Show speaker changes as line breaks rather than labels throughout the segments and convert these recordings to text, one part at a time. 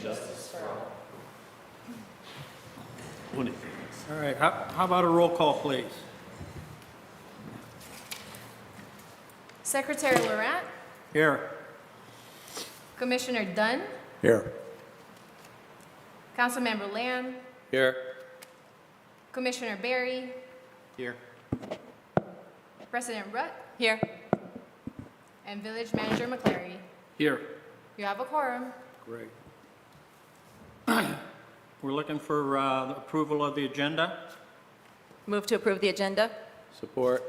justice for all.
All right, how about a roll call, please?
Secretary Laurent,
Here.
Commissioner Dunn,
Here.
Councilmember Lamb,
Here.
Commissioner Barry,
Here.
President Rutt,
Here.
and Village Manager McCleary.
Here.
You have a quorum.
Great. We're looking for the approval of the agenda.
Move to approve the agenda.
Support.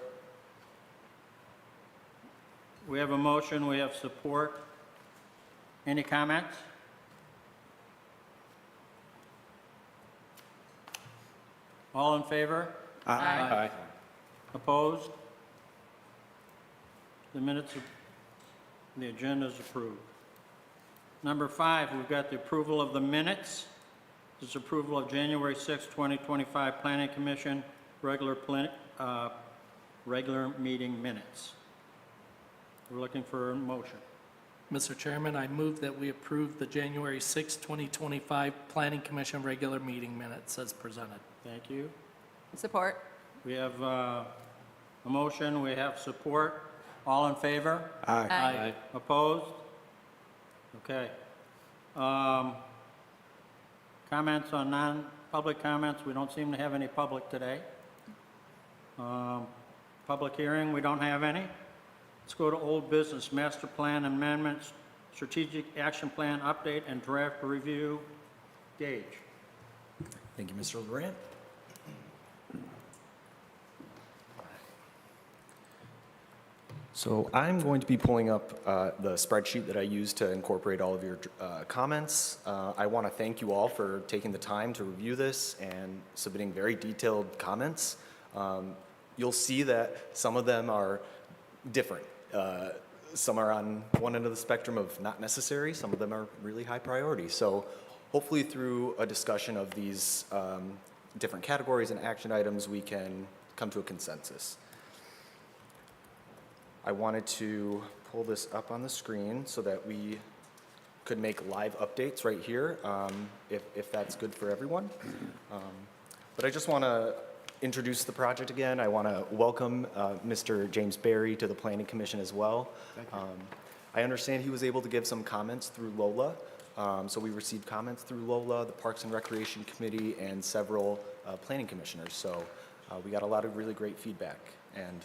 We have a motion, we have support. Any comments? All in favor?
Aye.
Opposed? The minutes of the agenda is approved. Number 5, we've got the approval of the minutes. This is approval of January 6, 2025 Planning Commission regular meeting minutes. We're looking for a motion.
Mr. Chairman, I move that we approve the January 6, 2025 Planning Commission regular meeting minutes as presented.
Thank you.
Support.
We have a motion, we have support. All in favor?
Aye.
Opposed? Okay. Comments on non-public comments, we don't seem to have any public today. Public hearing, we don't have any. Let's go to old business, master plan amendments, strategic action plan update, and draft review. Gage.
Thank you, Mr. Laurent. So I'm going to be pulling up the spreadsheet that I used to incorporate all of your comments. I want to thank you all for taking the time to review this and submitting very detailed comments. You'll see that some of them are different. Some are on one end of the spectrum of not necessary, some of them are really high priority. So hopefully through a discussion of these different categories and action items, we can come to a consensus. I wanted to pull this up on the screen so that we could make live updates right here, if that's good for everyone. But I just want to introduce the project again. I want to welcome Mr. James Barry to the Planning Commission as well. I understand he was able to give some comments through Lola. So we received comments through Lola, the Parks and Recreation Committee, and several planning commissioners. So we got a lot of really great feedback. And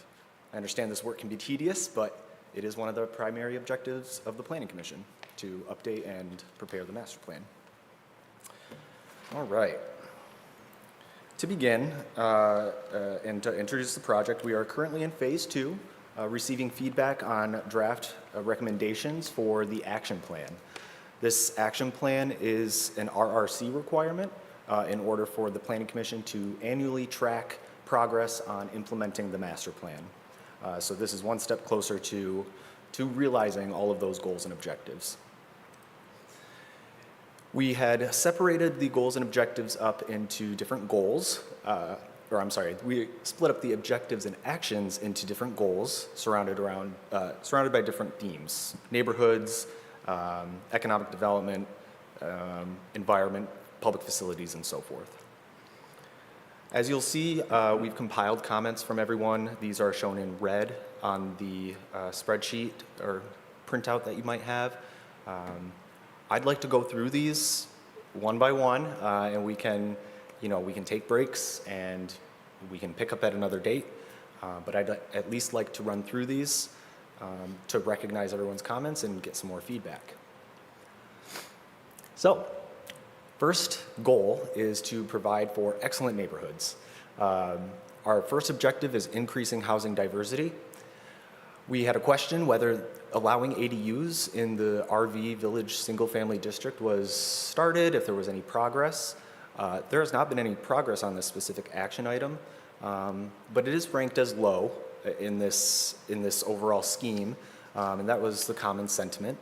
I understand this work can be tedious, but it is one of the primary objectives of the Planning Commission to update and prepare the master plan. All right. To begin, and to introduce the project, we are currently in phase 2, receiving feedback on draft recommendations for the action plan. This action plan is an RRC requirement in order for the Planning Commission to annually track progress on implementing the master plan. So this is one step closer to realizing all of those goals and objectives. We had separated the goals and objectives up into different goals, we split up the objectives and actions into different goals surrounded by different themes: neighborhoods, economic development, environment, public facilities, and so forth. As you'll see, we've compiled comments from everyone. These are shown in red on the spreadsheet or printout that you might have. I'd like to go through these one by one, and we can take breaks and we can pick up at another date. But I'd at least like to run through these to recognize everyone's comments and get some more feedback. So, first goal is to provide for excellent neighborhoods. Our first objective is increasing housing diversity. We had a question whether allowing ADUs in the RV Village single-family district was started, if there was any progress. There has not been any progress on this specific action item, but it is ranked as low in this overall scheme, and that was the common sentiment.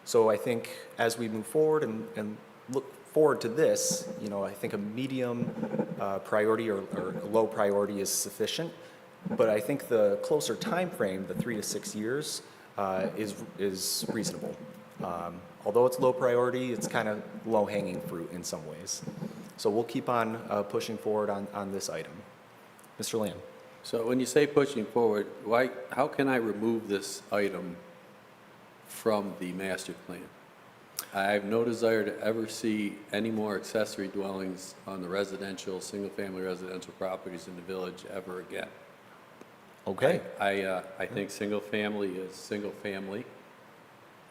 So I think as we move forward and look forward to this, I think a medium priority or low priority is sufficient. But I think the closer time frame, the 3 to 6 years, is reasonable. although it's low priority, it's kind of low-hanging fruit in some ways. So we'll keep on pushing forward on this item. Mr. Lamb?
So when you say pushing forward, how can I remove this item from the master plan? I have no desire to ever see any more accessory dwellings on the single-family residential properties in the village ever again.
Okay.
I think single-family is single-family,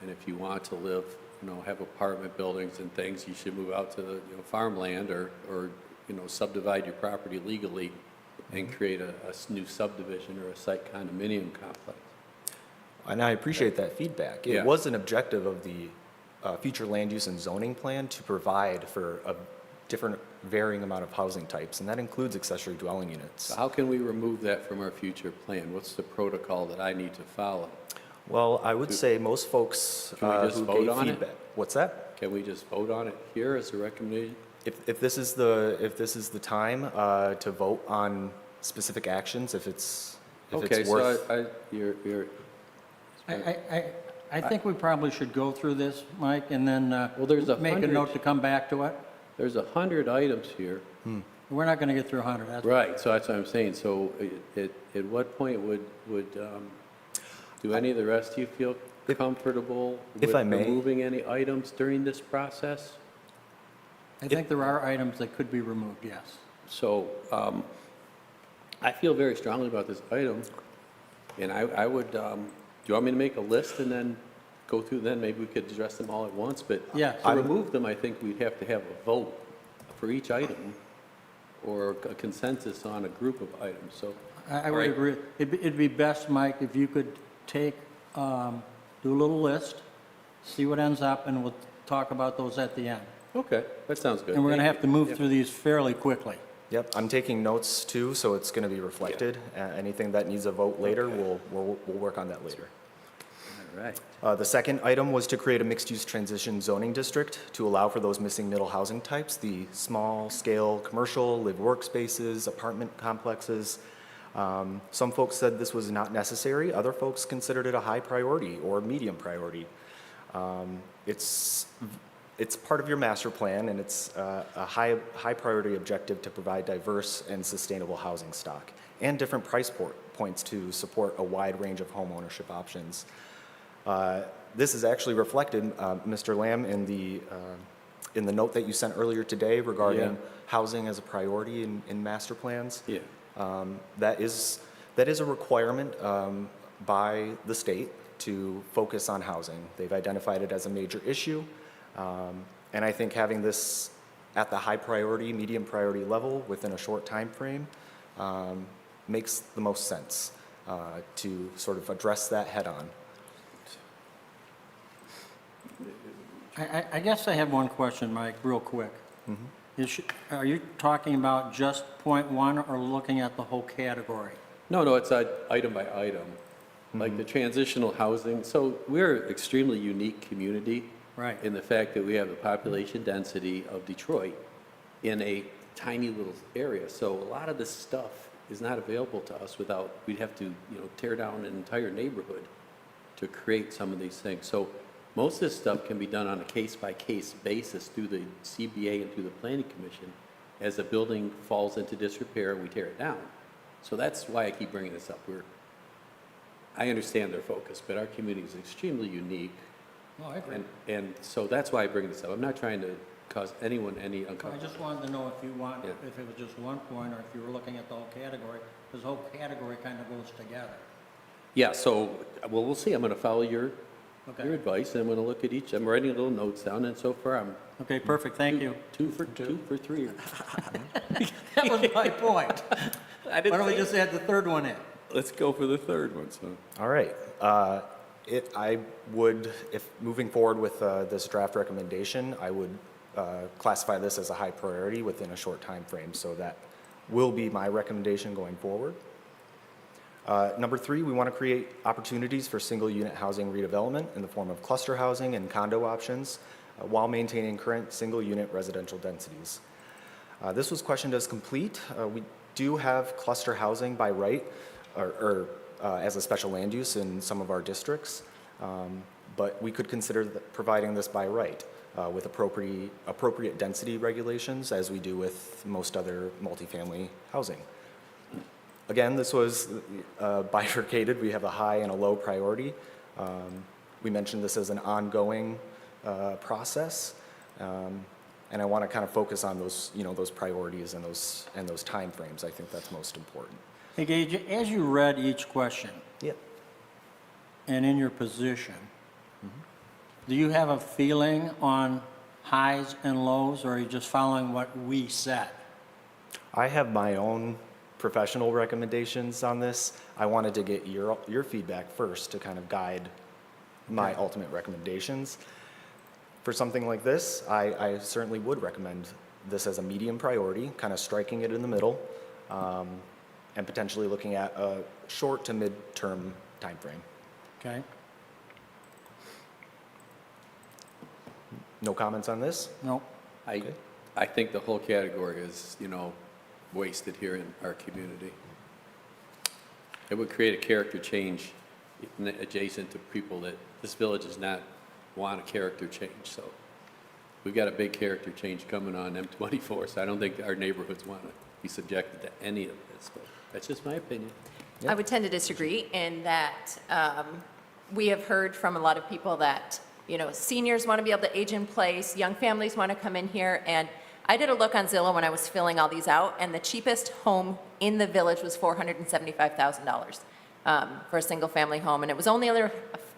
and if you want to live, have apartment buildings and things, you should move out to the, farmland or subdivide your property legally and create a new subdivision or a site condominium complex.
And I appreciate that feedback. It
Yeah.
was an objective of the future land use and zoning plan to provide for a different varying amount of housing types, and that includes accessory dwelling units.
So how can we remove that from our future plan? What's the protocol that I need to follow?
Well, I would say most folks
Can we just
who
vote
gave
on it?
feedback. What's that?
Can we just vote on it here as a recommendation?
If this is the time to vote on specific actions, if it's
Okay,
worth.
so you're,
I think we probably should go through this, Mike, and then
there's
make a
100.
note to come back to it.
there's 100 items here.
We're not going to get through 100. That's
Right, so that's what I'm saying. So at what point do any of the rest of you feel comfortable
if
with
I may.
removing any items during this process?
I think there are items that could be removed, yes.
So I feel very strongly about this item, and I would, do you want me to make a list and then go through, then maybe we could address them all at once? But
Yeah.
to remove them, I think we'd have to have a vote for each item or a consensus on a group of items, so.
I would
Right.
agree. It'd be best, Mike, if you could take, do a little list, see what ends up, and we'll talk about those at the end.
Okay, that sounds good.
And we're going to
Thank
have to
you.
move
Yep.
through these fairly quickly.
Yep, I'm taking notes too, so it's going to be reflected. Anything that needs a vote later,
Okay.
we'll work on that later.
All right.
The second item was to create a mixed-use transition zoning district to allow for those missing middle housing types, the small-scale commercial, live workspaces, apartment complexes. Some folks said this was not necessary. Other folks considered it a high priority or medium priority. It's part of your master plan, and it's a high priority objective to provide diverse and sustainable housing stock and different price points to support a wide range of home ownership options. This is actually reflected, Mr. Lamb, in the note that you sent earlier today regarding
Yeah.
housing as a priority in master plans.
Yeah.
That is a requirement by the state to focus on housing. They've identified it as a major issue, and I think having this at the high priority, medium priority level within a short time frame makes the most sense to sort of address that head on.
I guess I have one question, Mike, real quick. Are you talking about just point one or looking at the whole category?
No, it's item by item, like the transitional housing. So we're an extremely unique community.
Right.
In the fact that we have the population density of Detroit in a tiny little area. So a lot of this stuff is not available to us without, we'd have to, tear down an entire neighborhood to create some of these things. So most of this stuff can be done on a case-by-case basis through the CBA and through the Planning Commission. As a building falls into disrepair, we tear it down. So that's why I keep bringing this up. I understand their focus, but our community is extremely unique.
No, I agree.
And so that's why I bring this up. I'm not trying to cause anyone any
I
uncomfort.
just wanted to know if you want,
Yeah.
if it was just one point or if you were looking at the whole category, because the whole category kind of goes together.
Yeah, so, well, we'll see. I'm going to follow your
Okay.
advice, and I'm going to look at each. I'm writing little notes down, and so far I'm
Okay, perfect, thank you.
two for three.
That was my point.
I
Why don't we just add the third one in?
Let's go for the third one, so.
All right. I would, if moving forward with this draft recommendation, I would classify this as a high priority within a short time frame. So that will be my recommendation going forward. Number 3, we want to create opportunities for single-unit housing redevelopment in the form of cluster housing and condo options while maintaining current single-unit residential densities. This was questioned as complete. We do have cluster housing by right or as a special land use in some of our districts, but we could consider providing this by right with appropriate density regulations, as we do with most other multifamily housing. Again, this was bifurcated. We have a high and a low priority. We mentioned this as an ongoing process, and I want to kind of focus on those, those priorities and those timeframes. I think that's most important.
Hey, Gage, as you read each question
Yeah.
and in your position, do you have a feeling on highs and lows, or are you just following what we said?
I have my own professional recommendations on this. I wanted to get your feedback first to kind of guide my ultimate recommendations. For something like this, I certainly would recommend this as a medium priority, kind of striking it in the middle, and potentially looking at a short to mid-term timeframe.
Okay?
No comments on this?
No?
I think the whole category is, wasted here in our community. It would create a character change adjacent to people that this village does not want a character change. So we've got a big character change coming on M24, so I don't think our neighborhoods want to be subjected to any of this, but that's just my opinion.
I would tend to disagree in that we have heard from a lot of people that, seniors want to be able to age in place, young families want to come in here, and I did a look on Zillow when I was filling all these out, and the cheapest home in the village was $475,000 for a single-family home, and it was only under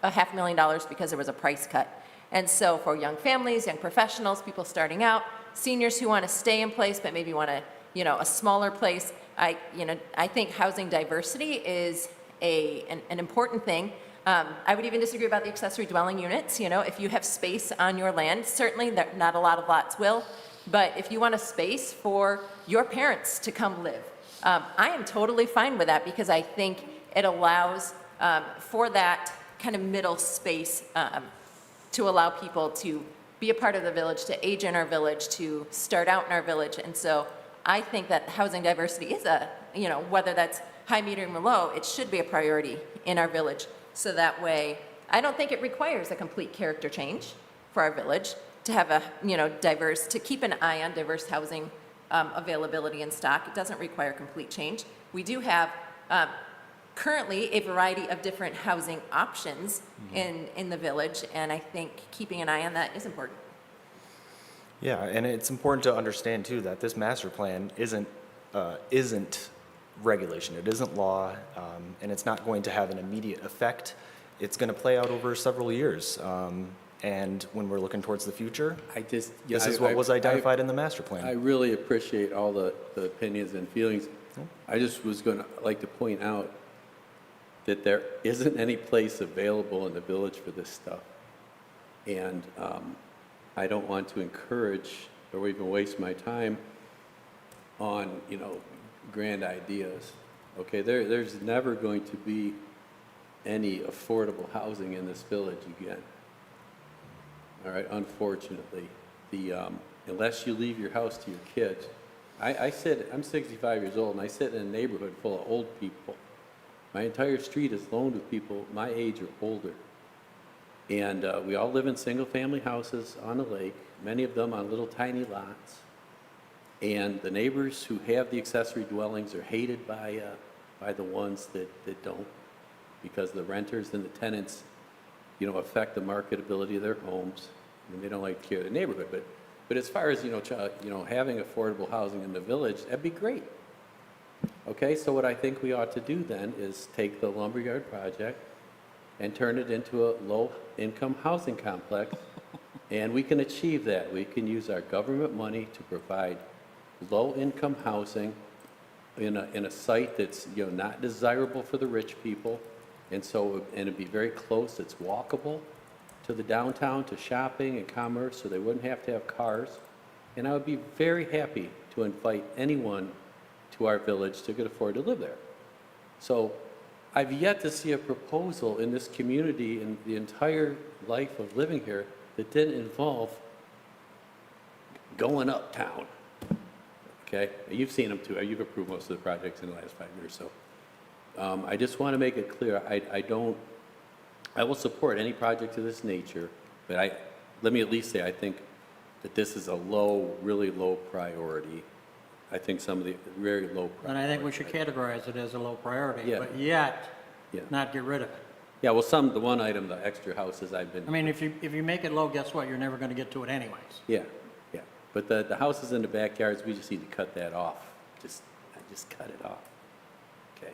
$500,000 because there was a price cut. And so for young families, young professionals, people starting out, seniors who want to stay in place but maybe want a smaller place, I think housing diversity is an important thing. I would even disagree about the accessory dwelling units. If you have space on your land, certainly not a lot of lots will, but if you want a space for your parents to come live, I am totally fine with that because I think it allows for that kind of middle space to allow people to be a part of the village, to age in our village, to start out in our village. And so I think that housing diversity is whether that's high, medium, or low, it should be a priority in our village. So that way, I don't think it requires a complete character change for our village to have a, diverse, to keep an eye on diverse housing availability in stock. It doesn't require complete change. We do have currently a variety of different housing options in the village, and I think keeping an eye on that is important.
Yeah, and it's important to understand too that this master plan isn't regulation. It isn't law, and it's not going to have an immediate effect. It's going to play out over several years. And when we're looking towards the future, this is what was identified in the master plan.
I really appreciate all the opinions and feelings. I just was going to like to point out that there isn't any place available in the village for this stuff. And I don't want to encourage or even waste my time on, grand ideas. Okay, there's never going to be any affordable housing in this village again. All right, unfortunately, unless you leave your house to your kids. I'm 65 years old, and I sit in a neighborhood full of old people. My entire street is loaned with people my age or older. And we all live in single-family houses on the lake, many of them on little tiny lots. And the neighbors who have the accessory dwellings are hated by the ones that don't, because the renters and the tenants, affect the marketability of their homes, and they don't like to care the neighborhood. But as far as having affordable housing in the village, that'd be great. Okay, so what I think we ought to do then is take the lumberyard project and turn it into a low-income housing complex, and we can achieve that. We can use our government money to provide low-income housing in a site that's not desirable for the rich people, and it'd be very close. It's walkable to the downtown, to shopping and commerce, so they wouldn't have to have cars. And I would be very happy to invite anyone to our village who could afford to live there. So I've yet to see a proposal in this community in the entire life of living here that didn't involve going uptown. Okay, you've seen them too. You've approved most of the projects in the last 5 years. So I just want to make it clear, I will support any project of this nature, but let me at least say, I think that this is a low, really low priority. I think some of the very low priority.
Then I think we should categorize it as a low priority,
Yeah.
but yet
Yeah.
not get rid of it.
Yeah, well, the one item, the extra houses I've been.
I mean, if you make it low, guess what? You're never going to get to it anyways.
Yeah, yeah. But the houses in the backyards, we just need to cut that off. Just cut it off. Okay.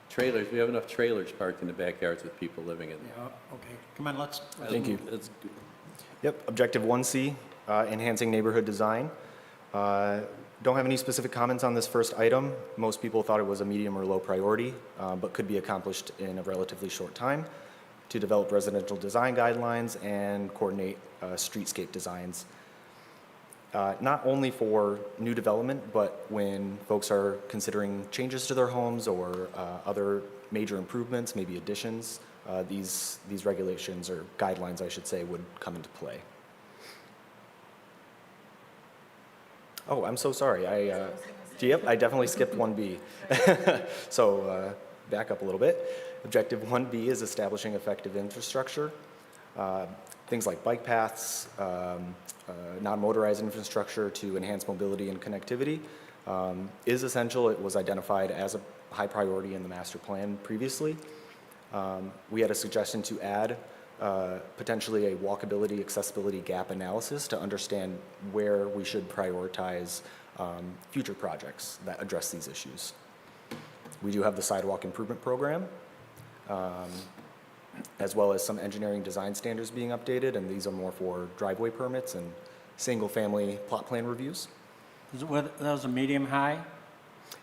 Trailers, we have enough trailers parked in the backyards with people living in them.
Yeah, okay, come on, let's.
Thank you.
That's good.
Yep, objective 1C, enhancing neighborhood design. Don't have any specific comments on this first item. Most people thought it was a medium or low priority, but could be accomplished in a relatively short time to develop residential design guidelines and coordinate streetscape designs. Not only for new development, but when folks are considering changes to their homes or other major improvements, maybe additions, these regulations or guidelines, I should say, would come into play. Oh, I'm so sorry. Yep, I definitely skipped 1B. So back up a little bit. Objective 1B is establishing effective infrastructure. Things like bike paths, non-motorized infrastructure to enhance mobility and connectivity is essential. It was identified as a high priority in the master plan previously. We had a suggestion to add potentially a walkability, accessibility gap analysis to understand where we should prioritize future projects that address these issues. We do have the sidewalk improvement program, as well as some engineering design standards being updated, and these are more for driveway permits and single-family plot plan reviews.
That was a medium high?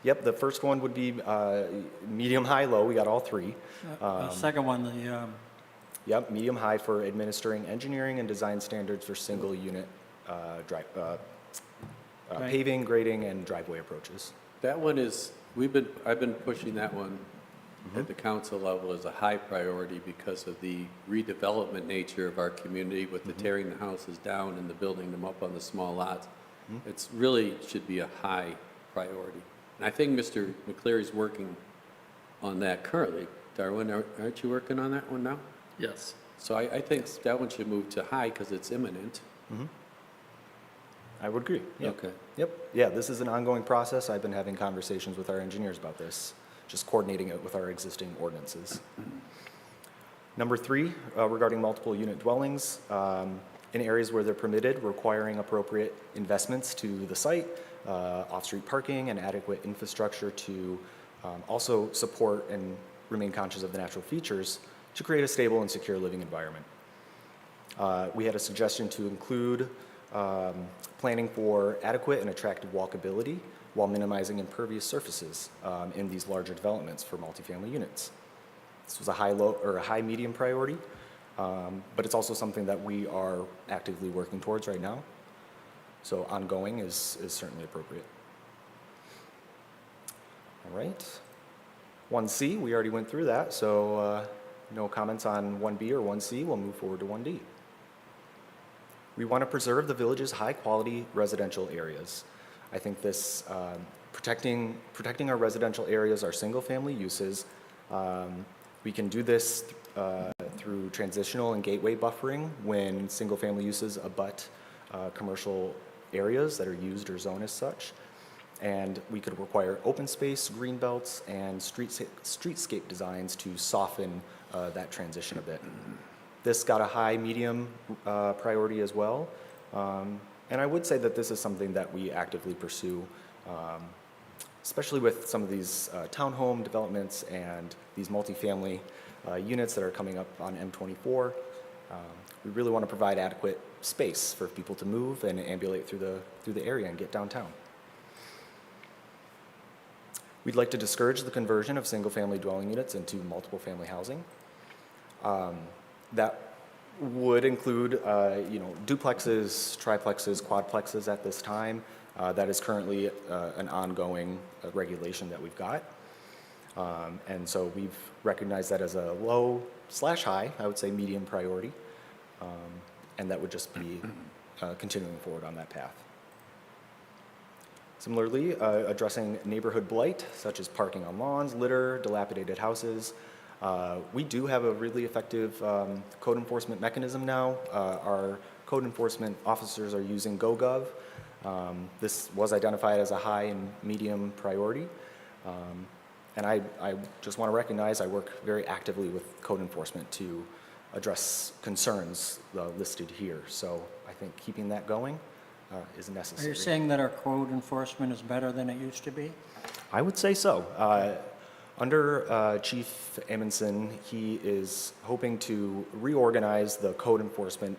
Yep, the first one would be medium, high, low. We got all three.
The second one, the,
Yep, medium, high for administering engineering and design standards for single-unit
Right.
paving, grading, and driveway approaches.
That one is, I've been pushing that one at the council level as a high priority because of the redevelopment nature of our community with the tearing the houses down and the building them up on the small lots. It's really should be a high priority. And I think Mr. McCleary's working on that currently. Darwin, aren't you working on that one now?
Yes.
So I think that one should move to high because it's imminent.
I would agree. Yep.
Okay.
Yep. Yeah, this is an ongoing process. I've been having conversations with our engineers about this, just coordinating it with our existing ordinances. Number 3, regarding multiple unit dwellings, in areas where they're permitted, requiring appropriate investments to the site, off-street parking, and adequate infrastructure to also support and remain conscious of the natural features to create a stable and secure living environment. We had a suggestion to include planning for adequate and attractive walkability while minimizing impervious surfaces in these larger developments for multifamily units. This was a high medium priority, but it's also something that we are actively working towards right now. So ongoing is certainly appropriate. All right. 1C, we already went through that, so no comments on 1B or 1C. We'll move forward to 1D. We want to preserve the village's high-quality residential areas. I think this, protecting our residential areas, our single-family uses, we can do this through transitional and gateway buffering when single-family uses abut commercial areas that are used or zoned as such. And we could require open space, green belts, and streetscape designs to soften that transition a bit. This got a high medium priority as well. And I would say that this is something that we actively pursue, especially with some of these townhome developments and these multifamily units that are coming up on M24. We really want to provide adequate space for people to move and ambulate through the area and get downtown. We'd like to discourage the conversion of single-family dwelling units into multiple-family housing. That would include, duplexes, triplexes, quadplexes at this time. That is currently an ongoing regulation that we've got. And so we've recognized that as a low/high, I would say medium priority. And that would just be continuing forward on that path. Similarly, addressing neighborhood blight, such as parking on lawns, litter, dilapidated houses, We do have a really effective code enforcement mechanism now. Our code enforcement officers are using GoGov. This was identified as a high and medium priority. And I just want to recognize I work very actively with code enforcement to address concerns listed here. So I think keeping that going is
Are
necessary.
you saying that our code enforcement is better than it used to be?
I would say so. Under Chief Amundsen, he is hoping to reorganize the code enforcement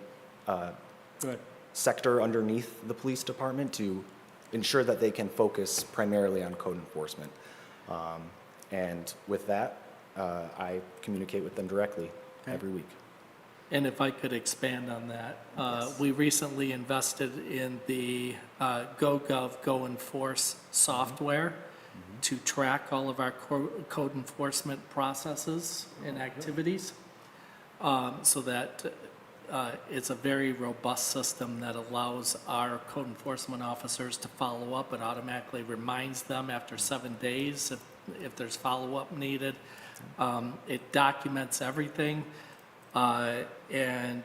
Good.
sector underneath the police department to ensure that they can focus primarily on code enforcement. And with that, I communicate with them directly
Okay.
every week.
And if I could expand on that,
Yes.
we recently invested in the GoGov Go Enforce software to track all of our code enforcement processes and activities, so that it's a very robust system that allows our code enforcement officers to follow up. It automatically reminds them after 7 days if there's follow-up needed. It documents everything. And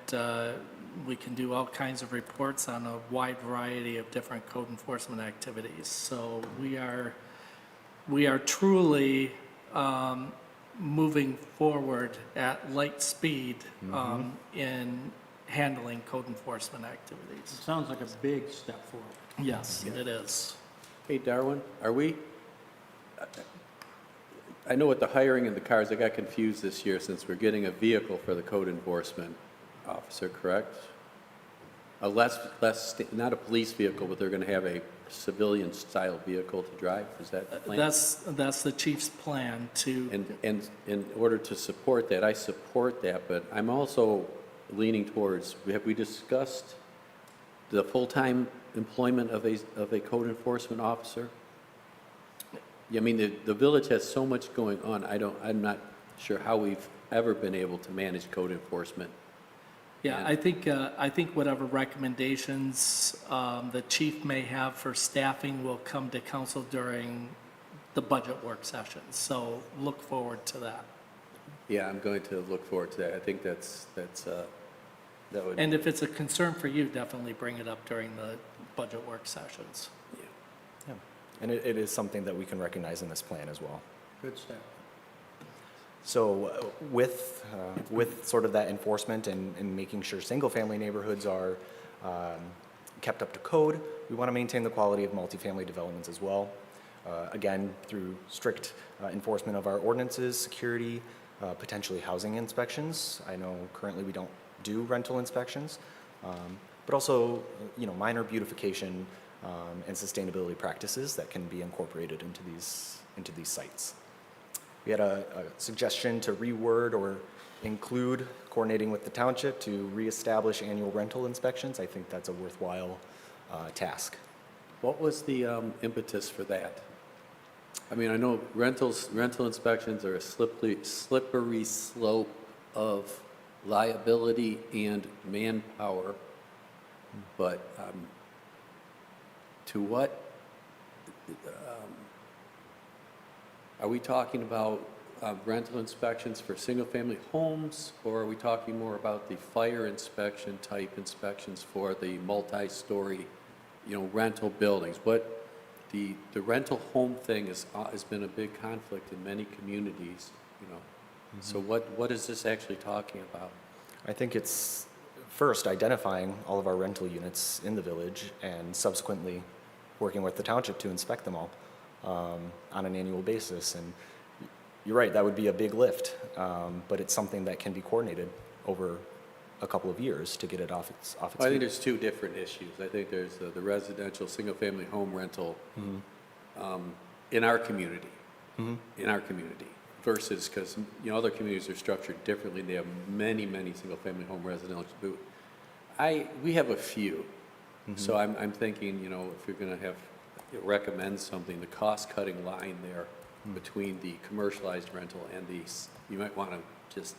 we can do all kinds of reports on a wide variety of different code enforcement activities. So we are truly moving forward at light speed in handling code enforcement
It
activities.
sounds like a big step forward.
Yes, it is.
Hey, Darwin, are we, I know with the hiring and the cars, I got confused this year since we're getting a vehicle for the code enforcement officer, correct? A not a police vehicle, but they're going to have a civilian-style vehicle to drive, is that the plan?
That's the chief's plan to,
And in order to support that, I support that, but I'm also leaning towards, have we discussed the full-time employment of a code enforcement officer? Yeah, I mean, the village has so much going on, I'm not sure how we've ever been able to manage code enforcement.
yeah, I think whatever recommendations the chief may have for staffing will come to council during the budget work session. So look forward to that.
Yeah, I'm going to look forward to that. I think that would.
And if it's a concern for you, definitely bring it up during the budget work sessions.
Yeah.
Yeah. And it is something that we can recognize in this plan as well.
Good step.
So with sort of that enforcement and making sure single-family neighborhoods are kept up to code, we want to maintain the quality of multifamily developments as well. Again, through strict enforcement of our ordinances, security, potentially housing inspections. I know currently we don't do rental inspections, but also, minor beautification and sustainability practices that can be incorporated into these sites. We had a suggestion to reword or include coordinating with the township to reestablish annual rental inspections. I think that's a worthwhile task.
What was the impetus for that? I mean, I know rental inspections are a slippery slope of liability and manpower, but to what, are we talking about rental inspections for single-family homes, or are we talking more about the fire inspection type inspections for the multi-story, rental buildings? What the rental home thing has been a big conflict in many communities, So what is this actually talking about?
I think it's first identifying all of our rental units in the village and subsequently working with the township to inspect them all on an annual basis. And you're right, that would be a big lift, but it's something that can be coordinated over a couple of years to get it off its
I think
feet.
there's two different issues. I think there's the residential, single-family home rental in our community, versus, because, other communities are structured differently. They have many, many single-family home residential. We have a few. So I'm thinking, if you're going to recommend something, the cost-cutting line there between the commercialized rental and these, you might want to just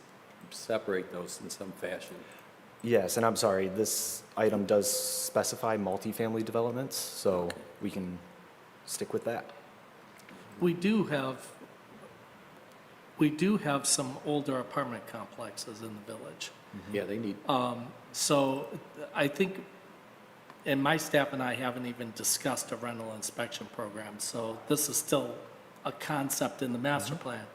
separate those in some fashion.
Yes, and I'm sorry, this item does specify multifamily developments, so we can stick with that.
We do have we do have some older apartment complexes in the village.
Yeah, they need,
So I think, and my staff and I haven't even discussed a rental inspection program, so this is still a concept in the master plan.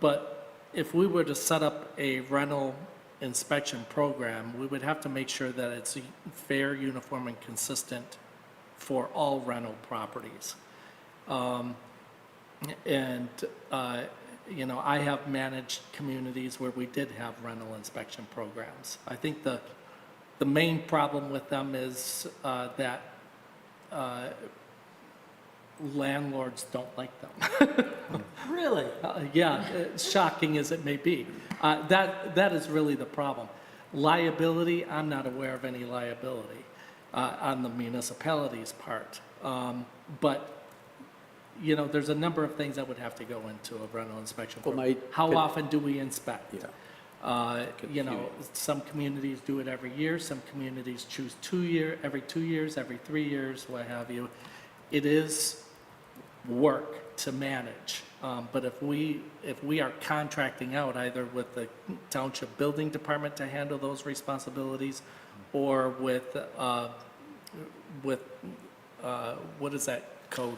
But if we were to set up a rental inspection program, we would have to make sure that it's fair, uniform, and consistent for all rental properties. And, you know, I have managed communities where we did have rental inspection programs. I think the main problem with them is that landlords don't like them.
Really?
Yeah, shocking as it may be. That is really the problem. Liability, I'm not aware of any liability on the municipality's part. But, you know, there's a number of things that would have to go into a rental inspection
Well,
program. How
could-
often do we inspect?
yeah.
You know, some communities do it every year, some communities choose every 2 years, every 3 years, what have you. It is work to manage, but if we are contracting out either with the township building department to handle those responsibilities, or with, what is that code?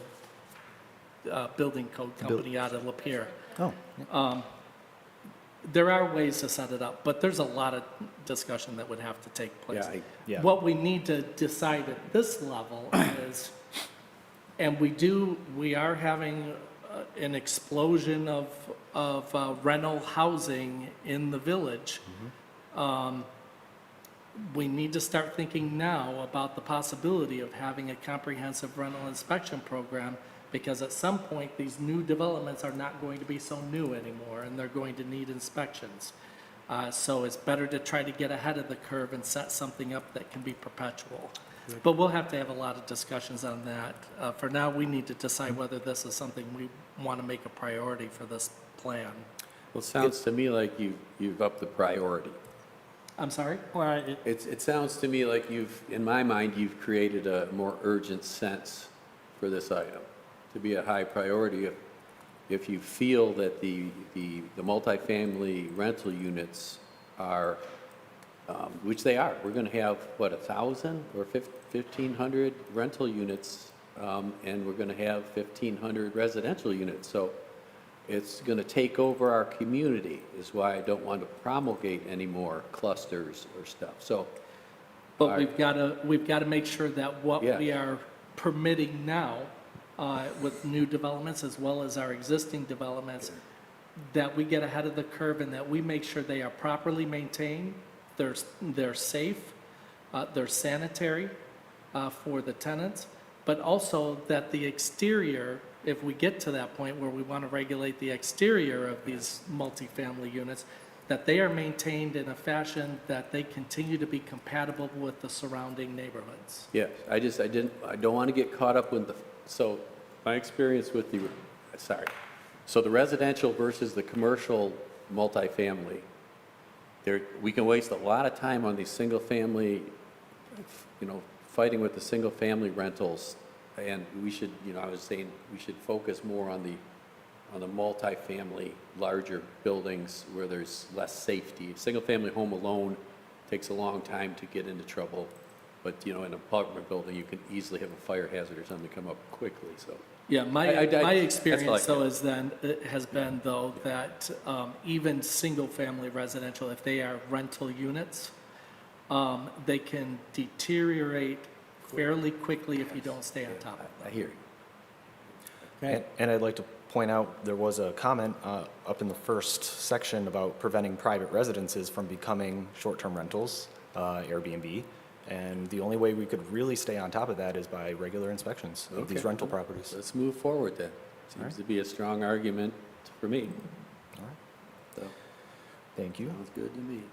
Building code company out of Lapeer.
Oh,
There are ways to set it up, but there's a lot of discussion that would have to take place.
yeah.
What we need to decide at this level is, and we are having an explosion of rental housing in the village. We need to start thinking now about the possibility of having a comprehensive rental inspection program, because at some point, these new developments are not going to be so new anymore, and they're going to need inspections. So it's better to try to get ahead of the curve and set something up that can be perpetual. But we'll have to have a lot of discussions on that. For now, we need to decide whether this is something we want to make a priority for this plan.
Well, it sounds to me like you've upped the priority.
I'm sorry?
Well,
It sounds to me like in my mind, you've created a more urgent sense for this item to be a high priority. If you feel that the multifamily rental units are, which they are, we're going to have, what, 1,000 or 1,500 rental units, and we're going to have 1,500 residential units. So it's going to take over our community, is why I don't want to promulgate any more clusters or stuff. So,
But we've got to make sure that what
Yeah.
we are permitting now with new developments as well as our existing developments, that we get ahead of the curve and that we make sure they are properly maintained, they're safe, they're sanitary for the tenants, but also that the exterior, if we get to that point where we want to regulate the exterior of these multifamily units, that they are maintained in a fashion that they continue to be compatible with the surrounding neighborhoods.
yeah, I don't want to get caught up with so my experience with so the residential versus the commercial multifamily, we can waste a lot of time on these single-family, fighting with the single-family rentals, and we should, I was saying, we should focus more on the multifamily, larger buildings where there's less safety. Single-family home alone takes a long time to get into trouble, but, in an apartment building, you can easily have a fire hazard or something come up quickly, so.
Yeah, my
that's all I
experience though
can-
has been though that even single-family residential, if they are rental units, they can deteriorate fairly quickly if you don't stay on top of
I
them.
hear you.
And I'd like to point out, there was a comment up in the first section about preventing private residences from becoming short-term rentals, Airbnb. And the only way we could really stay on top of that is by regular inspections of these
Okay.
rental properties.
Let's move forward then. Seems to be a strong argument for me.
All right,
So,
thank you.
sounds good to me.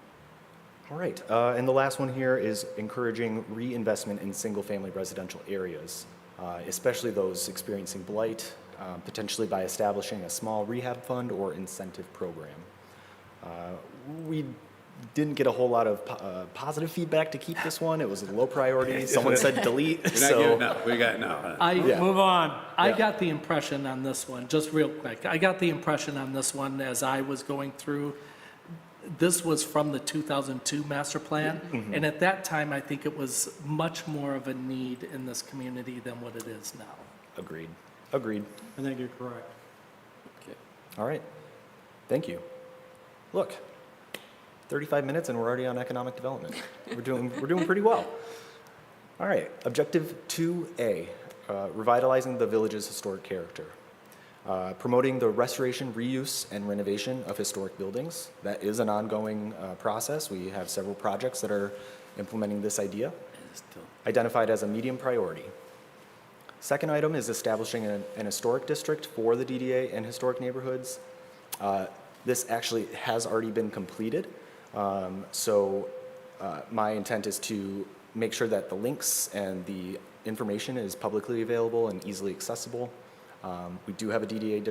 All right, and the last one here is encouraging reinvestment in single-family residential areas, especially those experiencing blight, potentially by establishing a small rehab fund or incentive program. We didn't get a whole lot of positive feedback to keep this one. It was a low priority. Someone said delete,
We're not
so.
giving up. We got, no.
Yeah.
Move on.
I
Yeah.
got the impression on this one, just real quick, I got the impression on this one as I was going through, this was from the 2002 master plan, and at that time, I think it was much more of a need in this community than what it is now.
Agreed. Agreed.
I think you're correct.
Okay.
All right. Thank you. Look, 35 minutes and we're already on economic development. We're doing pretty well. All right. Objective 2A, revitalizing the village's historic character. Promoting the restoration, reuse, and renovation of historic buildings. That is an ongoing process. We have several projects that are implementing this idea, identified as a medium priority. Second item is establishing an historic district for the DDA and historic neighborhoods. This actually has already been completed. My intent is to make sure that the links and the information is publicly available and easily accessible. We do have a DDA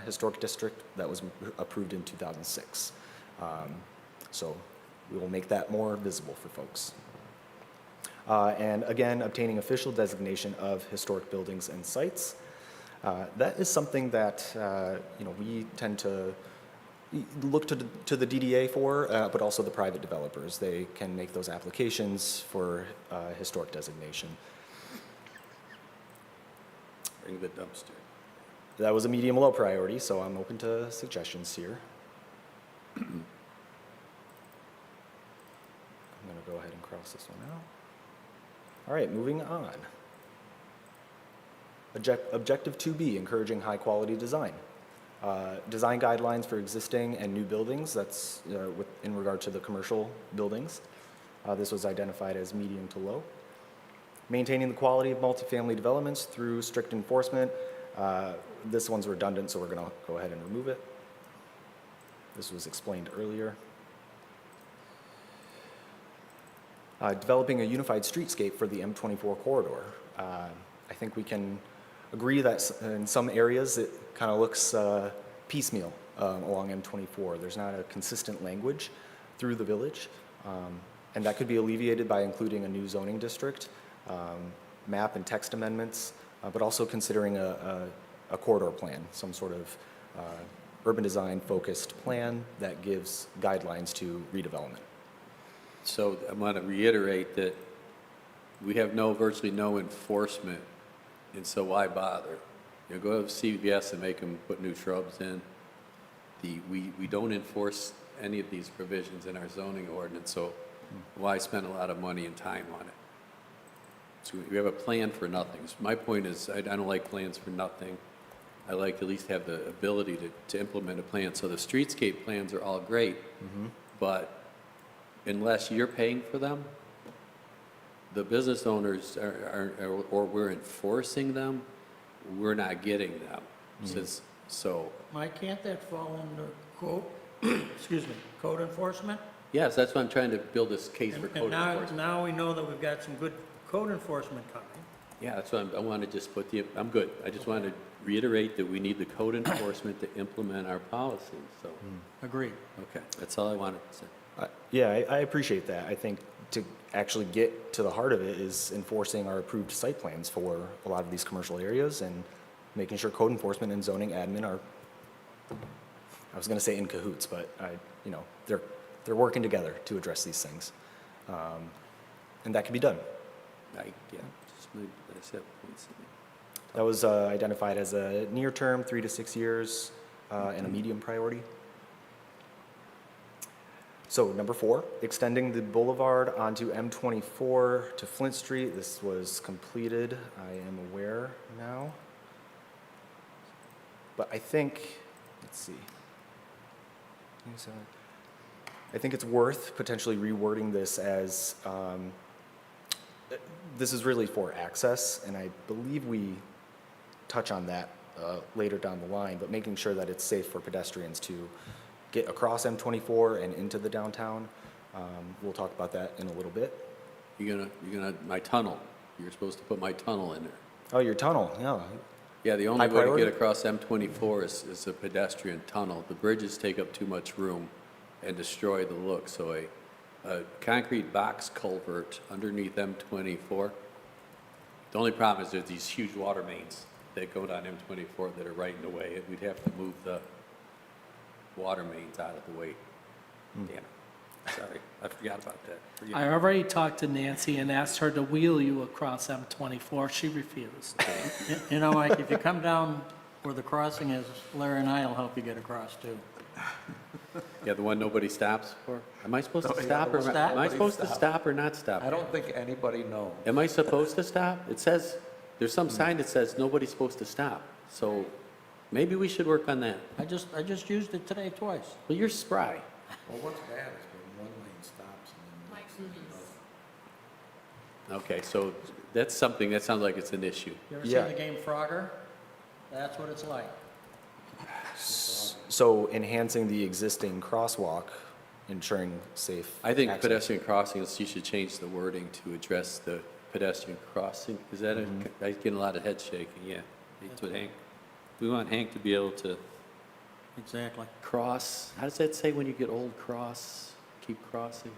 historic district that was approved in 2006. So we will make that more visible for folks. And again, obtaining official designation of historic buildings and sites. That is something that we tend to look to the DDA for, but also the private developers. They can make those applications for historic designation.
Bring the dumpster.
That was a medium-low priority, so I'm open to suggestions here. I'm going to go ahead and cross this one out. All right, moving on. Objective 2B, encouraging high-quality design. Design guidelines for existing and new buildings, that's in regard to the commercial buildings. This was identified as medium to low. Maintaining the quality of multifamily developments through strict enforcement. This one's redundant, so we're going to go ahead and remove it. This was explained earlier. Developing a unified streetscape for the M24 corridor. I think we can agree that in some areas it kind of looks piecemeal along M24. There's not a consistent language through the village, and that could be alleviated by including a new zoning district, map and text amendments, but also considering a corridor plan, some sort of urban design focused plan that gives guidelines to redevelopment.
So I want to reiterate that we have virtually no enforcement, and so why bother? Go to CVS and make them put new shrubs in. We don't enforce any of these provisions in our zoning ordinance, so why spend a lot of money and time on it? So we have a plan for nothing. So my point is, I don't like plans for nothing. I like to at least have the ability to implement a plan. So the streetscape plans are all great, but unless you're paying for them, the business owners or we're enforcing them, we're not getting them. So,
Mike, can't that fall under code, excuse me, code enforcement?
yes, that's why I'm trying to build this case for
And
code enforcement.
now we know that we've got some good code enforcement coming.
Yeah, that's why I want to just I'm good. I just want to reiterate that we need the code enforcement to implement our policies, so,
Agreed.
okay, that's all I wanted to say.
Yeah, I appreciate that. I think to actually get to the heart of it is enforcing our approved site plans for a lot of these commercial areas and making sure code enforcement and zoning admin are, I was going to say in cahoots, but they're working together to address these things. And that can be done. That was identified as a near term, 3 to 6 years, and a medium priority. So number 4, extending the boulevard onto M24 to Flint Street. This was completed, I am aware now. But I think, let's see. I think it's worth potentially rewording this as, this is really for access, and I believe we touch on that later down the line, but making sure that it's safe for pedestrians to get across M24 and into the downtown. We'll talk about that in a little bit.
You're gonna, my tunnel, you're supposed to put my tunnel in there.
Oh, your tunnel, yeah.
Yeah, the only
High
way to
priority?
get across M24 is a pedestrian tunnel. The bridges take up too much room, and destroy the look. So a concrete box culvert underneath M24. The only problem is there's these huge water mains that go down M24 that are right in the way, and we'd have to move the water mains out of the way. Damn it. Sorry, I forgot about that. Forget
I already talked to Nancy and asked her to wheel you across M24. She refused.
You know, Mike, if you come down where the crossing is, Larry and I will help you get across too.
Yeah, the one nobody stops for? Am I supposed to stop or,
Stop.
am I supposed to stop or not stop?
I don't think anybody knows.
Am I supposed to stop? It says, there's some sign that says nobody's supposed to stop. So maybe we should work on that.
I just used it today twice.
Well, you're spry.
Well, what's bad is when one lane stops and then.
Okay, so that's something, that sounds like it's an issue.
You ever
Yeah.
seen the game Frogger? That's what it's like.
So enhancing the existing crosswalk, ensuring safe
I think
access.
pedestrian crossings, you should change the wording to address the pedestrian crossing. Is that, I get a lot of head shaking, yeah. That's what Hank, we want Hank to be able to
Exactly.
cross, how does that say when you get old, cross, keep crossing?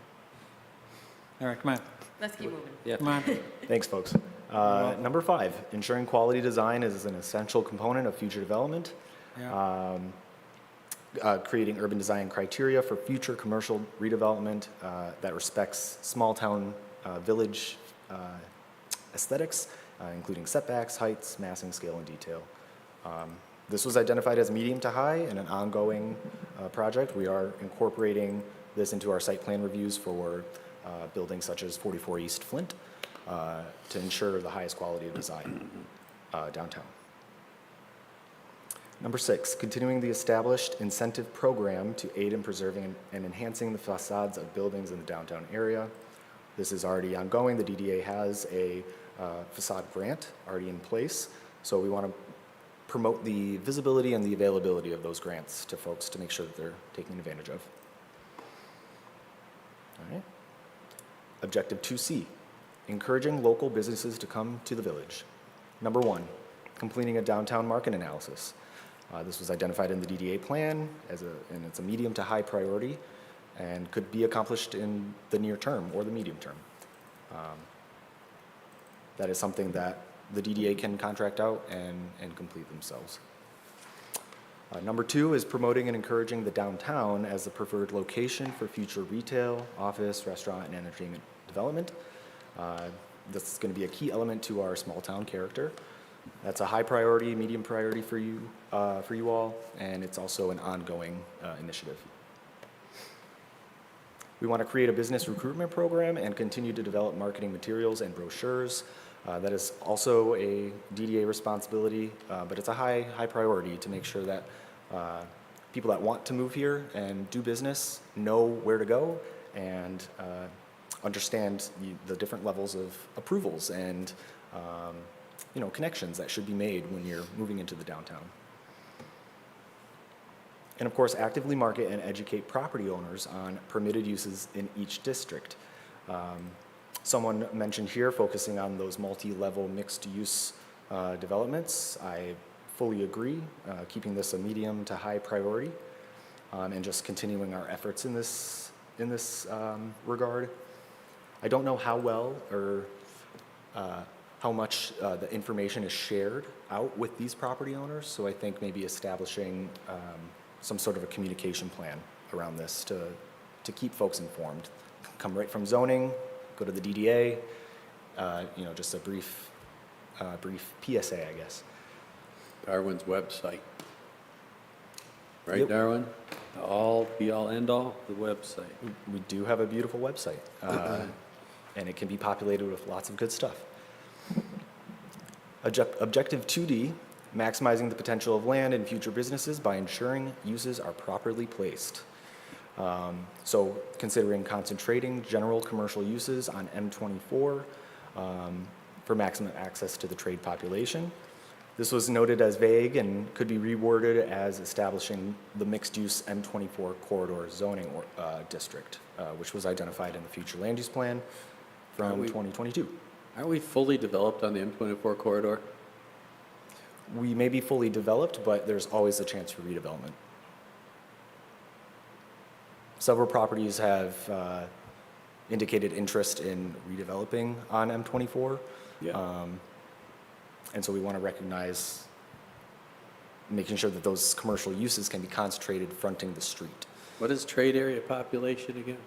All right, come on,
Let's keep moving.
Yeah.
come on.
Thanks, folks. Number 5, ensuring quality design is an essential component of future development.
Yeah.
Creating urban design criteria for future commercial redevelopment that respects small-town village aesthetics, including setbacks, heights, massing, scale, and detail. This was identified as medium to high and an ongoing project. We are incorporating this into our site plan reviews for buildings such as 44 East Flint to ensure the highest quality of design downtown. Number 6, continuing the established incentive program to aid in preserving and enhancing the facades of buildings in the downtown area. This is already ongoing. The DDA has a facade grant already in place, so we want to promote the visibility and the availability of those grants to folks to make sure that they're taking advantage of. All right. Objective 2C, encouraging local businesses to come to the village. Number 1, completing a downtown market analysis. This was identified in the DDA plan and it's a medium to high priority and could be accomplished in the near term or the medium term. That is something that the DDA can contract out and complete themselves. Number 2 is promoting and encouraging the downtown as the preferred location for future retail, office, restaurant, and entertainment development. This is going to be a key element to our small town character. That's a high priority, medium priority for you all, and it's also an ongoing initiative. We want to create a business recruitment program and continue to develop marketing materials and brochures. That is also a DDA responsibility, but it's a high priority to make sure that people that want to move here and do business know where to go and understand the different levels of approvals and connections that should be made when you're moving into the downtown. And of course, actively market and educate property owners on permitted uses in each district. Someone mentioned here focusing on those multi-level mixed-use developments. I fully agree, keeping this a medium to high priority and just continuing our efforts in this regard. I don't know how well or how much the information is shared out with these property owners, so I think maybe establishing some sort of a communication plan around this to keep folks informed. Come right from zoning, go to the DDA, just a brief PSA, I guess.
Darwin's website. Right,
Yep.
Darwin? All, be all, end all, the website.
We do have a beautiful website, and it can be populated with lots of good stuff. Objective 2D, maximizing the potential of land and future businesses by ensuring uses are properly placed. So considering concentrating general commercial uses on M24 for maximum access to the trade population. This was noted as vague and could be reworded as establishing the mixed-use M24 corridor zoning district, which was identified in the future land use plan from 2022.
Aren't we fully developed on the M24 corridor?
We may be fully developed, but there's always a chance for redevelopment. Several properties have indicated interest in redeveloping on M24.
Yeah.
And so we want to recognize making sure that those commercial uses can be concentrated fronting the street.
What is trade area population again?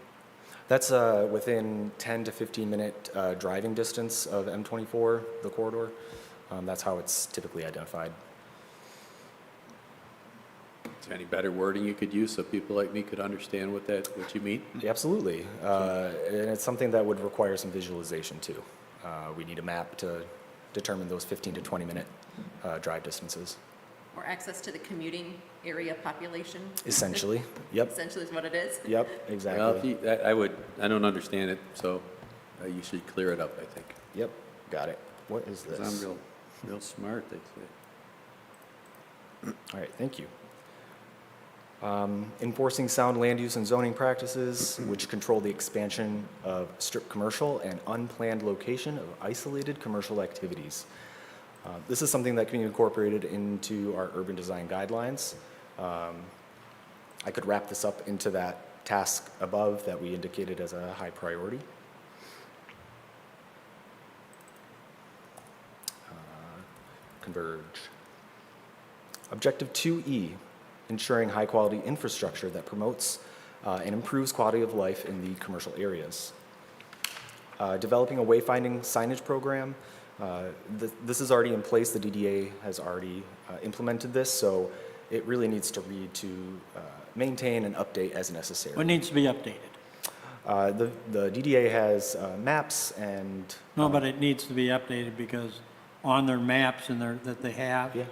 That's within 10 to 15-minute driving distance of M24, the corridor. That's how it's typically identified.
Is there any better wording you could use so people like me could understand what you mean?
Absolutely. And it's something that would require some visualization too. We need a map to determine those 15 to 20-minute drive distances.
Or access to the commuting area population?
Essentially, yep,
Essentially is what it is?
yep,
Well,
exactly.
I don't understand it, so you should clear it up, I think.
Yep, got it. What is
'Cause
this?
I'm real smart, they say.
All right, thank you. Enforcing sound land use and zoning practices which control the expansion of strip commercial and unplanned location of isolated commercial activities. This is something that can be incorporated into our urban design guidelines. I could wrap this up into that task above that we indicated as a high priority. Converge. Objective 2E, ensuring high-quality infrastructure that promotes and improves quality of life in the commercial areas. Developing a wayfinding signage program. This is already in place. The DDA has already implemented this, so it really needs to read to maintain and update as necessary.
What needs to be updated?
The DDA has maps and,
No, but it needs to be updated because on their maps and that they have,
yeah,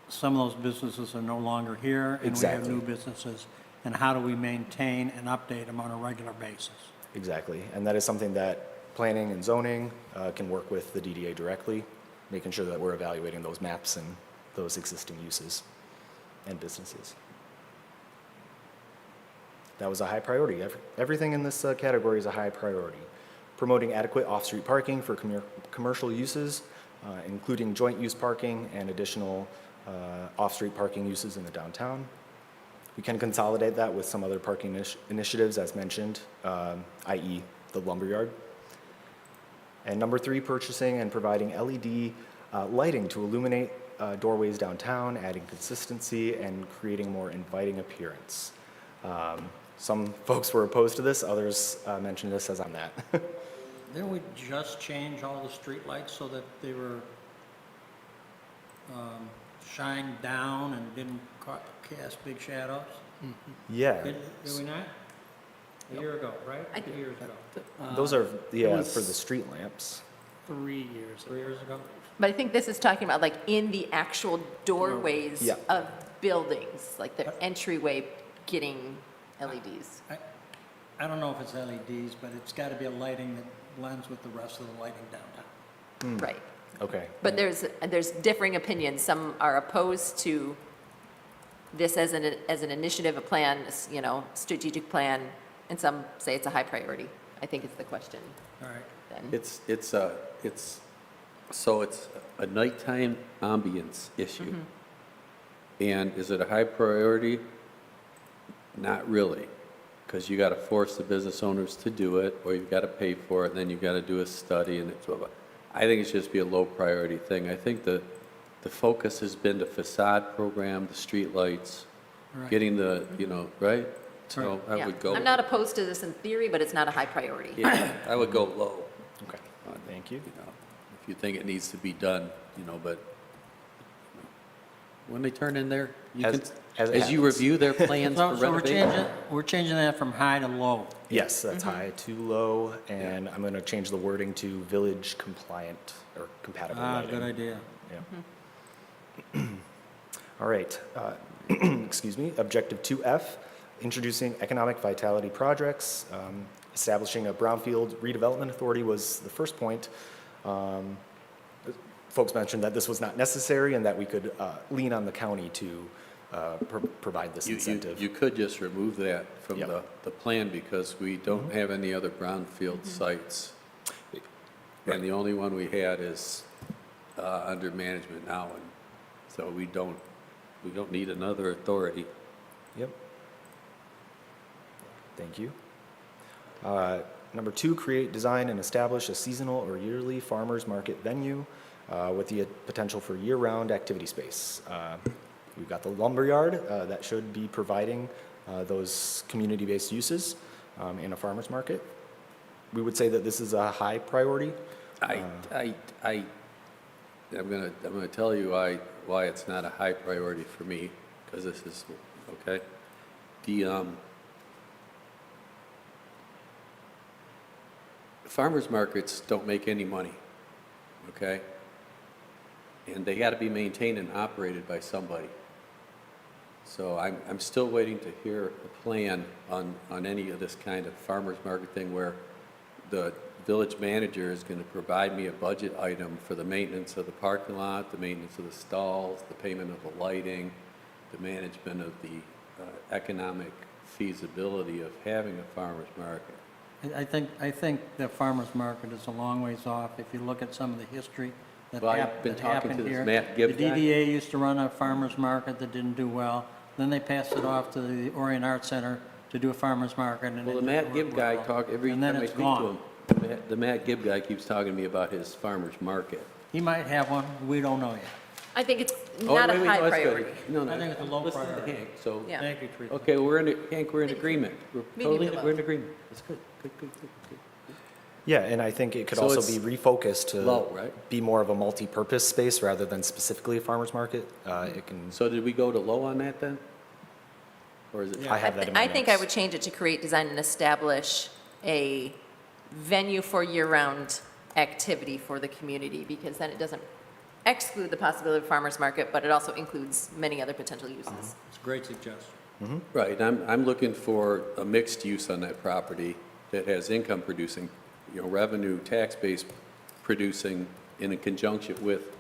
some of those businesses are no longer here. And we
Exactly.
have new businesses. And how do we maintain and update them on a regular basis?
exactly. And that is something that planning and zoning can work with the DDA directly, making sure that we're evaluating those maps and those existing uses and businesses. That was a high priority. Everything in this category is a high priority. Promoting adequate off-street parking for commercial uses, including joint use parking and additional off-street parking uses in the downtown. We can consolidate that with some other parking initiatives as mentioned, i.e. the lumberyard. And number 3, purchasing and providing LED lighting to illuminate doorways downtown, adding consistency and creating more inviting appearance. Some folks were opposed to this, others mentioned this as on that.
Didn't we just change all the streetlights so that they were shined down and didn't cast big shadows?
Yeah,
Did we not? A year ago, right?
I-
2 years ago.
those are, yeah,
was-
for the street lamps.
3 years.
3 years ago?
But I think this is talking about like in the actual doorways
Yeah.
of buildings, like the entryway getting LEDs.
I don't know if it's LEDs, but it's got to be a lighting that blends with the rest of the lighting downtown.
Right.
Okay.
But there's differing opinions. Some are opposed to this as an initiative, a plan, strategic plan, and some say it's a high priority. I think it's the question
All right.
then.
It's a nighttime ambience issue. And is it a high priority? Not really, because you got to force the business owners to do it, or you've got to pay for it, and then you've got to do a study, and it's, I think it should just be a low priority thing. I think the focus has been the facade program, the street lights,
Right.
getting the, right? So I
Yeah.
would go.
I'm not opposed to this in theory, but it's not a high priority.
Yeah, I would go low.
Okay, thank you.
If you think it needs to be done, but when they turn in there, you
As-
can,
as it
as you
happens.
review their plans for
So
renovation.
we're changing that from high to low.
Yes, that's high to low, and I'm going to change the wording to village compliant or compatible lighting.
Good idea.
Yeah. All right, excuse me, objective 2F, introducing economic vitality projects. Establishing a brownfield redevelopment authority was the first point. Folks mentioned that this was not necessary and that we could lean on the county to provide this incentive.
You could just remove that from
Yep.
the plan because we don't have any other brownfield sites. And the only one we had is under management now, and so we don't need another authority.
Yep. Thank you. Number 2, create, design, and establish a seasonal or yearly farmers market venue with the potential for year-round activity space. We've got the lumberyard that should be providing those community-based uses in a farmers market. We would say that this is a high priority.
I'm gonna tell you why it's not a high priority for me, because this is, okay? Farmers markets don't make any money, okay? And they gotta be maintained and operated by somebody. So I'm still waiting to hear a plan on any of this kind of farmers market thing where the village manager is gonna provide me a budget item for the maintenance of the parking lot, the maintenance of the stalls, the payment of the lighting, the management of the economic feasibility of having a farmers market.
I think the farmer's market is a long ways off. If you look at some of the history that
Well, I've been
that
talking to
happened
this
here.
Matt Gibb
The
guy.
DDA used to run a farmer's market that didn't do well. Then they passed it off to the Orion Art Center to do a farmer's market. and
Well,
it
the
didn't
Matt
work
Gibb guy
well.
talk, every
And
time
then
I
it's
speak to him,
gone.
the Matt Gibb guy keeps talking to me about his farmer's market.
He might have one, we don't know yet.
I think it's
Oh,
not a
wait,
high
no, it's good.
priority.
No, no.
I think it's a low
listen to
priority.
Hank, so,
Yeah.
Thank you, Teresa.
okay, Hank, we're in agreement. We're
We
totally,
need to
we're in
vote.
agreement. That's good, good, good, good, good.
Yeah, and I think it could
So
also
it's
be refocused to
low, right?
be more of a multi-purpose space rather than specifically a farmer's market. It can,
So did we go to low on that then? Or is it?
I have that in my
I think I
notes.
would change it to create, design, and establish a venue for year-round activity for the community, because then it doesn't exclude the possibility of farmer's market, but it also includes many other potential uses.
It's a great suggestion.
Right, I'm looking for a mixed use on that property that has income producing, revenue, tax base producing in conjunction with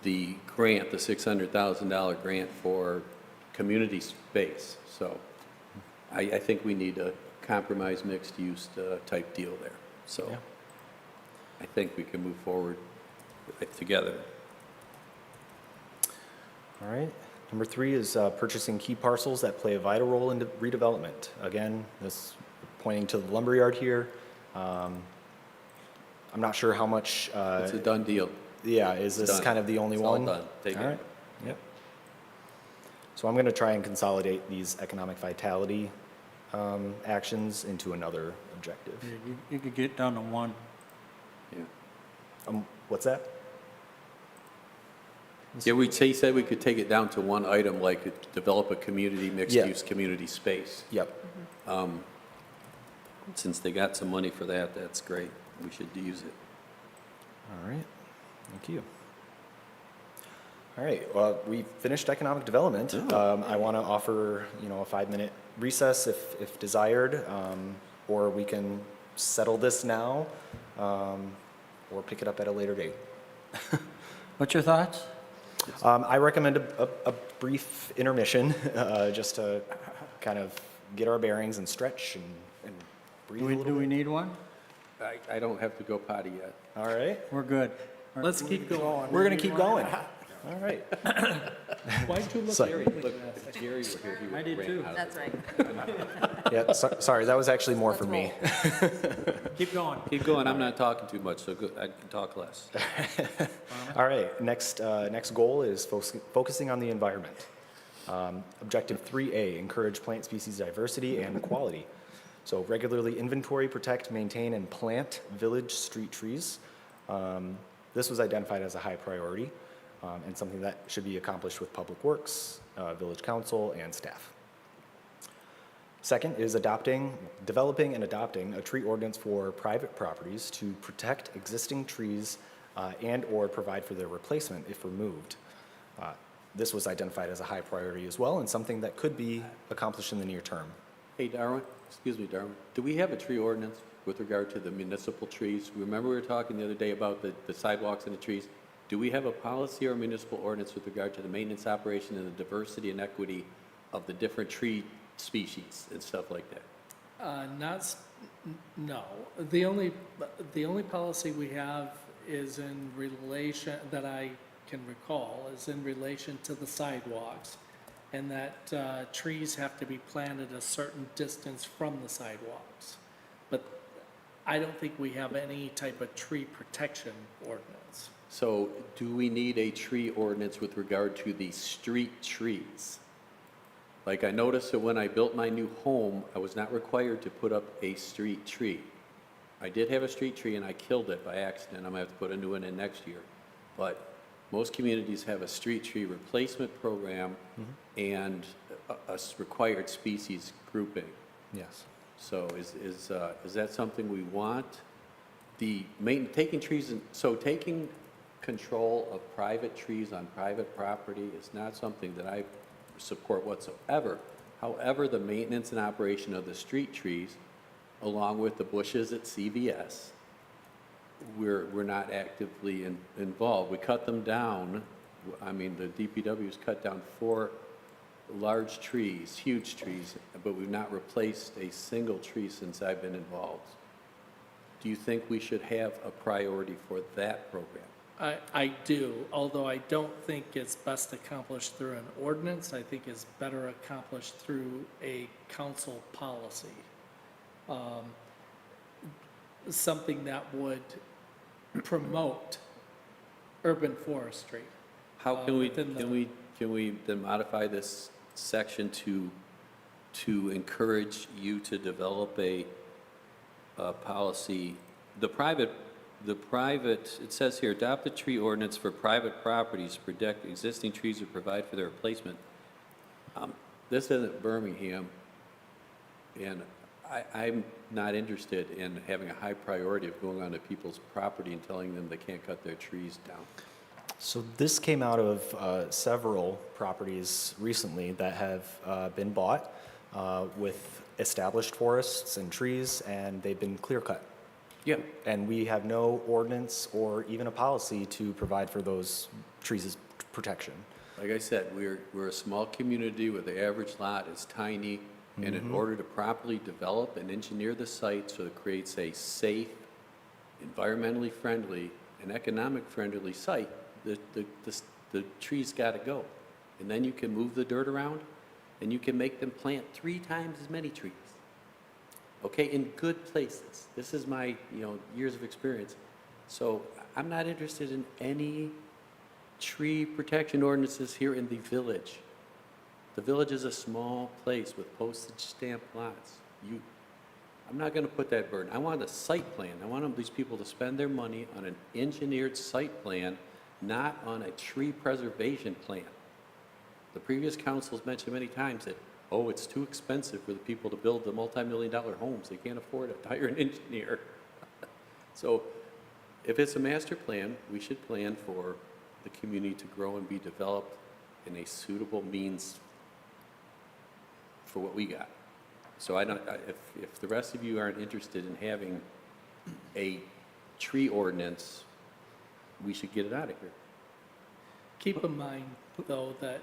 the grant, the $600,000 grant for community space. So I think we need a compromise mixed use type deal there. So
Yeah.
I think we can move forward together.
all right. Number 3 is purchasing key parcels that play a vital role in redevelopment. Again, this pointing to the lumberyard here. I'm not sure how much,
It's a done deal.
yeah, is this
done.
kind of the only
It's all
one?
done. Take
All
it.
right, yep. So I'm going to try and consolidate these economic vitality actions into another objective.
You could get down to one.
Yeah.
What's that?
Yeah, he said we could take it down to one item, like develop a community, mixed-use community space.
Yep.
Since they got some money for that, that's great. We should use it.
All right, thank you. All right, well, we finished economic development. I want to offer, a 5-minute recess if desired, or we can settle this now, or pick it up at a later date.
What's your thoughts?
I recommend a brief intermission, just to kind of get our bearings and stretch and breathe a little
Do we
bit.
need one?
I don't have to go potty yet.
All right,
We're good.
Let's keep going.
we're going to keep going. All right.
Why'd you look
So-
Gary?
Look, if Gary were here, he would
I did
ran
too.
out.
That's right.
Yeah, sorry, that was actually more for me.
Keep going.
Keep going, I'm not talking too much, so I can talk less.
All right, next goal is focusing on the environment. Objective 3A, encourage plant species diversity and quality. So regularly inventory, protect, maintain, and plant village street trees. This was identified as a high priority and something that should be accomplished with Public Works, Village Council, and staff. Second is developing and adopting a tree ordinance for private properties to protect existing trees and/or provide for their replacement if removed. This was identified as a high priority as well and something that could be accomplished in the near term.
Hey, Darwin, excuse me, Darwin, do we have a tree ordinance with regard to the municipal trees? Remember we were talking the other day about the sidewalks and the trees? Do we have a policy or municipal ordinance with regard to the maintenance operation and the diversity and equity of the different tree species and stuff like that?
No. The only policy we have is in relation, that I can recall, is in relation to the sidewalks. and that trees have to be planted a certain distance from the sidewalks. But I don't think we have any type of tree protection ordinance.
So do we need a tree ordinance with regard to the street trees? Like I noticed that when I built my new home, I was not required to put up a street tree. I did have a street tree and I killed it by accident. I'm gonna have to put a new one in next year. But most communities have a street tree replacement program and a required species grouping.
Yes.
So is that something we want? Taking trees, taking control of private trees on private property is not something that I support whatsoever. However, the maintenance and operation of the street trees, along with the bushes at CVS, we're not actively involved. We cut them down. I mean, the DPW's cut down 4 large trees, huge trees, but we've not replaced a single tree since I've been involved. Do you think we should have a priority for that program?
I do, although I don't think it's best accomplished through an ordinance. I think it's better accomplished through a council policy. Something that would promote urban forestry.
How can we,
within the-
can we then modify this section to encourage you to develop a policy? The private, it says here, adopt a tree ordinance for private properties, protect existing trees or provide for their replacement. This isn't Birmingham, and I'm not interested in having a high priority of going onto people's property and telling them they can't cut their trees down.
So this came out of several properties recently that have been bought with established forests and trees, and they've been clear cut.
Yeah.
And we have no ordinance or even a policy to provide for those trees' protection.
Like I said, we're a small community where the average lot is tiny, and in order to properly develop and engineer the site so it creates a safe, environmentally friendly, and economic friendly site, the trees gotta go. And then you can move the dirt around, and you can make them plant 3 times as many trees. Okay, in good places. This is my, years of experience. So I'm not interested in any tree protection ordinances here in the village. The village is a small place with postage stamp lots. I'm not gonna put that burden. I want a site plan. I want these people to spend their money on an engineered site plan, not on a tree preservation plan. The previous councils mentioned many times that, it's too expensive for the people to build the multi-million-dollar homes. They can't afford to hire an engineer. So if it's a master plan, we should plan for the community to grow and be developed in a suitable means for what we got. So if the rest of you aren't interested in having a tree ordinance, we should get it out of here.
Keep in mind, though, that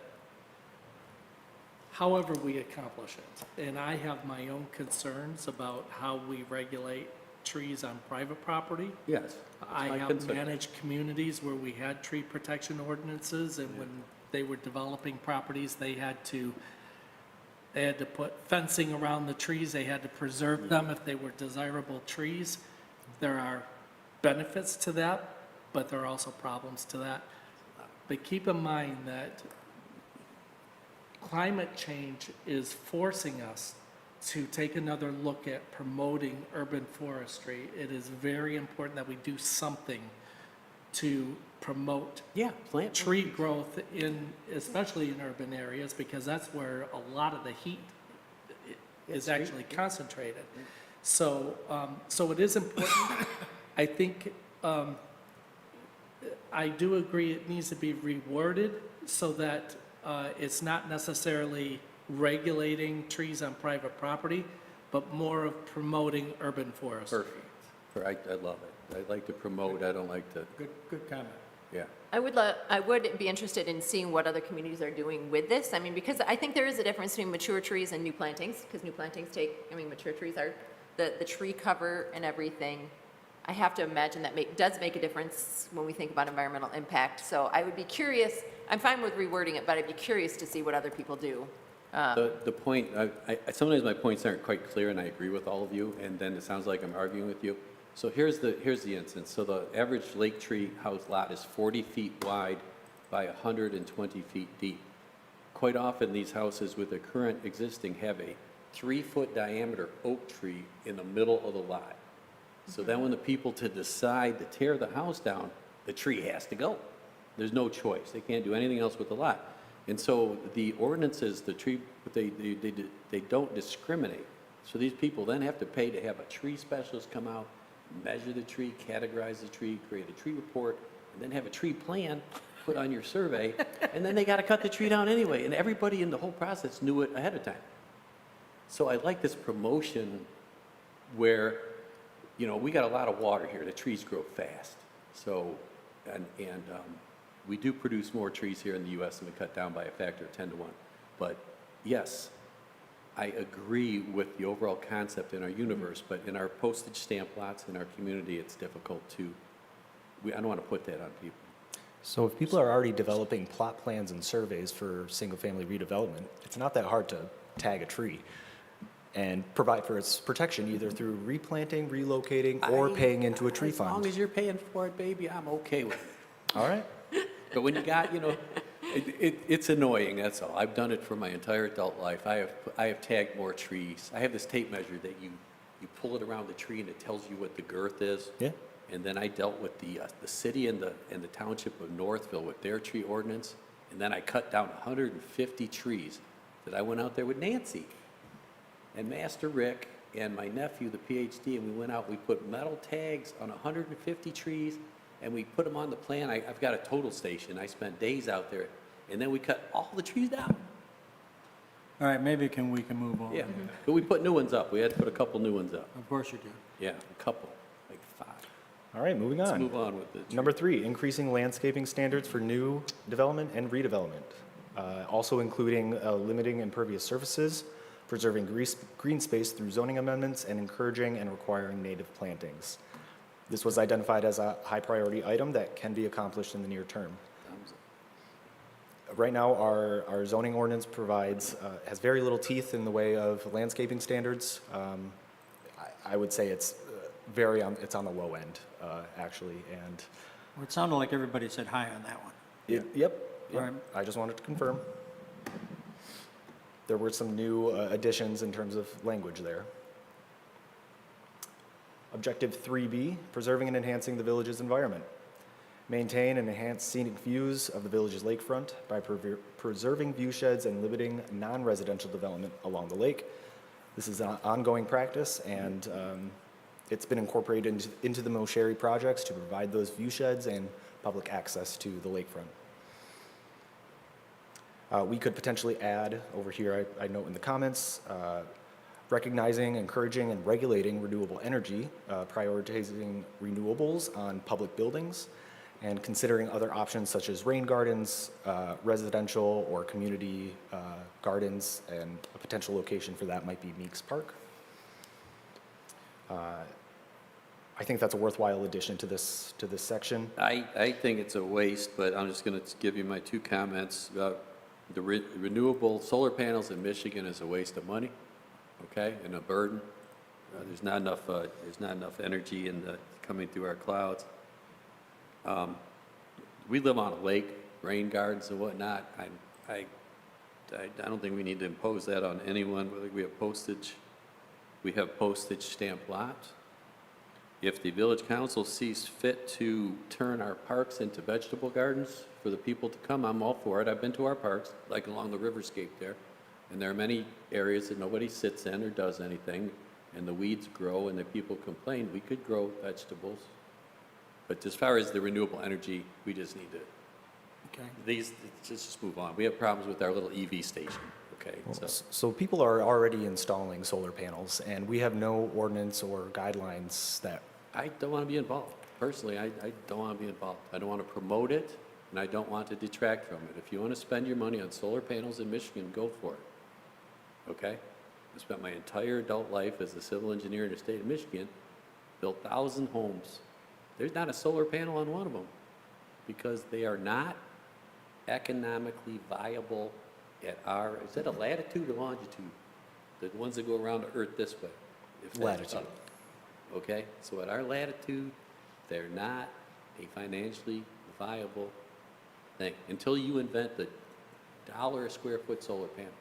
however we accomplish it, and I have my own concerns about how we regulate trees on private property.
Yes.
I
my
have
concern.
managed communities where we had tree protection ordinances, and when they were developing properties, they had to put fencing around the trees, they had to preserve them if they were desirable trees. There are benefits to that, but there are also problems to that. But keep in mind that climate change is forcing us to take another look at promoting urban forestry. It is very important that we do something to promote
Plant
tree growth especially in urban areas, because that's where a lot of the heat is actually concentrated. So, so it is important. I think, I do agree it needs to be reworded so that it's not necessarily regulating trees on private property, but more of promoting urban forestry.
Perfect. I love it. I like to promote, I don't like to,
Good comment.
yeah.
I would be interested in seeing what other communities are doing with this. I mean, because I think there is a difference between mature trees and new plantings, because new plantings mature trees are, the tree cover and everything. I have to imagine that does make a difference when we think about environmental impact. So I would be curious, I'm fine with rewording it, but I'd be curious to see what other people do.
The point, sometimes my points aren't quite clear, and I agree with all of you, and then it sounds like I'm arguing with you. So here's the instance. So the average Lake Tree house lot is 40 feet wide by 120 feet deep. Quite often, these houses with their current existing have a 3-foot diameter oak tree in the middle of the lot. So then when the people to decide to tear the house down, the tree has to go. There's no choice. They can't do anything else with the lot. And so the ordinances, the tree, they don't discriminate. So these people then have to pay to have a tree specialist come out, measure the tree, categorize the tree, create a tree report, and then have a tree plan put on your survey, and then they got to cut the tree down anyway. And everybody in the whole process knew it ahead of time. So I like this promotion where, you know, we got a lot of water here. The trees grow fast. So, we do produce more trees here in the U.S. than we cut down by a factor of 10 to 1. But yes, I agree with the overall concept in our universe, but in our postage stamp lots in our community, it's difficult to, I don't want to put that on people.
So if people are already developing plot plans and surveys for single-family redevelopment, it's not that hard to tag a tree and provide for its protection either through replanting, relocating, or paying into a tree
As long
fund.
as you're paying for it, baby, I'm okay with it.
All right?
But when you got, you know, it's annoying, that's all. I've done it for my entire adult life. I have tagged more trees. I have this tape measure that you pull it around the tree and it tells you what the girth is.
Yeah.
And then I dealt with the city and the township of Northville with their tree ordinance. And then I cut down 150 trees that I went out there with Nancy and Master Rick and my nephew, the PhD, and we went out, we put metal tags on 150 trees, and we put them on the plan. I've got a total station. I spent days out there, and then we cut all the trees down.
All right, maybe we can move on.
Yeah, but we put new ones up. We had to put a couple new ones up.
Of course you do.
Yeah, a couple, like 5.
All right, moving
Let's
on.
move on with it.
Number 3, increasing landscaping standards for new development and redevelopment. Also including limiting impervious surfaces, preserving green space through zoning amendments, and encouraging and requiring native plantings. This was identified as a high priority item that can be accomplished in the near term. Right now, our zoning ordinance has very little teeth in the way of landscaping standards. I would say it's it's on the low end, actually, and.
Well, it sounded like everybody said hi on that one.
Yep.
All right.
I just wanted to confirm. There were some new additions in terms of language there. Objective 3B, preserving and enhancing the village's environment. Maintain and enhance scenic views of the village's lakefront by preserving view sheds and limiting non-residential development along the lake. This is an ongoing practice, and it's been incorporated into the Mosheri projects to provide those view sheds and public access to the lakefront. We could potentially add over here, I note in the comments, recognizing, encouraging, and regulating renewable energy, prioritizing renewables on public buildings, and considering other options such as rain gardens, residential or community gardens, and a potential location for that might be Meeks Park. I think that's a worthwhile addition to this section.
I think it's a waste, but I'm just going to give you my 2 comments. The renewable solar panels in Michigan is a waste of money, okay, and a burden. There's not enough energy coming through our clouds. We live on a lake, rain gardens and whatnot. I don't think we need to impose that on anyone. We have postage stamp lots. If the village council sees fit to turn our parks into vegetable gardens for the people to come, I'm all for it. I've been to our parks, like along the riverscape there, and there are many areas that nobody sits in or does anything, and the weeds grow and the people complain. We could grow vegetables. But as far as the renewable energy, we just need to,
Okay.
just move on. We have problems with our little EV station, okay?
So people are already installing solar panels, and we have no ordinance or guidelines that.
I don't want to be involved. Personally, I don't want to be involved. I don't want to promote it, and I don't want to detract from it. If you want to spend your money on solar panels in Michigan, go for it, okay? I spent my entire adult life as a civil engineer in the state of Michigan, built 1,000 homes. There's not a solar panel on one of them because they are not economically viable at our, is that a latitude or longitude? The ones that go around the earth this way? If that's
Latitude.
up. Okay, so at our latitude, they're not a financially viable thing until you invent the dollar a square foot solar panel.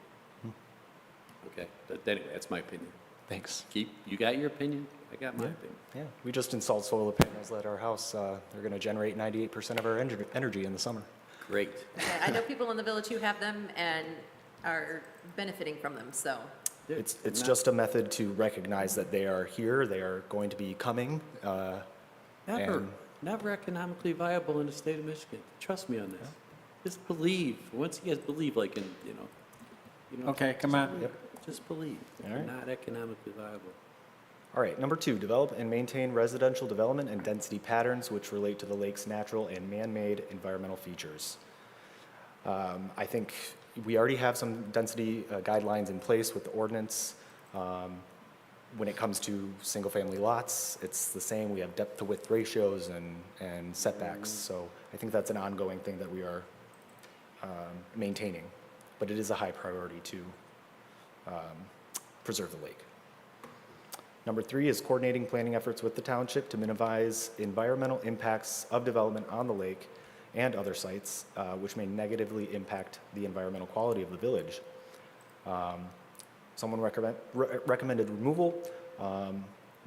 Okay, but anyway, that's my opinion.
Thanks.
You got your opinion? I got my opinion.
Yeah, we just installed solar panels at our house. They're going to generate 98% of our energy in the summer.
Great.
Okay, I know people in the village who have them and are benefiting from them, so.
It's
Not-
just a method to recognize that they are here, they are going to be coming.
Never, never economically viable in the state of Michigan. Trust me on this. Just believe. Once you guys believe, like in, you know.
Okay, come on.
Yep.
Just believe.
All
They're
right.
not economically viable.
All right, number 2, develop and maintain residential development and density patterns which relate to the lake's natural and man-made environmental features. I think we already have some density guidelines in place with the ordinance. When it comes to single-family lots, it's the same. We have depth to width ratios and setbacks. So I think that's an ongoing thing that we are maintaining. But it is a high priority to preserve the lake. Number 3 is coordinating planning efforts with the township to minimize environmental impacts of development on the lake and other sites, which may negatively impact the environmental quality of the village. Someone recommended removal,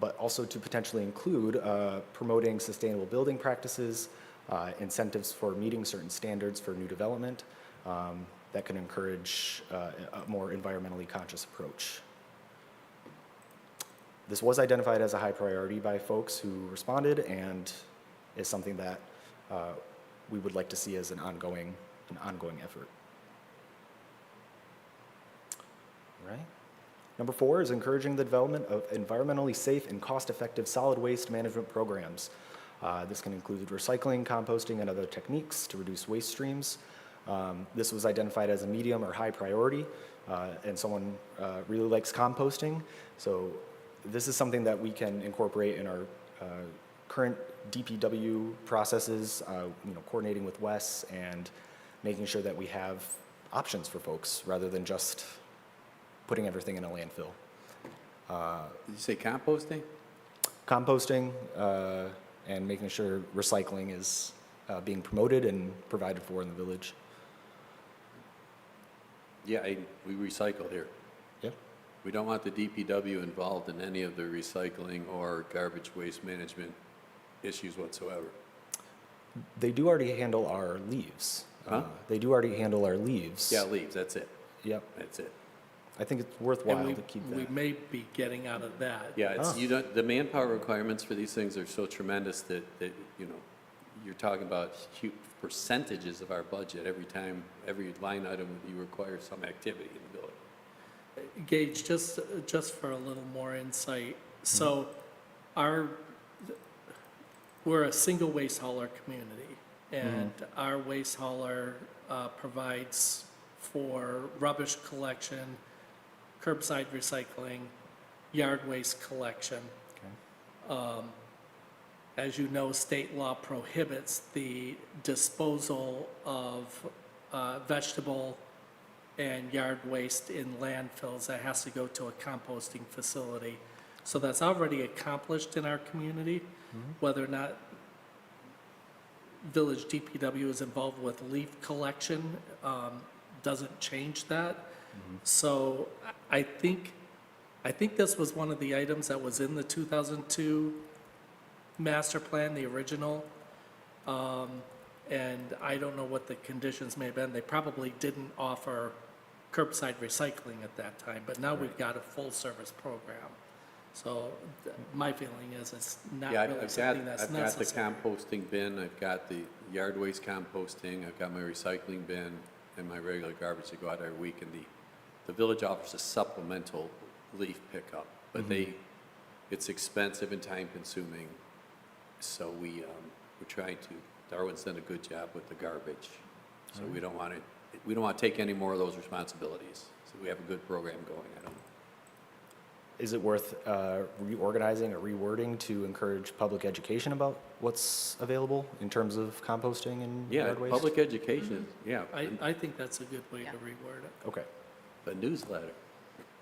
but also to potentially include promoting sustainable building practices, incentives for meeting certain standards for new development that can encourage a more environmentally conscious approach. This was identified as a high priority by folks who responded and is something that we would like to see as an ongoing effort. All right. Number 4 is encouraging the development of environmentally safe and cost-effective solid waste management programs. This can include recycling, composting, and other techniques to reduce waste streams. This was identified as a medium or high priority, and someone really likes composting. So this is something that we can incorporate in our current DPW processes, coordinating with Wes and making sure that we have options for folks rather than just putting everything in a landfill.
Did you say composting?
Composting and making sure recycling is being promoted and provided for in the village.
Yeah, we recycle here.
Yeah.
We don't want the DPW involved in any of the recycling or garbage waste management issues whatsoever.
They do already handle our leaves.
Huh?
They do already handle our leaves.
Yeah, leaves, that's it.
Yep.
That's it.
I think it's worthwhile
And
to keep
we
that.
may be getting out of that.
Yeah, it's,
Oh.
you don't, the manpower requirements for these things are so tremendous that you're talking about huge percentages of our budget every time, every line item you require some activity in the building.
Gage, just for a little more insight, so we're a single waste hauler community, and our waste hauler provides for rubbish collection, curbside recycling, yard waste collection.
Okay.
As you know, state law prohibits the disposal of vegetable and yard waste in landfills. That has to go to a composting facility. So that's already accomplished in our community. Whether or not Village DPW is involved with leaf collection doesn't change that. So I think this was one of the items that was in the 2002 master plan, the original. And I don't know what the conditions may have been. They probably didn't offer curbside recycling at that time, but now we've got a full-service program. So my feeling is it's not
Yeah,
really something that's
I've got the
necessary.
composting bin, I've got the yard waste composting, I've got my recycling bin, and my regular garbage that go out every week, and the village offers a supplemental leaf pickup, but it's expensive and time-consuming, so we're trying to, Darwin's done a good job with the garbage, so we don't want to take any more of those responsibilities, so we have a good program going,
is it worth reorganizing or rewording to encourage public education about what's available in terms of composting and
Yeah,
yard waste?
public education, yeah,
I think that's a good way to
Yeah.
reword it.
Okay.
a newsletter.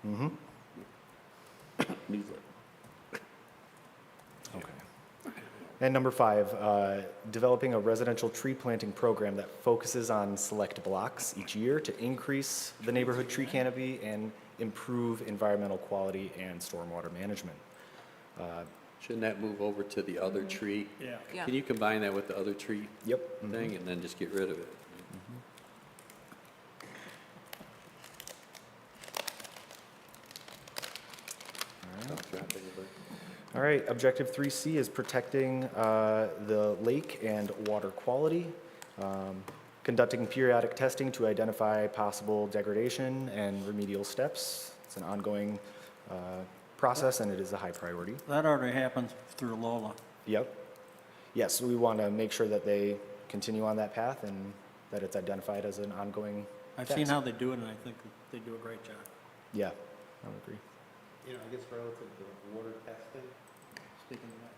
Mm-hmm.
Newsletter.
Okay. And number 5, developing a residential tree planting program that focuses on select blocks each year to increase the neighborhood tree canopy and improve environmental quality and stormwater management.
Shouldn't that move over to the other tree?
Yeah.
Yeah.
Can you combine that with the other tree
Yep.
thing and then just get rid of it? Don't drop anybody.
All right, objective 3C is protecting the lake and water quality, conducting periodic testing to identify possible degradation and remedial steps. It's an ongoing process, and it is a high priority.
That already happens through Lola.
Yep. Yes, we want to make sure that they continue on that path and that it's identified as an ongoing
I've
task.
seen how they do it, and I think they do a great job.
Yeah, I would agree.
You know, I guess relative to water testing,
Speaking of that.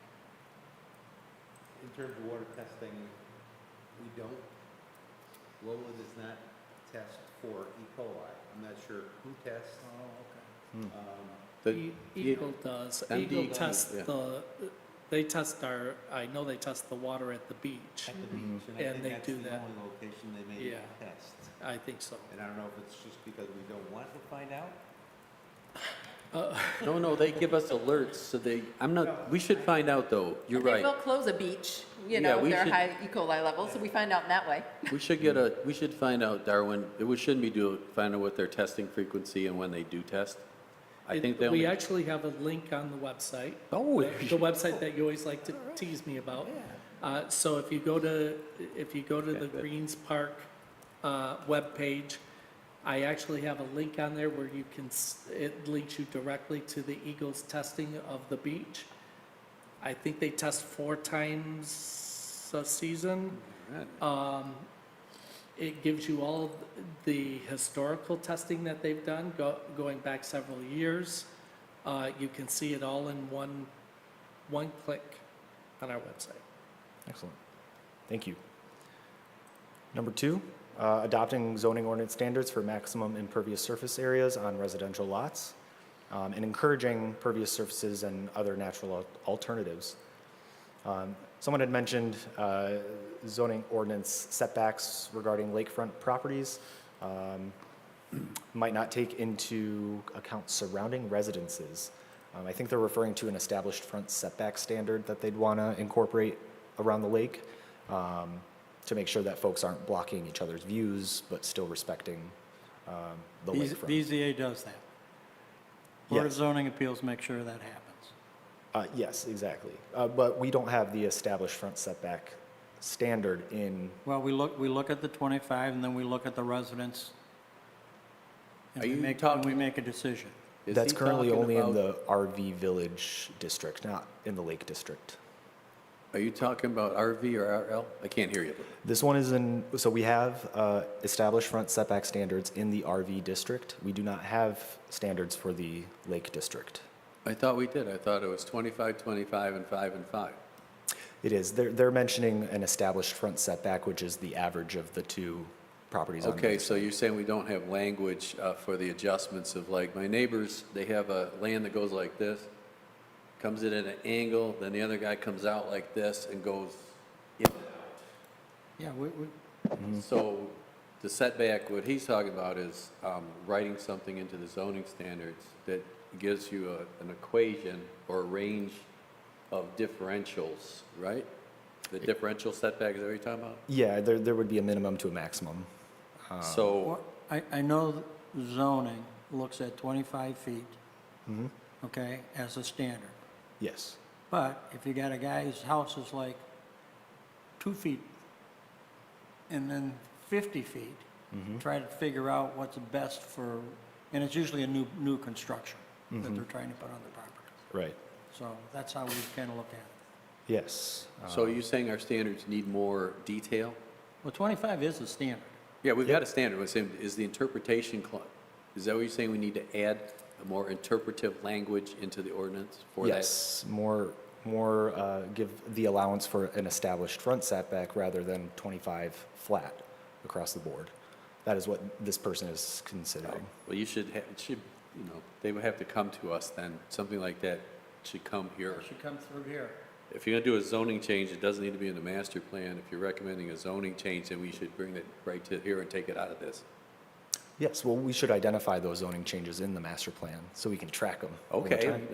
in terms of water testing, we don't, Lola does not test for E. coli. I'm not sure who tests.
Oh, okay.
The-
Eagle does.
MD
Eagle
does,
tests
yeah.
they test I know they test the water at the beach.
At the beach, and I
And
think
they
that's
do
the
that.
only location they may
Yeah.
test.
I think so.
And I don't know if it's just because we don't want to find out.
No, they give us alerts, so we should find out though, you're
They
right.
will close a beach,
Yeah,
you know,
we
if there are
should-
high E. coli levels, so we find out in that way.
We should find out, Darwin, we shouldn't be find out what their testing frequency and when they do test. I think they
We
only,
actually have a link on the website.
oh,
The website that you always like to tease me about. So if you go to the Greens Park webpage, I actually have a link on there where you can, it links you directly to the Eagles testing of the beach. I think they test 4 times a season. It gives you all the historical testing that they've done, going back several years. You can see it all in one click on our website.
Excellent. Thank you. Number 2, adopting zoning ordinance standards for maximum impervious surface areas on residential lots, and encouraging pervious surfaces and other natural alternatives. Someone had mentioned zoning ordinance setbacks regarding lakefront properties might not take into account surrounding residences. I think they're referring to an established front setback standard that they'd want to incorporate around the lake to make sure that folks aren't blocking each other's views, but still respecting the lakefront.
BZA does that. Board of
Yes.
Zoning Appeals make sure that happens.
Yes, exactly. But we don't have the established front setback standard in,
Well, we look at the 25, and then we look at the residents. And
Are
we
you
make,
talking-
and we make a decision.
is
that's
he
currently
talking
only in
about-
the RV Village district, not in the Lake District.
Are you talking about RV or RL? I can't hear you.
This one is in, so we have established front setback standards in the RV district. We do not have standards for the Lake District.
I thought we did. I thought it was 25, 25, and 5 and 5.
It is, they're mentioning an established front setback, which is the average of the two properties on the
Okay, so you're saying we don't have language for the adjustments of like, my neighbors, they have a land that goes like this, comes in at an angle, then the other guy comes out like this and goes in.
Yeah,
So the setback, what he's talking about is writing something into the zoning standards that gives you an equation or a range of differentials, right? The differential setback, is that what you're talking about?
Yeah, there would be a minimum to a maximum.
So,
well, I know zoning looks at 25 feet, okay, as a standard.
Yes.
But if you got a guy whose house is like 2 feet and then 50 feet, try to figure out what's best for, and it's usually a new construction that they're trying to put on the property.
Right.
So that's how we kind of look at it.
Yes.
so are you saying our standards need more detail?
Well, 25 is the standard.
Yeah, we've got a standard. We're saying, is the interpretation, is that what you're saying we need to add a more interpretive language into the ordinance for that?
Yes, give the allowance for an established front setback rather than 25 flat across the board. That is what this person is considering.
Well, you should have, it should, they would have to come to us then. Something like that should come here.
It should come through here.
If you're gonna do a zoning change, it doesn't need to be in the master plan. If you're recommending a zoning change, then we should bring it right to here and take it out of this.
Yes, well, we should identify those zoning changes in the master plan so we can track them over
Okay,
time.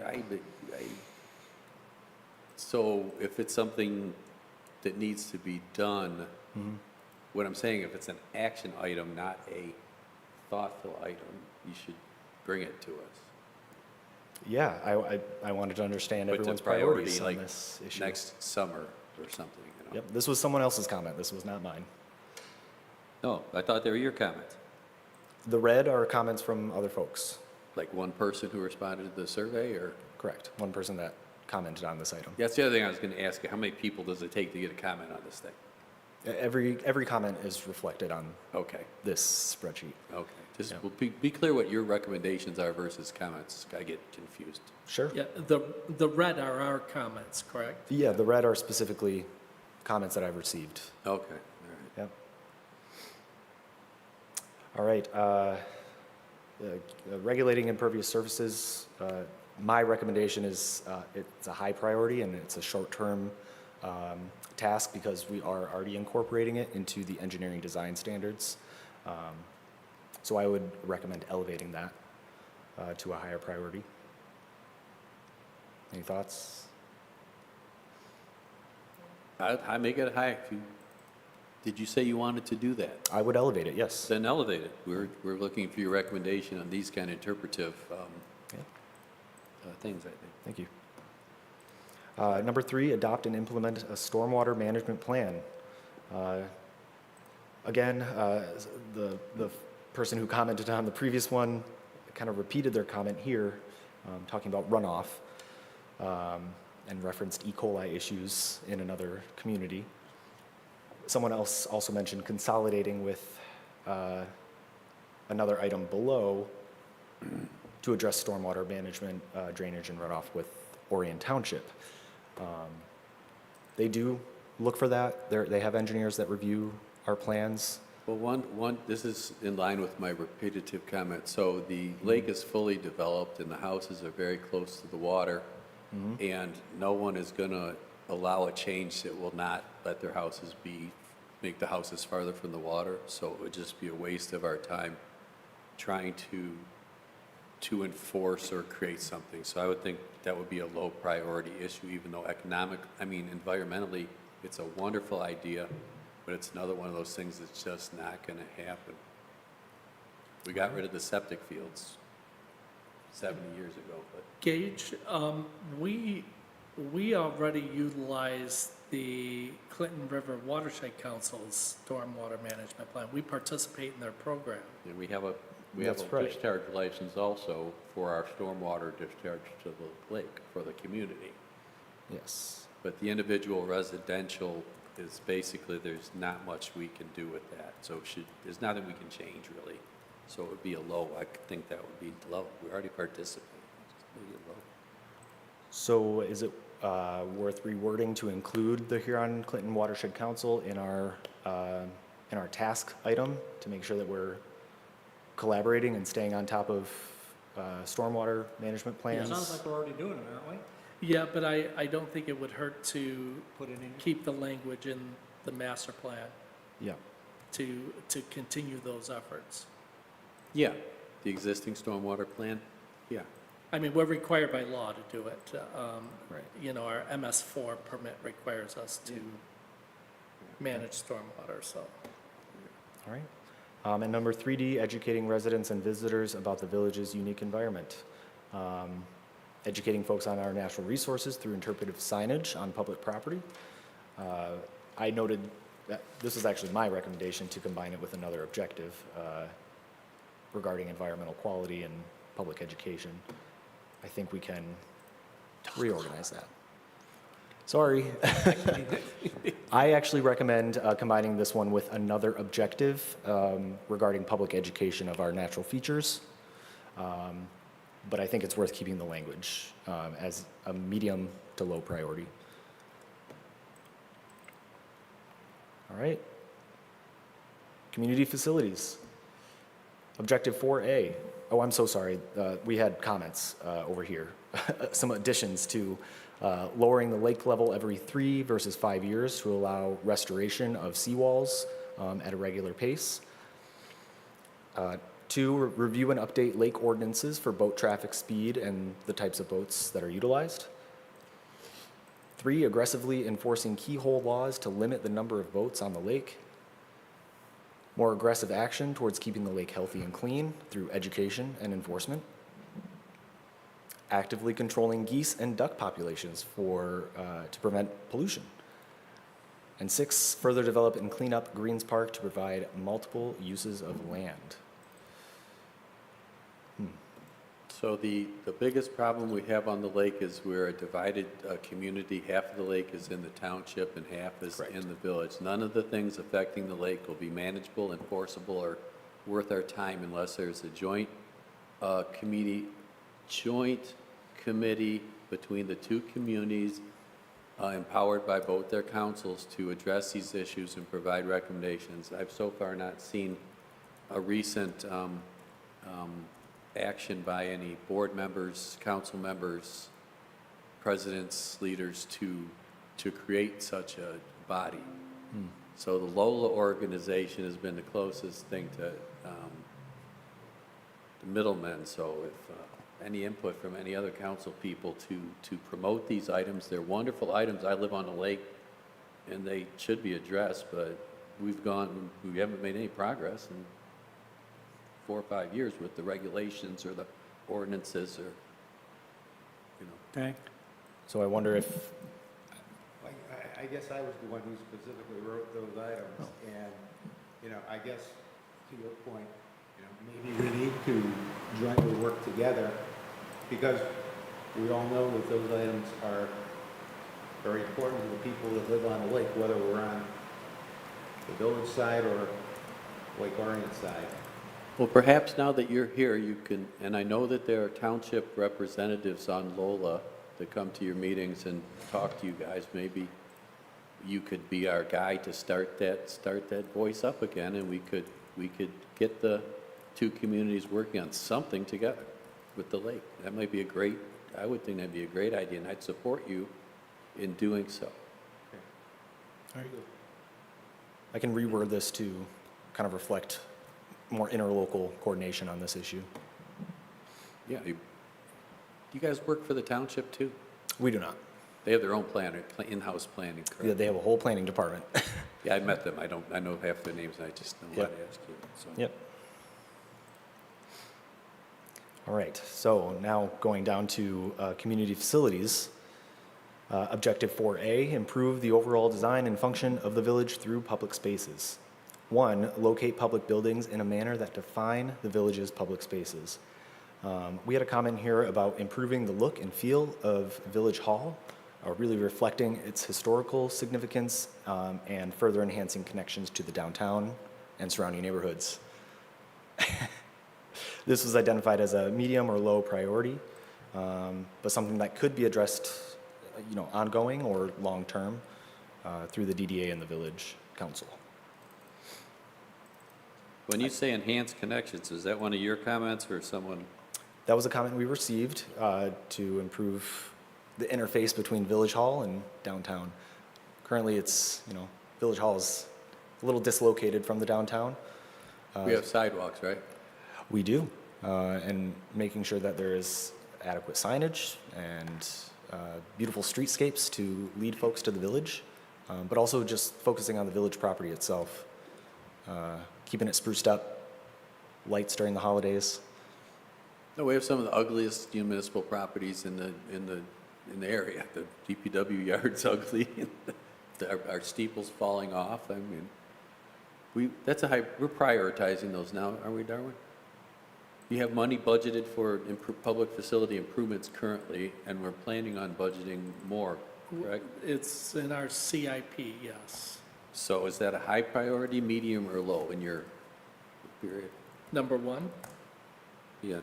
so if it's something that needs to be done,
Mhm.
what I'm saying, if it's an action item, not a thoughtful item, you should bring it to us.
Yeah, I wanted to understand
But the
everyone's
priority,
priorities on
like,
this issue.
Next summer or something,
Yep, this was someone else's comment. This was not mine.
No, I thought they were your comments.
The red are comments from other folks.
Like one person who responded to the survey, or?
Correct. One person that commented on this item.
That's the other thing I was gonna ask you. How many people does it take to get a comment on this thing?
Every comment is reflected on
Okay,
this spreadsheet.
okay. Just
Yeah.
well, be clear what your recommendations are versus comments. I get confused.
Sure.
Yeah, the red are our comments, correct?
Yeah, the red are specifically comments that I've received.
Okay, all right.
Yep. All right, regulating impervious surfaces, my recommendation is it's a high priority and it's a short-term task because we are already incorporating it into the engineering design standards. So I would recommend elevating that to a higher priority. Any thoughts?
I make it high. Did you say you wanted to do that?
I would elevate it, yes.
Then elevate it. We're looking for your recommendation on these kind of interpretive
Yeah.
things, I think.
Thank you. Number 3, adopt and implement a stormwater management plan. Again, the person who commented on the previous one kind of repeated their comment here, talking about runoff, and referenced E. coli issues in another community. Someone else also mentioned consolidating with another item below to address stormwater management, drainage, and runoff with Orion Township. They do look for that. They have engineers that review our plans.
Well, this is in line with my repetitive comment. So the lake is fully developed and the houses are very close to the water. And no one is going to allow a change that will not let their houses make the houses farther from the water. So it would just be a waste of our time trying to enforce or create something. So I would think that would be a low priority issue, even though environmentally, it's a wonderful idea, but it's another one of those things that's just not going to happen. We got rid of the septic fields 70 years ago, but
Gage, we already utilize the Clinton River Watershed Council's stormwater management plan. We participate in their program.
and we have a
That's right.
discharge license also for our stormwater discharge to the lake for the community.
Yes.
But the individual residential is basically, there's not much we can do with that. So there's nothing we can change really. So it would be a low, I think that would be low. We already participate, just make it low.
So is it worth rewording to include the Huron-Clinton Watershed Council in our task item to make sure that we're collaborating and staying on top of stormwater management plans?
Sounds like we're already doing it, aren't we?
Yeah, but I don't think it would hurt to
Put it in.
keep the language in the master plan
Yeah.
to continue those efforts.
Yeah, the existing stormwater plan, yeah.
I mean, we're required by law to do it.
Right.
You know, our MS4 permit requires us to manage stormwater, so.
All right. And number 3D, educating residents and visitors about the village's unique environment. Educating folks on our natural resources through interpretive signage on public property. I noted that this was actually my recommendation to combine it with another objective regarding environmental quality and public education. I think we can reorganize that. Sorry. I actually recommend combining this one with another objective regarding public education of our natural features. but I think it's worth keeping the language as a medium to low priority. All right. Community facilities. Objective 4A. Oh, I'm so sorry. We had comments over here. Some additions to lowering the lake level every 3 versus 5 years to allow restoration of seawalls at a regular pace. 2, review and update lake ordinances for boat traffic speed and the types of boats that are utilized. 3, aggressively enforcing keyhole laws to limit the number of boats on the lake. More aggressive action towards keeping the lake healthy and clean through education and enforcement. Actively controlling geese and duck populations to prevent pollution. And 6, further develop and clean up Greens Park to provide multiple uses of land.
So the biggest problem we have on the lake is we're a divided community. Half of the lake is in the township and half is
Correct.
in the village. None of the things affecting the lake will be manageable, enforceable, or worth our time unless there's a joint committee between the two communities, empowered by both their councils to address these issues and provide recommendations. I've so far not seen a recent action by any board members, council members, presidents, leaders to create such a body. So the Lola organization has been the closest thing to the middlemen. So if any input from any other council people to promote these items, they're wonderful items. I live on a lake, and they should be addressed, but we haven't made any progress in 4 or 5 years with the regulations or the ordinances or,
Okay?
So I wonder if,
I guess I was the one who specifically wrote those items, and, I guess, to your point, maybe we need to jointly work together, because we all know that those items are very important to the people that live on the lake, whether we're on the village side or Lake Orion side.
well, perhaps now that you're here, you can, and I know that there are township representatives on Lola that come to your meetings and talk to you guys. Maybe you could be our guy to start that voice up again, and we could get the two communities working on something together with the lake. That might be I would think that'd be a great idea, and I'd support you in doing so.
I can reword this to kind of reflect more interlocal coordination on this issue.
Yeah, you guys work for the township too?
We do not.
They have their own planner, in-house planning,
Yeah,
correct?
they have a whole planning department.
Yeah, I met them. I know half their names, and I just know how to
Yep.
ask you, so.
Yep. All right, so now going down to community facilities. Objective 4A, improve the overall design and function of the village through public spaces. 1, locate public buildings in a manner that define the village's public spaces. We had a comment here about improving the look and feel of Village Hall, really reflecting its historical significance and further enhancing connections to the downtown and surrounding neighborhoods. This was identified as a medium or low priority, but something that could be addressed, ongoing or long-term through the DDA and the Village Council.
When you say enhanced connections, is that one of your comments or someone?
That was a comment we received to improve the interface between Village Hall and downtown. Currently, it's, Village Hall is a little dislocated from the downtown.
We have sidewalks, right?
We do, and making sure that there is adequate signage and beautiful streetscapes to lead folks to the village, but also just focusing on the village property itself, keeping it spruced up, lights during the holidays.
No, we have some of the ugliest municipal properties in the area. The DPW yard's ugly. Our steeple's falling off. I mean, we're prioritizing those now, aren't we, Darwin? You have money budgeted for public facility improvements currently, and we're planning on budgeting more, correct?
It's in our CIP, yes.
So is that a high priority, medium, or low in your period?
Number 1,
Yeah.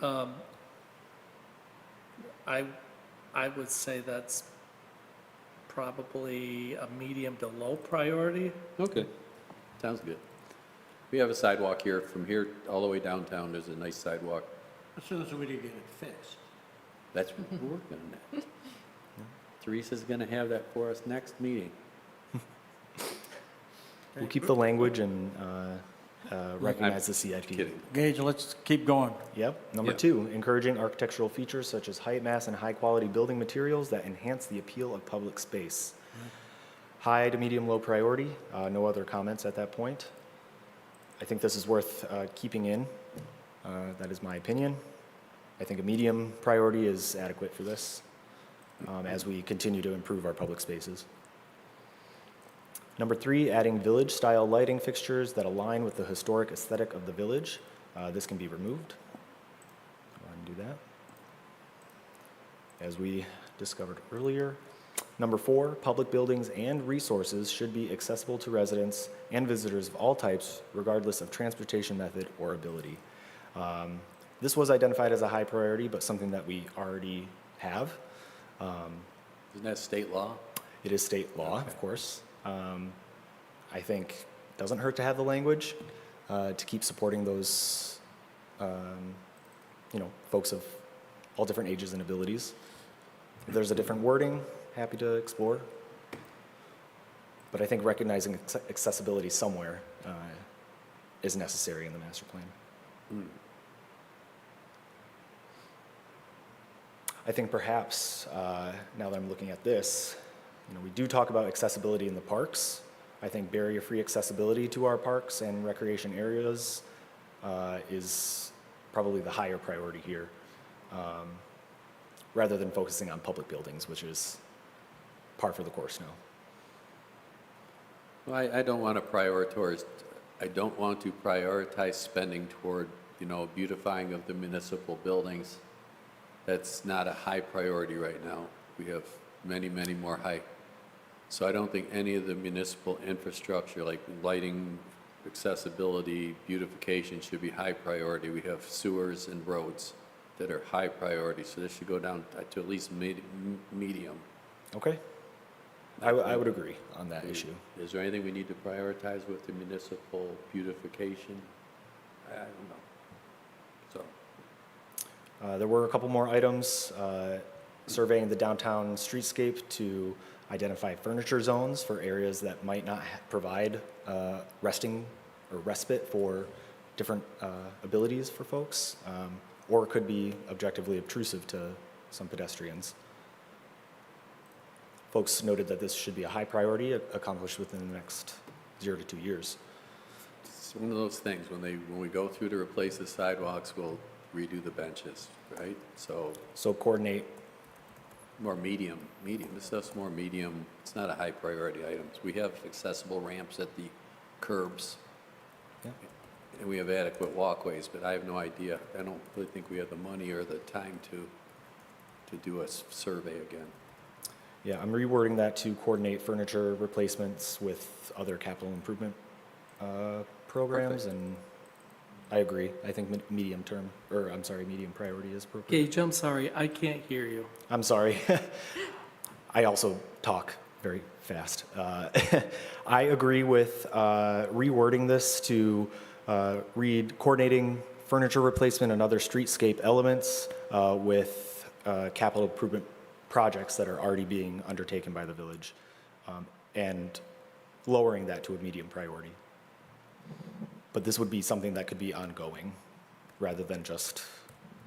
I would say that's probably a medium to low priority.
Okay, sounds good. We have a sidewalk here, from here all the way downtown, there's a nice sidewalk.
As soon as we get it fixed.
That's what we're working on that. Teresa's gonna have that for us next meeting.
We'll keep the language and recognize the CIP.
Kidding.
Gage, let's keep going.
Yep. Number
Yeah.
2, encouraging architectural features such as height, mass, and high-quality building materials that enhance the appeal of public space. High to medium, low priority. No other comments at that point. I think this is worth keeping in. That is my opinion. I think a medium priority is adequate for this as we continue to improve our public spaces. Number 3, adding village-style lighting fixtures that align with the historic aesthetic of the village. This can be removed. Go ahead and do that. As we discovered earlier. Number 4, public buildings and resources should be accessible to residents and visitors of all types, regardless of transportation method or ability. This was identified as a high priority, but something that we already have.
Isn't that state law?
It is state law, of course. I think it doesn't hurt to have the language to keep supporting those, folks of all different ages and abilities. If there's a different wording, happy to explore. But I think recognizing accessibility somewhere is necessary in the master plan. I think perhaps, now that I'm looking at this, we do talk about accessibility in the parks. I think barrier-free accessibility to our parks and recreation areas is probably the higher priority here, rather than focusing on public buildings, which is par for the course now.
Well, I don't want to prioritize spending toward, beautifying of the municipal buildings. That's not a high priority right now. We have many, many more high. So I don't think any of the municipal infrastructure, like lighting, accessibility, beautification, should be high priority. We have sewers and roads that are high priority, so this should go down to at least medium.
Okay. I would agree on that issue.
Is there anything we need to prioritize with the municipal beautification? I don't know. So,
There were a couple more items, surveying the downtown streetscape to identify furniture zones for areas that might not provide resting or respite for different abilities for folks, or could be objectively obtrusive to some pedestrians. Folks noted that this should be a high priority, accomplished within the next 0 to 2 years.
it's one of those things, when we go through to replace the sidewalks, we'll redo the benches, right? So
coordinate.
more medium, this stuff's more medium, it's not a high priority item. We have accessible ramps at the curbs,
Yeah.
and we have adequate walkways, but I have no idea, I don't really think we have the money or the time to do a survey again.
Yeah, I'm rewording that to coordinate furniture replacements with other capital improvement programs,
Perfect.
and I agree. I think medium priority is appropriate.
Gage, I'm sorry, I can't hear you.
I'm sorry. I also talk very fast. I agree with rewording this to read coordinating furniture replacement and other streetscape elements with capital improvement projects that are already being undertaken by the village, and lowering that to a medium priority. But this would be something that could be ongoing rather than just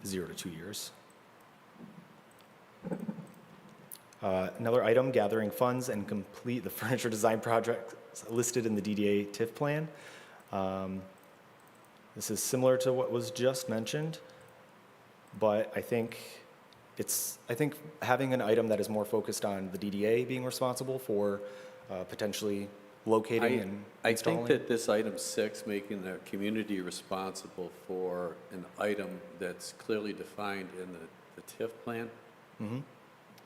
0 to 2 years. Another item, gathering funds and complete the furniture design projects listed in the DDA TIF plan. This is similar to what was just mentioned, but I think having an item that is more focused on the DDA being responsible for potentially locating and
I
installing.
think that this item 6, making the community responsible for an item that's clearly defined in the TIF plan,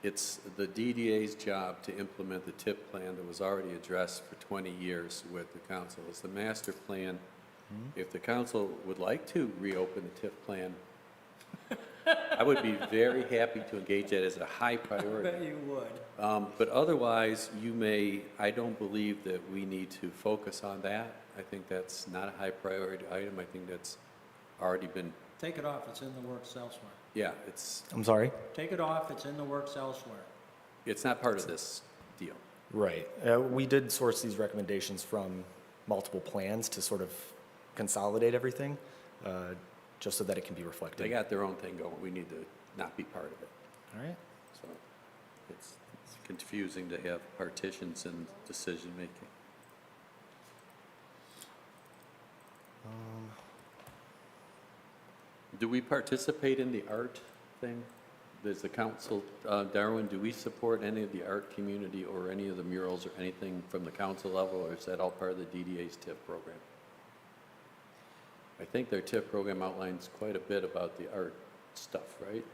it's the DDA's job to implement the TIF plan that was already addressed for 20 years with the council. It's the master plan. If the council would like to reopen the TIF plan, I would be very happy to engage that as a high priority.
you would.
But otherwise, I don't believe that we need to focus on that. I think that's not a high priority item. I think that's already been,
Take it off, it's in the works elsewhere.
yeah,
I'm sorry?
Take it off, it's in the works elsewhere.
it's not part of this deal.
Right. We did source these recommendations from multiple plans to sort of consolidate everything, just so that it can be reflected.
They got their own thing going. We need to not be part of it.
All right.
So it's confusing to have partitions in decision-making. Do we participate in the art thing? Does the council, Darwin, do we support any of the art community or any of the murals or anything from the council level, or is that all part of the DDA's TIF program? I think their TIF program outlines quite a bit about the art stuff, right?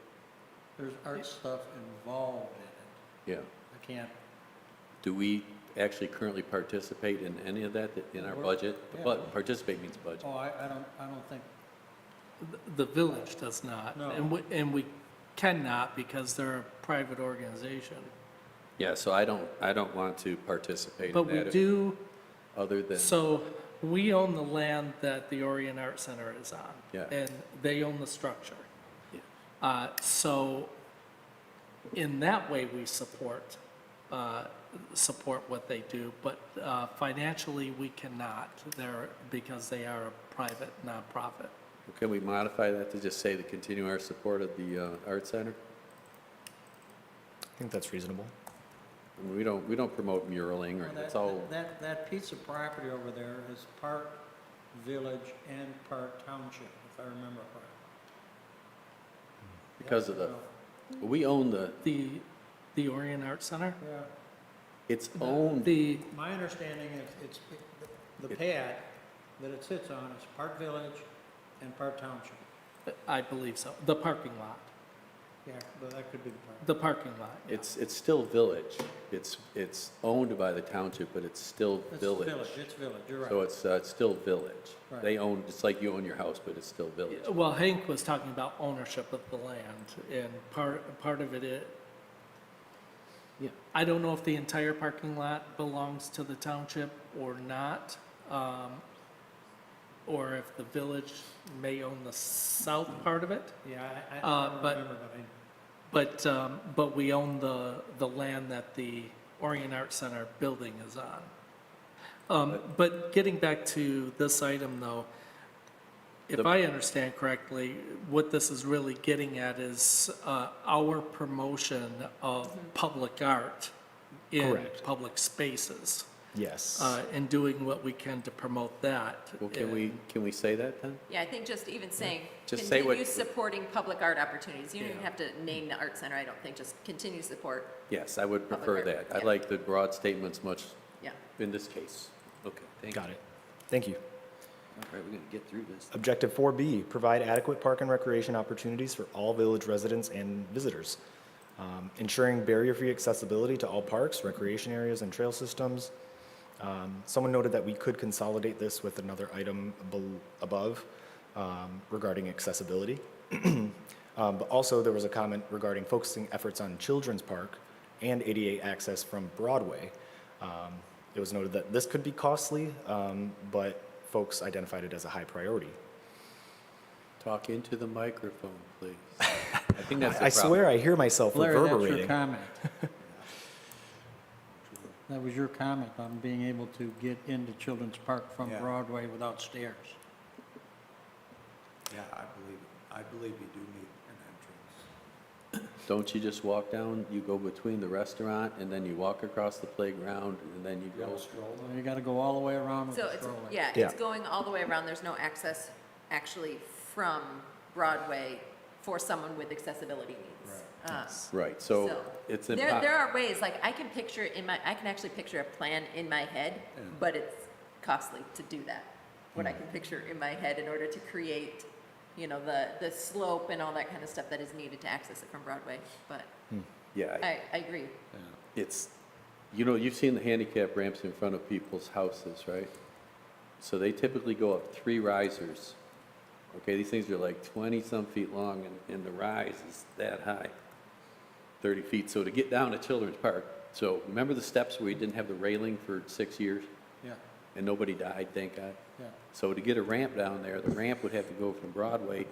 There's art stuff involved in
Yeah.
it. I can't,
Do we actually currently participate in any of that in our budget?
Yeah.
But participate means budget.
oh, I don't think,
The village does not.
No.
And we cannot because they're a private organization.
Yeah, so I don't want to participate in
But we
that
do,
other than,
so we own the land that the Orion Art Center is on.
Yeah.
And they own the structure.
Yeah.
So in that way, we support what they do, but financially, we cannot. Because they are a private nonprofit.
can we modify that to just say to continue our support of the art center?
I think that's reasonable.
I mean, we don't promote muraling, or
well,
it's all,
that piece of property over there is part village and part township, if I remember correctly.
because of we own
The Orion Art Center?
Yeah,
it's owned,
my understanding is the pad that it sits on is part village and part township.
I believe so. The parking lot.
Yeah, but that could be the part.
The parking lot. Yeah.
it's still village. It's owned by the township, but it's still
It's
village.
It's village, you're right.
So it's still village.
Right.
They own, it's like you own your house, but it's still village.
Well, Hank was talking about ownership of the land, and part of it,
Yeah.
I don't know if the entire parking lot belongs to the township or not, or if the village may own the south part of it,
Yeah, I don't
but-
remember, but I,
but we own the land that the Orion Art Center building is on. But getting back to this item, though, if I understand correctly, what this is really getting at is our promotion of public art in
Correct.
public spaces,
Yes.
and doing what we can to promote that.
Well, can we say that then?
Yeah, I think just even saying,
Just say what-
continue supporting public art opportunities. You don't even
Yeah.
have to name the art center, I don't think, just continue support,
Yes, I would
Public
prefer
art,
that. I
yeah.
like the broad statements much
yeah.
in this case. Okay, thank you.
Got it. Thank you.
All right, we're gonna get through this.
Objective 4B, provide adequate park and recreation opportunities for all village residents and visitors. Ensuring barrier-free accessibility to all parks, recreation areas, and trail systems. Someone noted that we could consolidate this with another item above regarding accessibility. But also, there was a comment regarding focusing efforts on Children's Park and ADA access from Broadway. It was noted that this could be costly, but folks identified it as a high priority.
Talk into the microphone, please. I think that's the
I
problem.
swear I hear myself
Larry, that's your
reverberating.
comment. That was your comment on being able to get into Children's Park from
Yeah.
Broadway without stairs.
Yeah, I believe you do need an entrance.
Don't you just walk down, you go between the restaurant, and then you walk across the playground, and then you go.
Well, you gotta go all the way around with
So
the
it's,
stroller.
yeah,
Yeah.
it's going all the way around, there's no access actually from Broadway for someone with accessibility needs.
Right, so
So,
it's
There
impossible.
are ways, like, I can actually picture a plan in my head, but it's costly to do that. What I can picture in my head in order to create, the slope and all that kind of stuff that is needed to access it from Broadway, but
Yeah,
I agree.
it's, you've seen the handicap ramps in front of people's houses, right? So they typically go up 3 risers, Okay, these things are like 20-some feet long, and the rise is that high, 30 feet. So to get down to Children's Park, so remember the steps where you didn't have the railing for 6 years?
Yeah,
And nobody died, thank God?
yeah.
So to get a ramp down there, the ramp would have to go from Broadway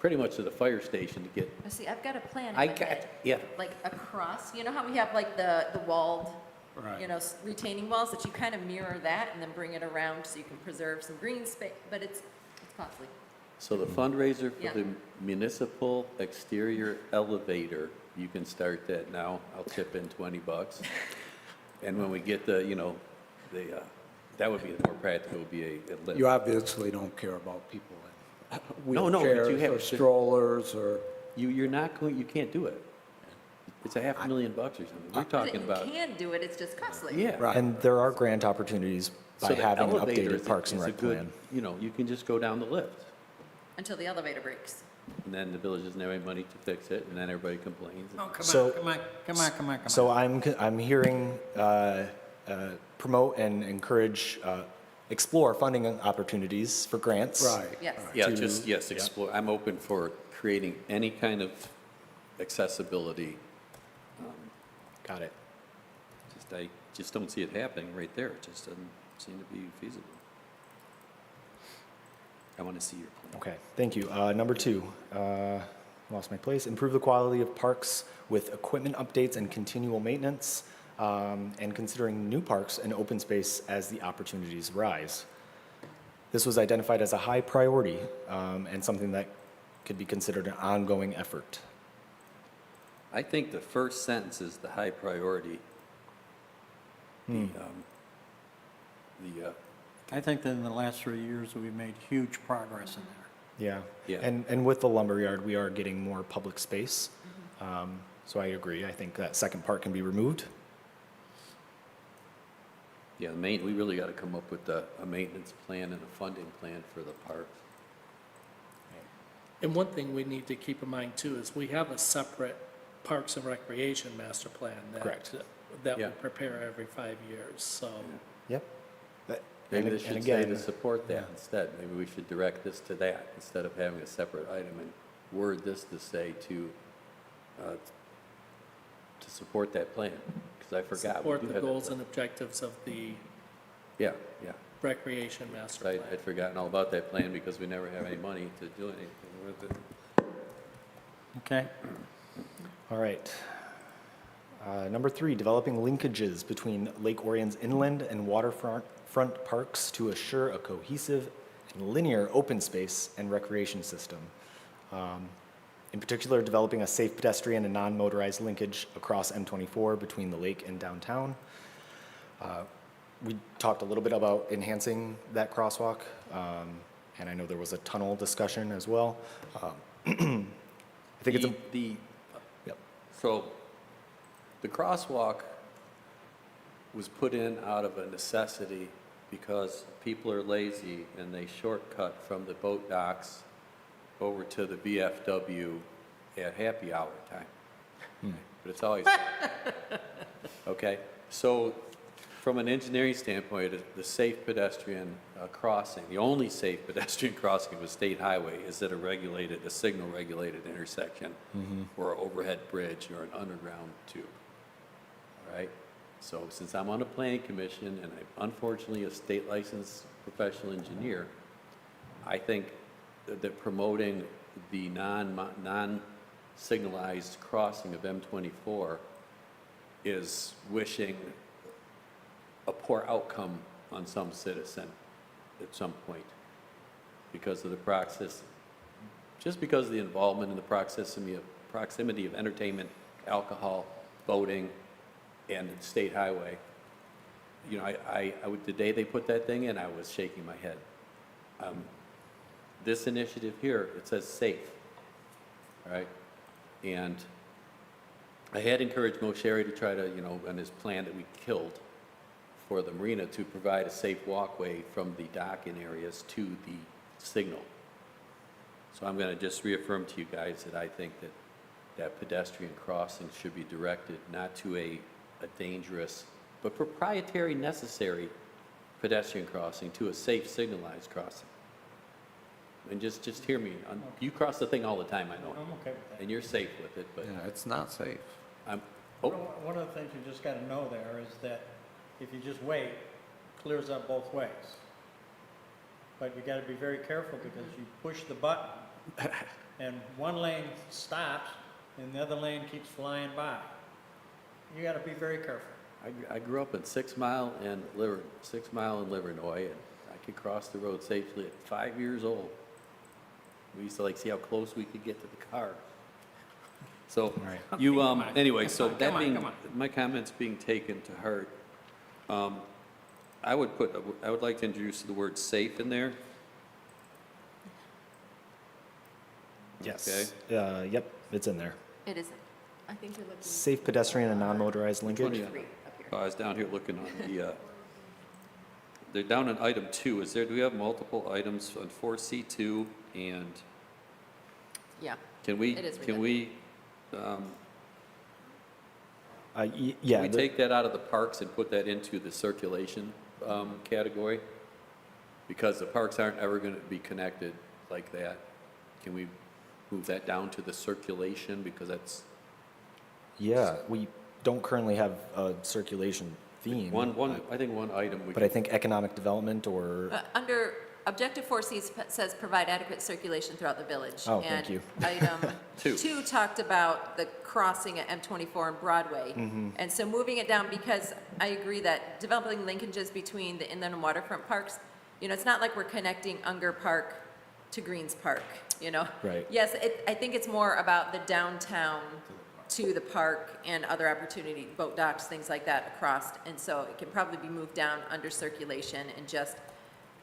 pretty much to the fire station to get,
See, I've got a plan in
I
my
got,
head.
yeah,
Like across, you know how we have like the walled,
Right.
you know, retaining walls, that you kind of mirror that and then bring it around so you can preserve some green space, but it's costly.
so the fundraiser
Yeah.
for the municipal exterior elevator, you can start that now. I'll chip in $20. And when we get the, you know, that would be more practical, would be a lift.
You obviously don't care about people in
No, no, but you
wheelchairs
have
or
to-
strollers or,
You're not going, you can't do it. It's a $500,000 or something. We're talking about,
You can do it, it's just costly.
yeah.
right.
And there are grant opportunities
So
by
the
having an
elevator
updated Parks and
is a
Rec
good-
plan.
You know, you can just go down the lift.
Until the elevator breaks.
And then the village doesn't have any money to fix it, and then everybody complains.
Oh, come
So-
on, come on, come on, come on, come
So
on.
I'm hearing promote and encourage, explore funding opportunities for grants.
Right.
Yes.
Yeah,
to-
just, yes,
yeah.
explore, I'm open for creating any kind of accessibility.
Got it.
I just don't see it happening right there. It just doesn't seem to be feasible. I want to see your plan.
Okay, thank you. Number 2, lost my place. Improve the quality of parks with equipment updates and continual maintenance, and considering new parks and open space as the opportunities rise. This was identified as a high priority, and something that could be considered an ongoing effort.
I think the first sentence is the high priority.
I think that in the last 3 years, we've made huge progress in there.
Yeah.
Yeah.
And with the lumberyard, we are getting more public space. So I agree. I think that second part can be removed.
Yeah, we really got to come up with a maintenance plan and a funding plan for the park.
And one thing we need to keep in mind too is we have a separate Parks and Recreation master plan
Correct.
that we
Yeah.
prepare every 5 years, so.
Yep.
Maybe
And-
this
and
should say
again-
to support that
yeah.
instead. Maybe we should direct this to that instead of having a separate item and word this to say to support that plan, because I forgot. we
Support
do
the
have that
goals
plan.
and objectives of the
Yeah, yeah.
Recreation master
I'd
plan.
forgotten all about that plan because we never have any money to do anything with it.
Okay?
All right. Number 3, developing linkages between Lake Orion's inland and waterfront parks to assure a cohesive and linear open space and recreation system. In particular, developing a safe pedestrian and non-motorized linkage across M24 between the lake and downtown. We talked a little bit about enhancing that crosswalk, and I know there was a tunnel discussion as well. I think it's a, yep.
So the crosswalk was put in out of a necessity because people are lazy and they shortcut from the boat docks over to the VFW at happy hour time. But it's always, okay? So from an engineering standpoint, the safe pedestrian crossing, the only safe pedestrian crossing of a state highway is at a signal-regulated intersection or an overhead bridge or an underground tube. All right? So since I'm on the planning commission and I'm unfortunately a state licensed professional engineer, I think that promoting the non-signalized crossing of M24 is wishing a poor outcome on some citizen at some point because of the process, just because of the involvement in the proximity of entertainment, alcohol, boating, and the state highway. You know, the day they put that thing in, I was shaking my head. This initiative here, it says safe, all right? And I had encouraged Mo Sherry to try to, you know, on his plan that we killed for the marina to provide a safe walkway from the docking areas to the signal. So I'm going to just reaffirm to you guys that I think that pedestrian crossing should be directed not to a dangerous but proprietary necessary pedestrian crossing to a safe signalized crossing. and just hear me. You cross the thing all the time, I know,
I'm okay with that.
and you're safe with it, but
Yeah, it's not safe.
I'm,
One
oh,
of- one of the things you just gotta know there is that if you just wait, clears up both ways. But you gotta be very careful because you push the button and one lane stops and the other lane keeps flying by. You gotta be very careful.
I grew up in 6 Mile and Livernois, and I could cross the road safely at 5 years old. We used to like see how close we could get to the car. So, you, anyway, so that
Come
being,
on.
my comments being taken to heart, I would like to introduce the word safe in there.
Yes. Yep, it's in there.
It isn't. I think you're looking
Safe pedestrian and non-motorized linkage.
Yeah.
3 up here.
I was down here looking on the, they're down on item 2. Do we have multiple items on 4C2? And
Yeah.
can we,
It is
can we,
Yeah.
can we take that out of the parks and put that into the circulation category? Because the parks aren't ever going to be connected like that. Can we move that down to the circulation, because that's
Yeah, we don't currently have a circulation theme.
I think one item we
But I think economic development or,
Under Objective 4C says provide adequate circulation throughout the village.
Oh, thank you.
And item
Two.
2 talked about the crossing at M24 and Broadway.
Mm-hmm.
And so moving it down, because I agree that developing linkages between the inland and waterfront parks, it's not like we're connecting Unger Park to Greens Park,
Right.
Yes, I think it's more about the downtown to the park and other opportunity, boat docks, things like that across. And so it can probably be moved down under circulation and just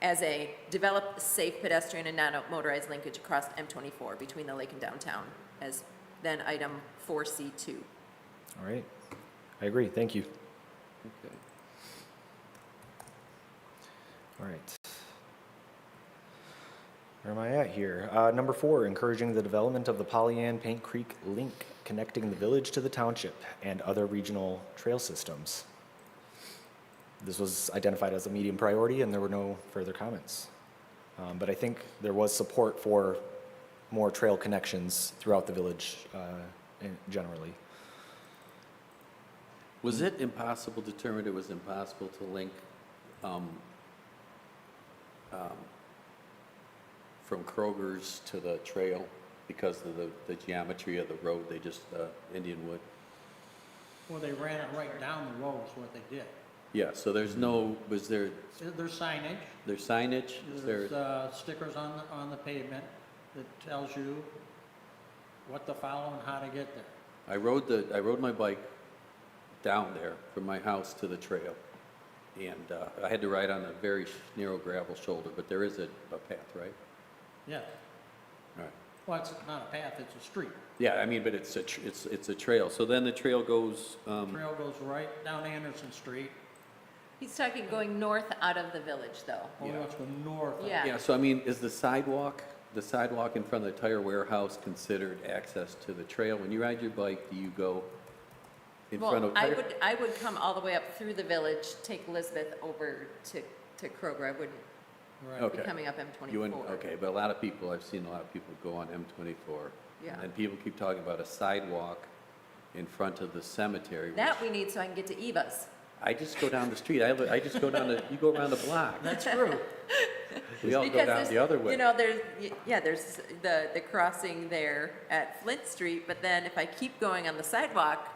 as a develop safe pedestrian and non-motorized linkage across M24 between the lake and downtown as then item 4C2.
all right. I agree, thank you.
Okay.
All right. Where am I at here? Number 4, encouraging the development of the Pollyant Paint Creek link connecting the village to the township and other regional trail systems. This was identified as a medium priority and there were no further comments. But I think there was support for more trail connections throughout the village generally.
Was it impossible, determined it was impossible to link from Kroger's to the trail because of the geometry of the road, they just, Indian Wood?
Well, they ran it right down the road is what they did.
Yeah, so there's no, was there,
There's signage,
there's signage? Is there,
there's stickers on the pavement that tells you what to follow and how to get there.
I rode my bike down there from my house to the trail. And I had to ride on a very narrow gravel shoulder, but there is a path, right?
Yeah.
All right.
Well, it's not a path, it's a street.
Yeah, I mean, but it's a trail. So then the trail goes,
Trail goes right down Anderson Street.
He's talking going north out of the village, though.
Oh, let's go north.
Yeah.
yeah, so I mean, is the sidewalk in front of the tire warehouse considered access to the trail? When you ride your bike, do you go in front
Well,
of
I
tire?
would come all the way up through the village, take Elizabeth over to Kroger. I wouldn't
Right.
Okay.
be coming up M24.
You wouldn't, okay, but I've seen a lot of people go on M24.
Yeah.
And people keep talking about a sidewalk in front of the cemetery. which-
That we need so I can get to Eva's.
I just go down the street. I just go down you go around the block.
That's true.
We all go
Because
down
there's,
the other way.
there's the crossing there at Flint Street, but then if I keep going on the sidewalk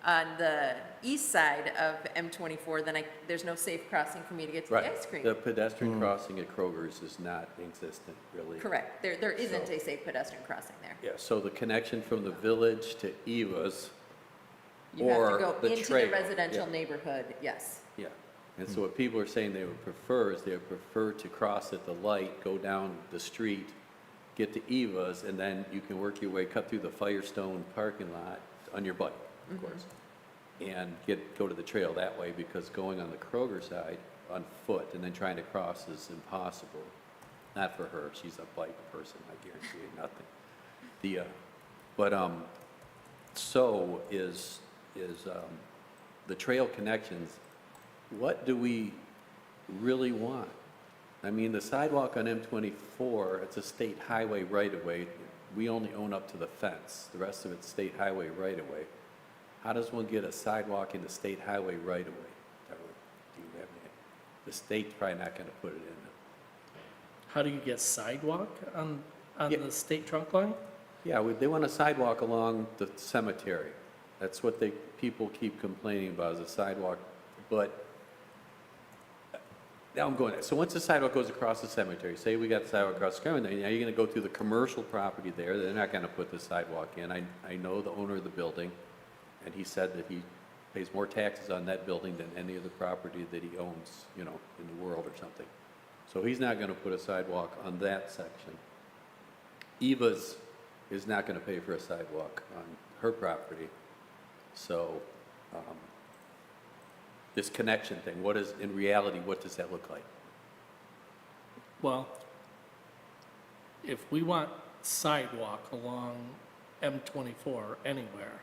on the east side of M24, then there's no safe crossing for me to get to the
Right.
ice cream.
The pedestrian crossing at Kroger's is not existent, really.
Correct. There isn't a safe pedestrian crossing there.
Yeah, so the connection from the village to Eva's,
You have
or
to go
the
into
trail,
the residential
yeah.
neighborhood, yes.
yeah. And so what people are saying they would prefer is they would prefer to cross at the light, go down the street, get to Eva's, and then you can work your way, cut through the Firestone parking lot on your bike, of course, and go to the trail that way, because going on the Kroger side on foot and then trying to cross is impossible. Not for her, she's a bike person, I guarantee you, nothing. So is the trail connections, what do we really want? I mean, the sidewalk on M24, it's a state highway right-of-way. We only own up to the fence. The rest of it's state highway right-of-way. How does one get a sidewalk in the state highway right-of-way? Do you have any? The state's probably not going to put it in.
How do you get sidewalk on
Yeah.
the state trunk line?
Yeah, they want a sidewalk along the cemetery. That's what people keep complaining about, is a sidewalk. But now I'm going, so once the sidewalk goes across the cemetery, say we got the sidewalk across the cemetery, now you're going to go through the commercial property there. They're not going to put the sidewalk in. I know the owner of the building, and he said that he pays more taxes on that building than any other property that he owns, in the world or something. So he's not going to put a sidewalk on that section. Eva's is not going to pay for a sidewalk on her property. So this connection thing, in reality, what does that look like?
Well, if we want sidewalk along M24 anywhere,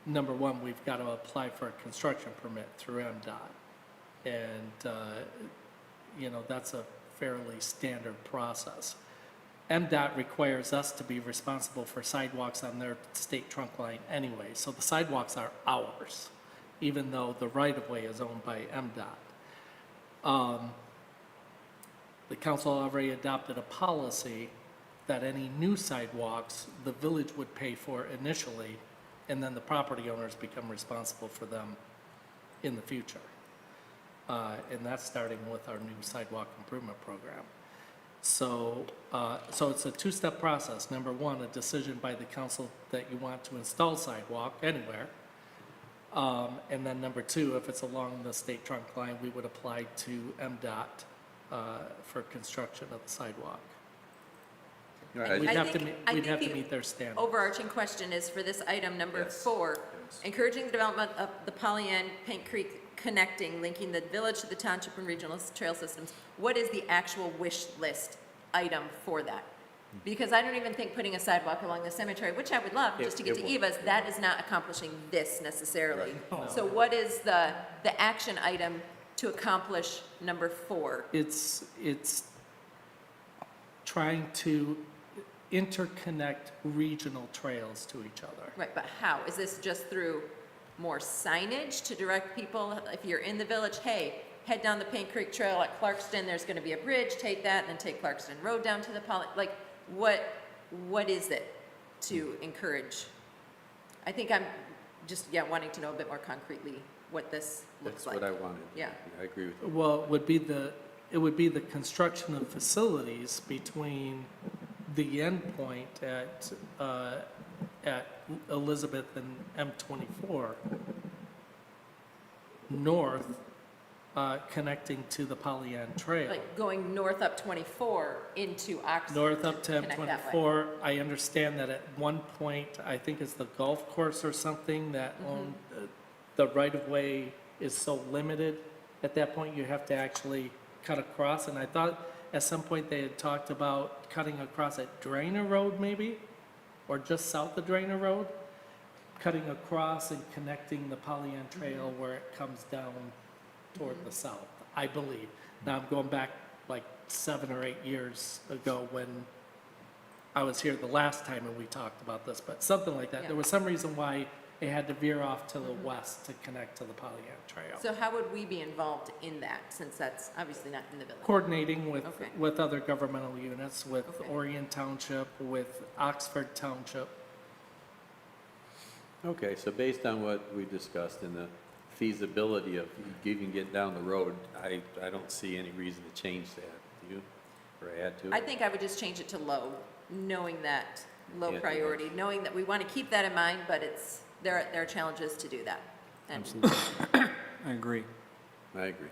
number one, we've got to apply for a construction permit through MDOT. And, that's a fairly standard process. MDOT requires us to be responsible for sidewalks on their state trunk line anyway, so the sidewalks are ours, even though the right-of-way is owned by MDOT. The council already adopted a policy that any new sidewalks, the village would pay for initially, and then the property owners become responsible for them in the future. And that's starting with our new sidewalk improvement program. So it's a two-step process. Number one, a decision by the council that you want to install sidewalk anywhere. And then number two, if it's along the state trunk line, we would apply to MDOT for construction of the sidewalk.
All right,
We'd
I
have to
think-
meet,
I
we'd
think
have to
the
meet their standards.
Overarching question is for this item number
Yes.
4,
Yes.
encouraging the development of the Pollyant Paint Creek connecting, linking the village to the township and regional trail systems. What is the actual wish list item for that? Because I don't even think putting a sidewalk along the cemetery, which I would love, just to get
It
to
will.
Eva's, that is not accomplishing this necessarily.
Right.
So what is the action item to accomplish number 4?
It's trying to interconnect regional trails to each other.
Right, but how? Is this just through more signage to direct people? If you're in the village, hey, head down the Paint Creek Trail at Clarkston, there's gonna be a bridge, take that, and then take Clarkston Road down to the like, what is it to encourage? I think I'm just, wanting to know a bit more concretely what this looks
That's
like.
what I wanted.
Yeah.
I agree with you.
Well, it would be the construction of facilities between the endpoint at Elizabeth and M24 north, connecting to the Pollyant Trail.
Like going north up 24 into Oxford.
North up to
connect that way.
M24, I understand that at one point, I think it's the golf course or something that owned, the right-of-way is so limited. At that point, you have to actually cut across, and I thought at some point they had talked about cutting across at Drainer Road maybe, or just south of Drainer Road, cutting across and connecting the Pollyant Trail where it comes down toward the south, I believe. Now, I'm going back like 7 or 8 years ago when I was here the last time and we talked about this, but something like that.
Yeah.
There was some reason why it had to veer off to the west to connect to the Pollyant Trail.
So how would we be involved in that, since that's obviously not in the village?
Coordinating
Okay.
with other governmental units, with
Okay.
Orion Township, with Oxford Township.
Okay, so based on what we discussed and the feasibility of even getting down the road, I don't see any reason to change that. Do you? Or add to it?
I think I would just change it to low, knowing that, low
Yeah.
priority, knowing that we want to keep that in mind, but there are challenges to do that. And
I agree.
I agree.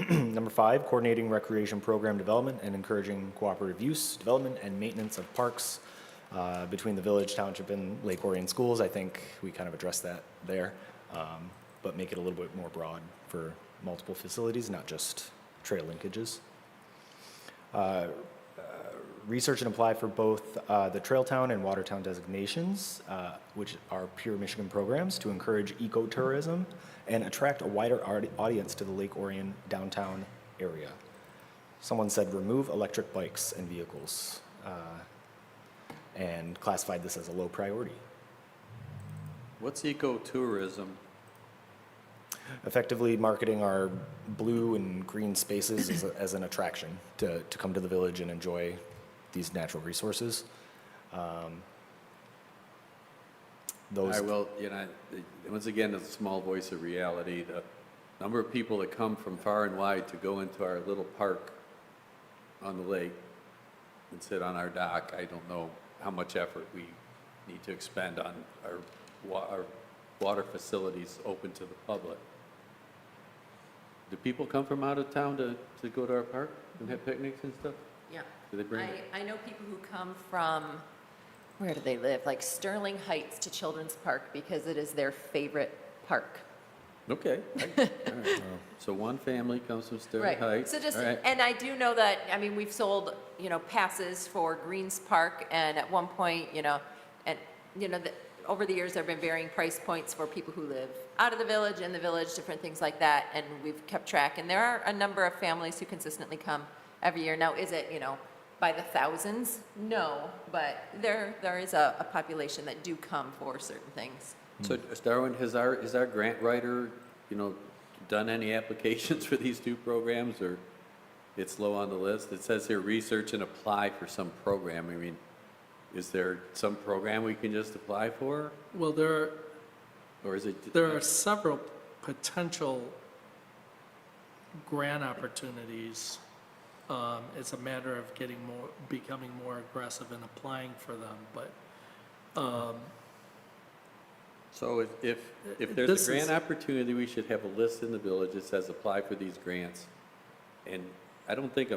Number 5, coordinating recreation program development and encouraging cooperative use, development, and maintenance of parks between the village, township, and Lake Orion schools. I think we kind of addressed that there, but make it a little bit more broad for multiple facilities, not just trail linkages. research and apply for both the Trailtown and Watertown designations, which are pure Michigan programs to encourage ecotourism and attract a wider audience to the Lake Orion downtown area. Someone said remove electric bikes and vehicles and classified this as a low priority.
What's ecotourism?
Effectively marketing our blue and green spaces as an attraction to come to the village and enjoy these natural resources. Those,
I will, once again, a small voice of reality. The number of people that come from far and wide to go into our little park on the lake and sit on our dock, I don't know how much effort we need to expend on our water facilities open to the public. Do people come from out of town to go to our park and have picnics and stuff?
Yeah.
Do they bring?
I know people who come from, where do they live? Like Sterling Heights to Children's Park because it is their favorite park.
Okay. All right. So one family comes from Sterling
Right.
Heights.
So just,
All right.
and I do know that, I mean, we've sold, passes for Greens Park, and at one point, over the years, there have been varying price points for people who live out of the village, in the village, different things like that, and we've kept track. And there are a number of families who consistently come every year. Now, is it, by the thousands? No, but there is a population that do come for certain things.
So, Darwin, is our grant writer, done any applications for these two programs, or it's low on the list? It says here, research and apply for some program. I mean, is there some program we can just apply for,
Well, there
or is it?
are several potential grant opportunities. It's a matter of becoming more aggressive in applying for them, but
So if there's
This
a grant
is-
opportunity, we should have a list in the village that says apply for these grants. And I don't think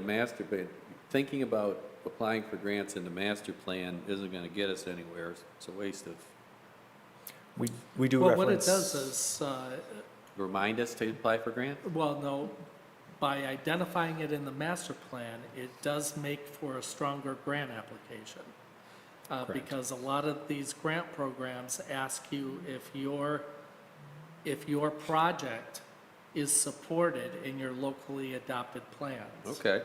thinking about applying for grants in the master plan isn't gonna get us anywhere. It's a waste of,
we do
well,
reference.
what it does is,
remind us to apply for grant?
well, no, by identifying it in the master plan, it does make for a stronger grant application.
Correct.
Because a lot of these grant programs ask you if your project is supported in your locally adopted plans.
Okay.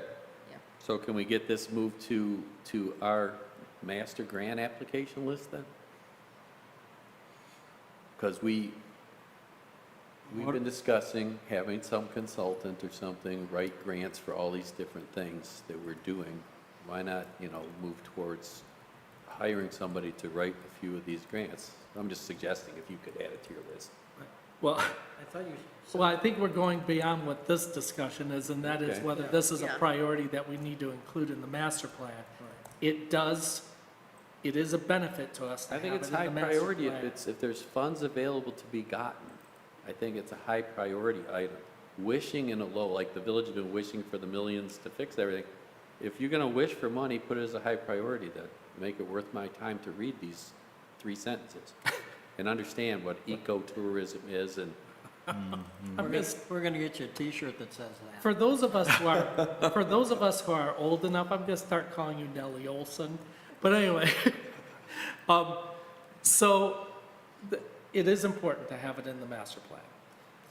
Yeah.
So can we get this moved to our master grant application list then? Because we've been discussing having some consultant or something write grants for all these different things that we're doing. Why not, move towards hiring somebody to write a few of these grants? I'm just suggesting if you could add it to your list.
Well,
I thought you said
well, I think we're going beyond what this discussion is, and that is
Okay.
whether this is a
Yeah.
priority that we need to include in the master plan. It is a benefit to us to
I
have
think
it
it's
in the
high
master
priority
plan.
if there's funds available to be gotten. I think it's a high priority item. Wishing in a low, like the village has been wishing for the millions to fix everything. If you're gonna wish for money, put it as a high priority then. Make it worth my time to read these 3 sentences and understand what ecotourism is and
we're gonna get you a T-shirt that says that.
For those of us who are old enough, I'm gonna start calling you Nellie Olson. But anyway, it is important to have it in the master plan.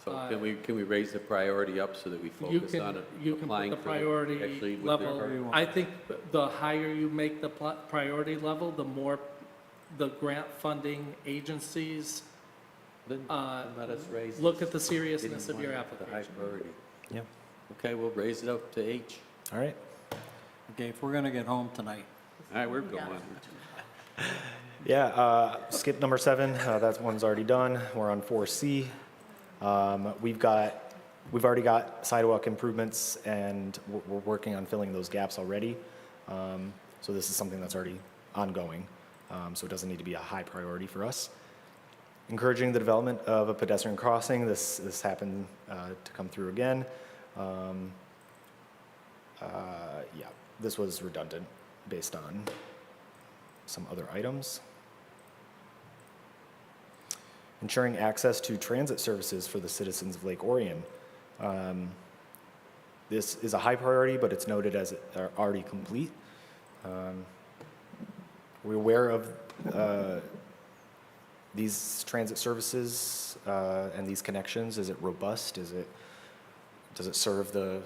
so can we raise the priority up so that we focus on it,
You can put
applying
the
for it
priority
actually with
level,
their-
I think the higher you make the priority level, the more the grant funding agencies
Then let us raise.
look
this.
at the seriousness
Getting
of your
money for the high
application.
priority.
Yeah.
Okay, we'll raise it up to H.
All right.
Okay, if we're gonna get home tonight.
All right, we're
Yeah.
going.
Yeah, skip number 7, that one's already done. We're on 4C. We've already got sidewalk improvements and we're working on filling those gaps already. So this is something that's already ongoing, so it doesn't need to be a high priority for us. Encouraging the development of a pedestrian crossing, this happened to come through again. Yeah, this was redundant based on some other items. Ensuring access to transit services for the citizens of Lake Orion. This is a high priority, but it's noted as already complete. We're aware of these transit services and these connections. Is it robust? Does it serve the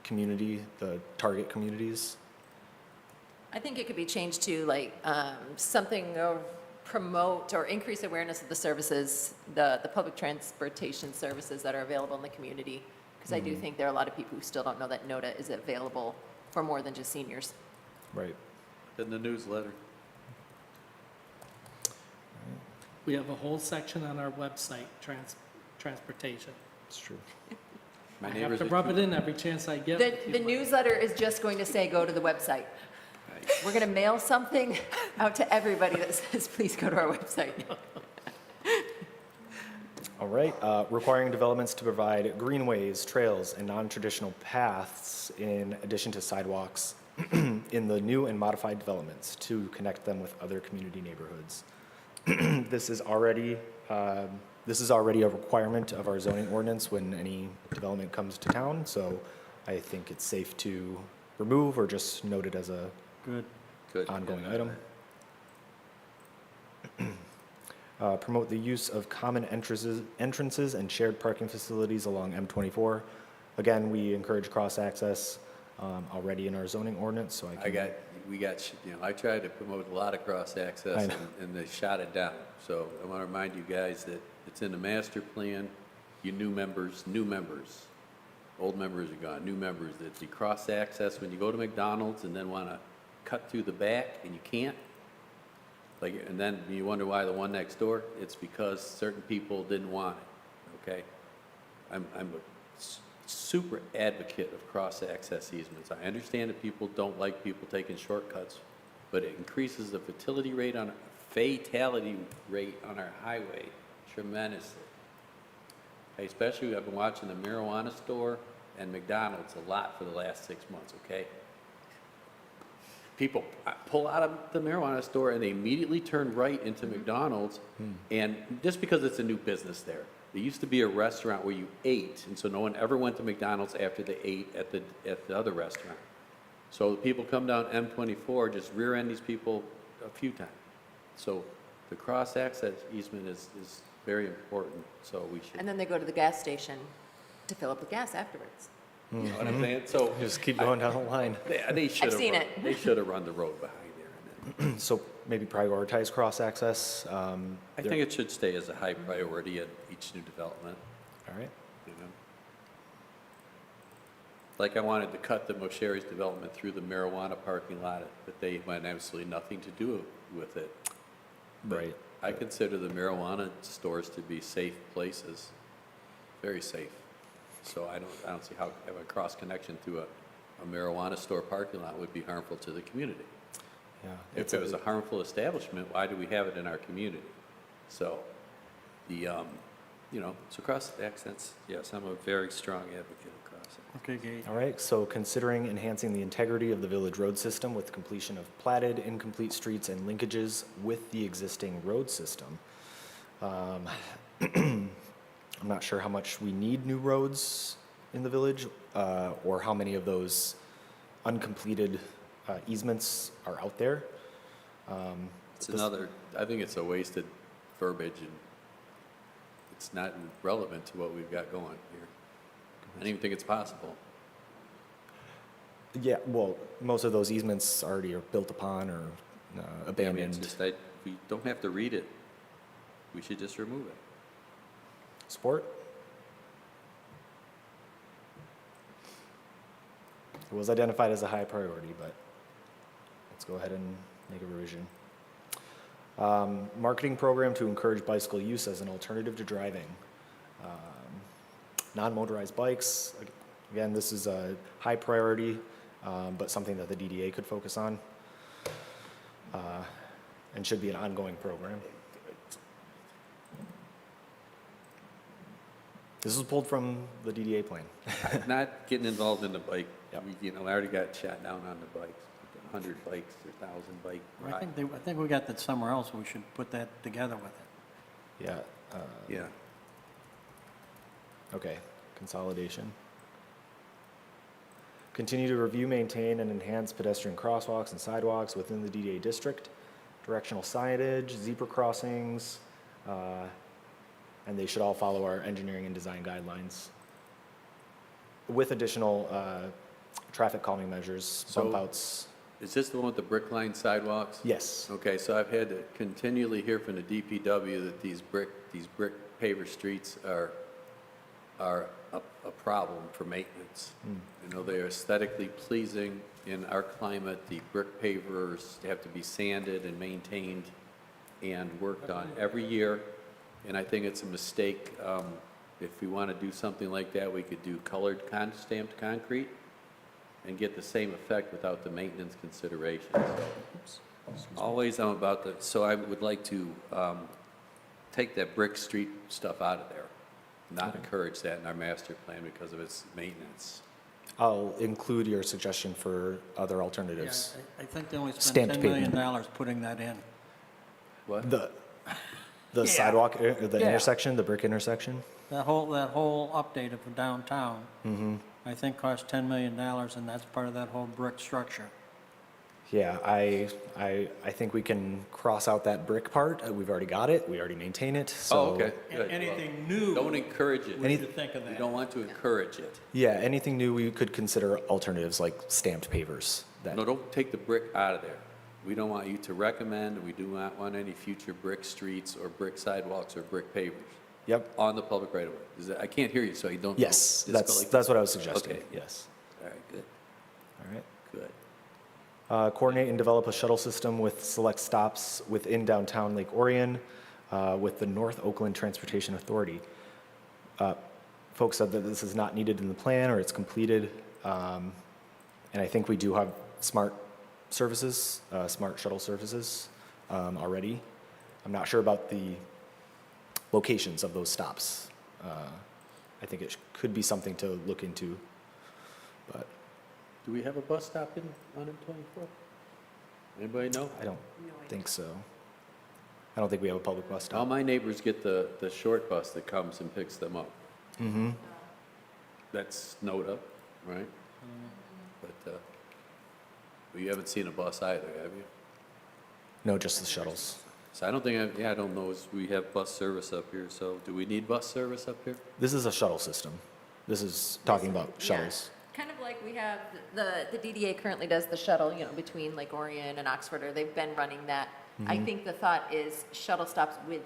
community, the target communities?
I think it could be changed to like something of promote or increase awareness of the services, the public transportation services that are available in the community. Because I do think there are a lot of people who still don't know that NOTA is available for more than just seniors.
Right.
In the newsletter.
We have a whole section on our website, transportation.
It's true.
My
I have
neighbors
to
are-
rub it in every chance I get.
The newsletter is just going to say, go to the website. We're going to mail something out to everybody that says, please go to our website.
All right, requiring developments to provide greenways, trails, and non-traditional paths in addition to sidewalks in the new and modified developments to connect them with other community neighborhoods. This is already a requirement of our zoning ordinance when any development comes to town, so I think it's safe to remove or just note it as a
Good.
Good.
ongoing item. Promote the use of common entrances and shared parking facilities along M24. Again, we encourage cross-access already in our zoning ordinance, so I can...
I tried to promote a lot of
I
cross-access
know.
and they shot it down. So I want to remind you guys that it's in the master plan, you new members, old members are gone, new members, that the cross-access, when you go to McDonald's and then want to cut through the back and you can't, and then you wonder why the one next door, it's because certain people didn't want it, okay? I'm a super advocate of cross-access easements. I understand that people don't like people taking shortcuts, but it increases the fatality rate on our highway tremendously. Okay, especially, I've been watching the marijuana store and McDonald's a lot for the last 6 months, okay? People pull out of the marijuana store and they immediately turn right into McDonald's, and just because it's a new business there. There used to be a restaurant where you ate, and so no one ever went to McDonald's after they ate at the other restaurant. So the people come down M24, just rear end these people a few times. So the cross-access easement is very important, so we should,
And then they go to the gas station to fill up with gas afterwards.
you know what I'm saying? So
Just keep going down the line.
they should have.
seen it.
They should have run the road behind there. And then,
So maybe prioritize cross-access.
I think it should stay as a high priority at each new development,
All right.
you know? Like I wanted to cut the Mosherry's development through the marijuana parking lot, but they had absolutely nothing to do with it. But
Right.
I consider the marijuana stores to be safe places, very safe. So I don't see how having a cross connection through a marijuana store parking lot would be harmful to the community.
Yeah.
If it was a harmful establishment, why do we have it in our community? So so cross-access, yes, I'm a very strong advocate of cross-access.
Okay, Gage.
All right, so considering enhancing the integrity of the village road system with completion of platted, incomplete streets and linkages with the existing road system. I'm not sure how much we need new roads in the village, or how many of those uncompleted easements are out there.
I think it's a wasted verbiage, and it's not relevant to what we've got going here. I don't even think it's possible.
Yeah, well, most of those easements already are built upon or
I mean,
abandoned.
we don't have to read it. We should just remove it.
Support? It was identified as a high priority, but let's go ahead and make a revision. Marketing program to encourage bicycle use as an alternative to driving. Non-motorized bikes, again, this is a high priority, but something that the DDA could focus on, and should be an ongoing program. This was pulled from the DDA plan.
Not getting involved in the bike.
Yep.
I already got shot down on the bikes, 100 bikes, 1,000 bike
I
ride.
think we got that somewhere else. We should put that together with it.
Yeah,
Yeah.
okay, consolidation. Continue to review, maintain, and enhance pedestrian crosswalks and sidewalks within the DDA district, directional signage, zebra crossings, and they should all follow our engineering and design guidelines with additional traffic calming measures, bump
So-
outs.
Is this the one with the brick line sidewalks?
Yes.
Okay, so I've had to continually hear from the DPW that these brick paver streets are a problem for maintenance. You know, they are aesthetically pleasing in our climate. The brick pavers have to be sanded and maintained and worked on every year. And I think it's a mistake. If we want to do something like that, we could do colored stamped concrete and get the same effect without the maintenance considerations. Always I'm about the, so I would like to take that brick street stuff out of there, not encourage that in our master plan because of its maintenance.
I'll include your suggestion for other
Yeah,
alternatives.
I think they only spent
Stamped
$10 million putting that in.
What?
The
Yeah.
sidewalk, the
Yeah.
intersection, the brick intersection?
That whole update of the downtown, I think cost $10 million, and that's part of that whole brick structure.
Yeah, I think we can cross out that brick part. We've already got it. We already maintain it, so.
Oh, okay. Good.
Anything new,
Don't encourage it.
what do you think of
We
that?
don't want to encourage it.
Yeah, anything new, we could consider alternatives like stamped pavers. That,
No, don't take the brick out of there. We don't want you to recommend, we do not want any future brick streets or brick sidewalks or brick pavers
Yep,
on the public right of way. Is that, I can't hear you, so I don't know.
yes,
Just go
that's,
like-
that's what I was suggesting,
Okay.
yes.
All right, good,
All right.
good.
Coordinate and develop a shuttle system with select stops within downtown Lake Orion with the North Oakland Transportation Authority. Folks said that this is not needed in the plan or it's completed. And I think we do have smart services, smart shuttle services already. I'm not sure about the locations of those stops. I think it could be something to look into, but
Do we have a bus stop on M24? Anybody know?
I don't think so. I don't think we have a public bus
All
stop.
my neighbors get the short bus that comes and picks them up.
Mm-hmm.
That's NODA, right? But you haven't seen a bus either, have you?
No, just the shuttles.
So I don't think, I don't know, we have bus service up here, so do we need bus service up here?
This is a shuttle system. This is talking about
Yeah.
shuttles.
Kind of like we have, the DDA currently does the shuttle, you know, between Lake Orion and Oxford, or they've been running that. I think the thought is shuttle stops with,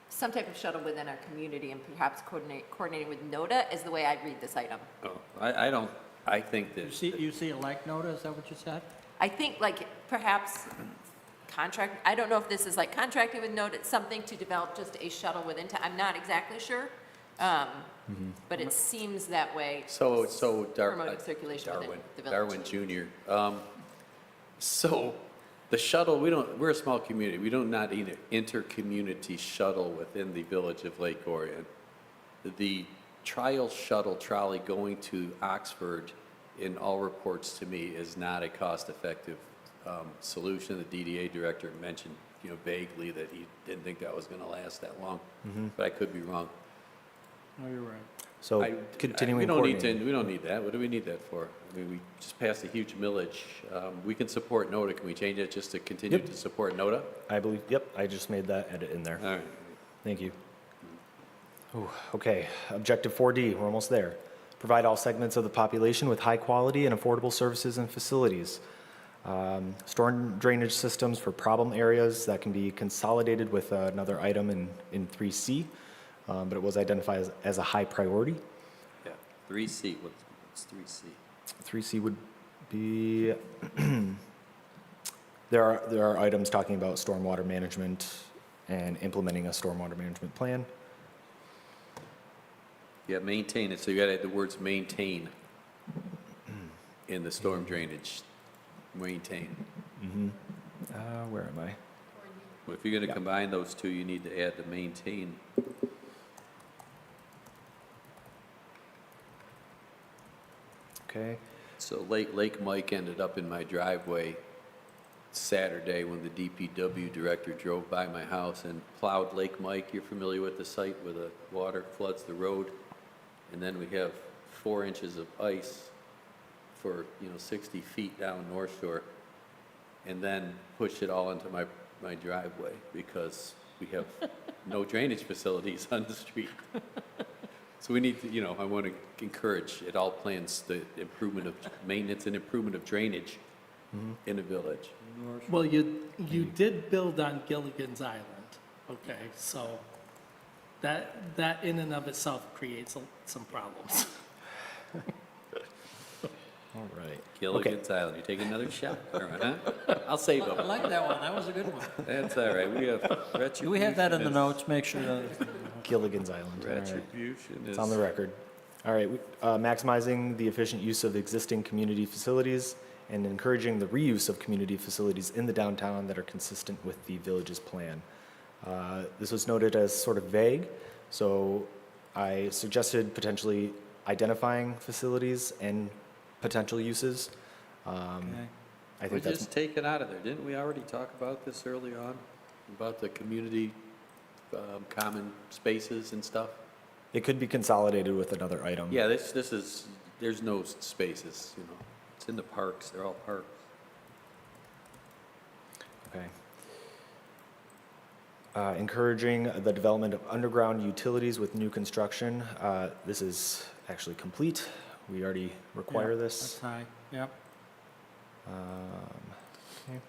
some type of shuttle within our community and perhaps coordinating with NODA is the way I read this item.
Oh, I don't, I think that.
You see it like NODA, is that what you said?
I think like perhaps contract, I don't know if this is like contracting with NODA, something to develop just a shuttle within, I'm not exactly sure. But it seems that way.
So
Promoting circulation within the village.
Darwin Jr. So the shuttle, we're a small community. We do not need an inter-community shuttle within the village of Lake Orion. The trial shuttle trolley going to Oxford, in all reports to me, is not a cost-effective solution. The DDA director mentioned, vaguely that he didn't think that was going to last that long, but I could be wrong.
No, you're right.
So
We
continuing
don't need
coordinating.
we don't need that. What do we need that for? I mean, we just passed a huge millage. We can support NODA. Can we change it just to continue
Yep.
to support NODA?
I believe, yep, I just made that edit in there.
All right.
Thank you. Ooh, okay, objective 4D, we're almost there. Provide all segments of the population with high quality and affordable services and facilities. Storm drainage systems for problem areas that can be consolidated with another item in 3C, but it was identified as a high priority.
Yeah. 3C. What's 3C?
3C would be, there are items talking about stormwater management and implementing a stormwater management plan.
Yeah, maintain it. So you got to add the words maintain in the storm drainage. Maintain.
Where am I?
Well, if you're going to combine those two, you need to add the maintain.
Okay,
So Lake Mike ended up in my driveway Saturday when the DPW director drove by my house and plowed Lake Mike. You're familiar with the site where the water floods the road? And then we have 4 inches of ice for, 60 feet down North Shore and then push it all into my driveway because we have no drainage facilities on the street. So we need to, I want to encourage at all plans the improvement of maintenance and improvement of drainage in the village.
Well, you did build on Gilligan's Island, okay, so that in and of itself creates some problems.
All right.
Gilligan's Island, you take another shot, huh? I'll save
I
them.
like that one, that was a good one.
That's all right, we have
Do we have that in the
retribution
notes, make sure that,
Gilligan's Island.
is-
All right.
Retribution is.
It's on the record. All right, maximizing the efficient use of existing community facilities and encouraging the reuse of community facilities in the downtown that are consistent with the village's plan. This was noted as sort of vague, so I suggested potentially identifying facilities and potential uses.
okay.
I
We
think that's,
just take it out of there, didn't we already talk about this early on? About the community, common spaces and stuff?
it could be consolidated with another item.
Yeah, this is, there's no spaces, it's in the parks, they're all parks.
Okay. Encouraging the development of underground utilities with new construction. This is actually complete. We already require
Yeah,
this.
That's high, yep.
Okay.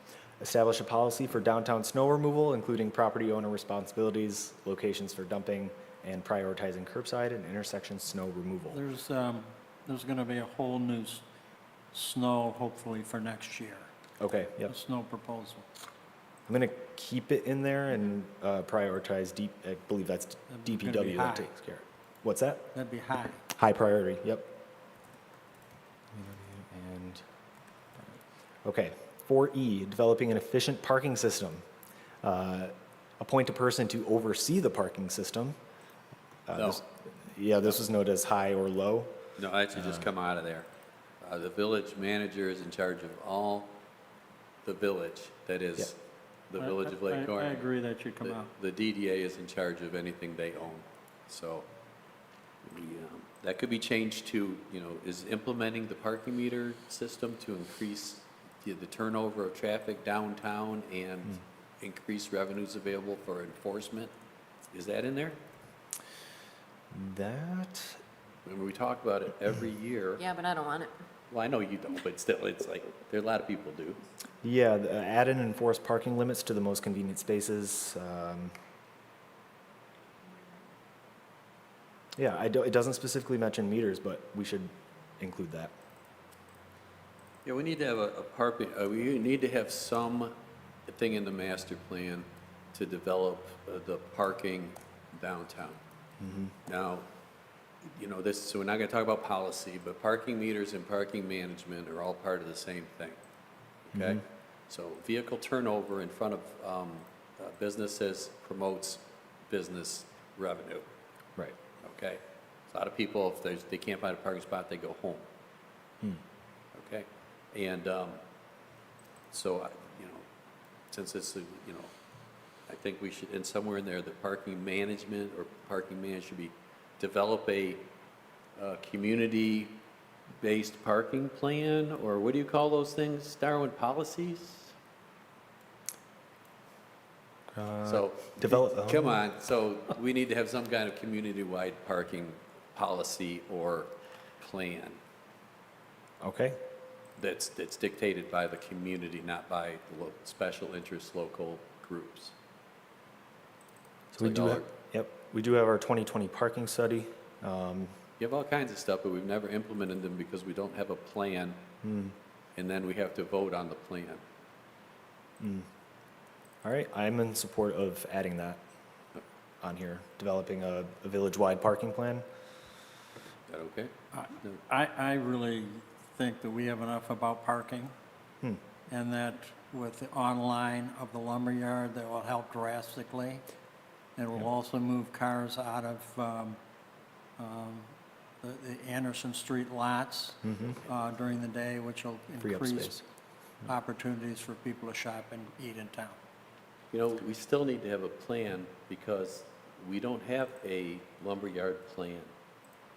Establish a policy for downtown snow removal, including property owner responsibilities, locations for dumping, and prioritizing curbside and intersection snow removal.
There's gonna be a whole new snow, hopefully, for next year.
Okay,
A
yep.
snow proposal.
I'm gonna keep it in there and prioritize I believe that's
That'd be
DPW
high.
that takes care. What's that?
That'd be high.
High priority, yep. And, okay, 4E, developing an efficient parking system. Appoint a person to oversee the parking system.
No.
Yeah, this was noted as high or low.
No, actually just come out of there. The village manager is in charge of all the village, that is, the village of Lake
I
Orion.
agree that should come
The-
out.
The DDA is in charge of anything they own, so that could be changed to, is implementing the parking meter system to increase the turnover of traffic downtown and increase revenues available for enforcement. Is that in there?
That,
Remember, we talk about it every year.
Yeah, but I don't want it.
Well, I know you don't, but still, it's like, there are a lot of people do.
yeah, add and enforce parking limits to the most convenient spaces. Yeah, it doesn't specifically mention meters, but we should include that.
Yeah, we need to have a parking, we need to have some thing in the master plan to develop the parking downtown. Now, this, so we're not gonna talk about policy, but parking meters and parking management are all part of the same thing, okay? So vehicle turnover in front of businesses promotes business revenue,
Right.
okay? A lot of people, if they can't find a parking spot, they go home. Okay? And so, since it's, I think we should, and somewhere in there, the parking management or parking management should be, develop a community-based parking plan, or what do you call those things, Darwin, policies? So,
develop-
come on, so we need to have some kind of community-wide parking policy or plan
Okay,
that's dictated by the community, not by special interest local groups.
so we
like
do
all
have, yep, we do have our 2020 parking study.
You have all kinds of stuff, but we've never implemented them because we don't have a plan, and then we have to vote on the plan.
All right, I'm in support of adding that on here, developing a village-wide parking plan.
Is that okay? No.
I really think that we have enough about parking, and that with the online of the lumberyard, that will help drastically. It will also move cars out of the Anderson Street lots during the day, which will
Free up
increase
space.
opportunities for people to shop and eat in town.
We still need to have a plan because we don't have a lumberyard plan.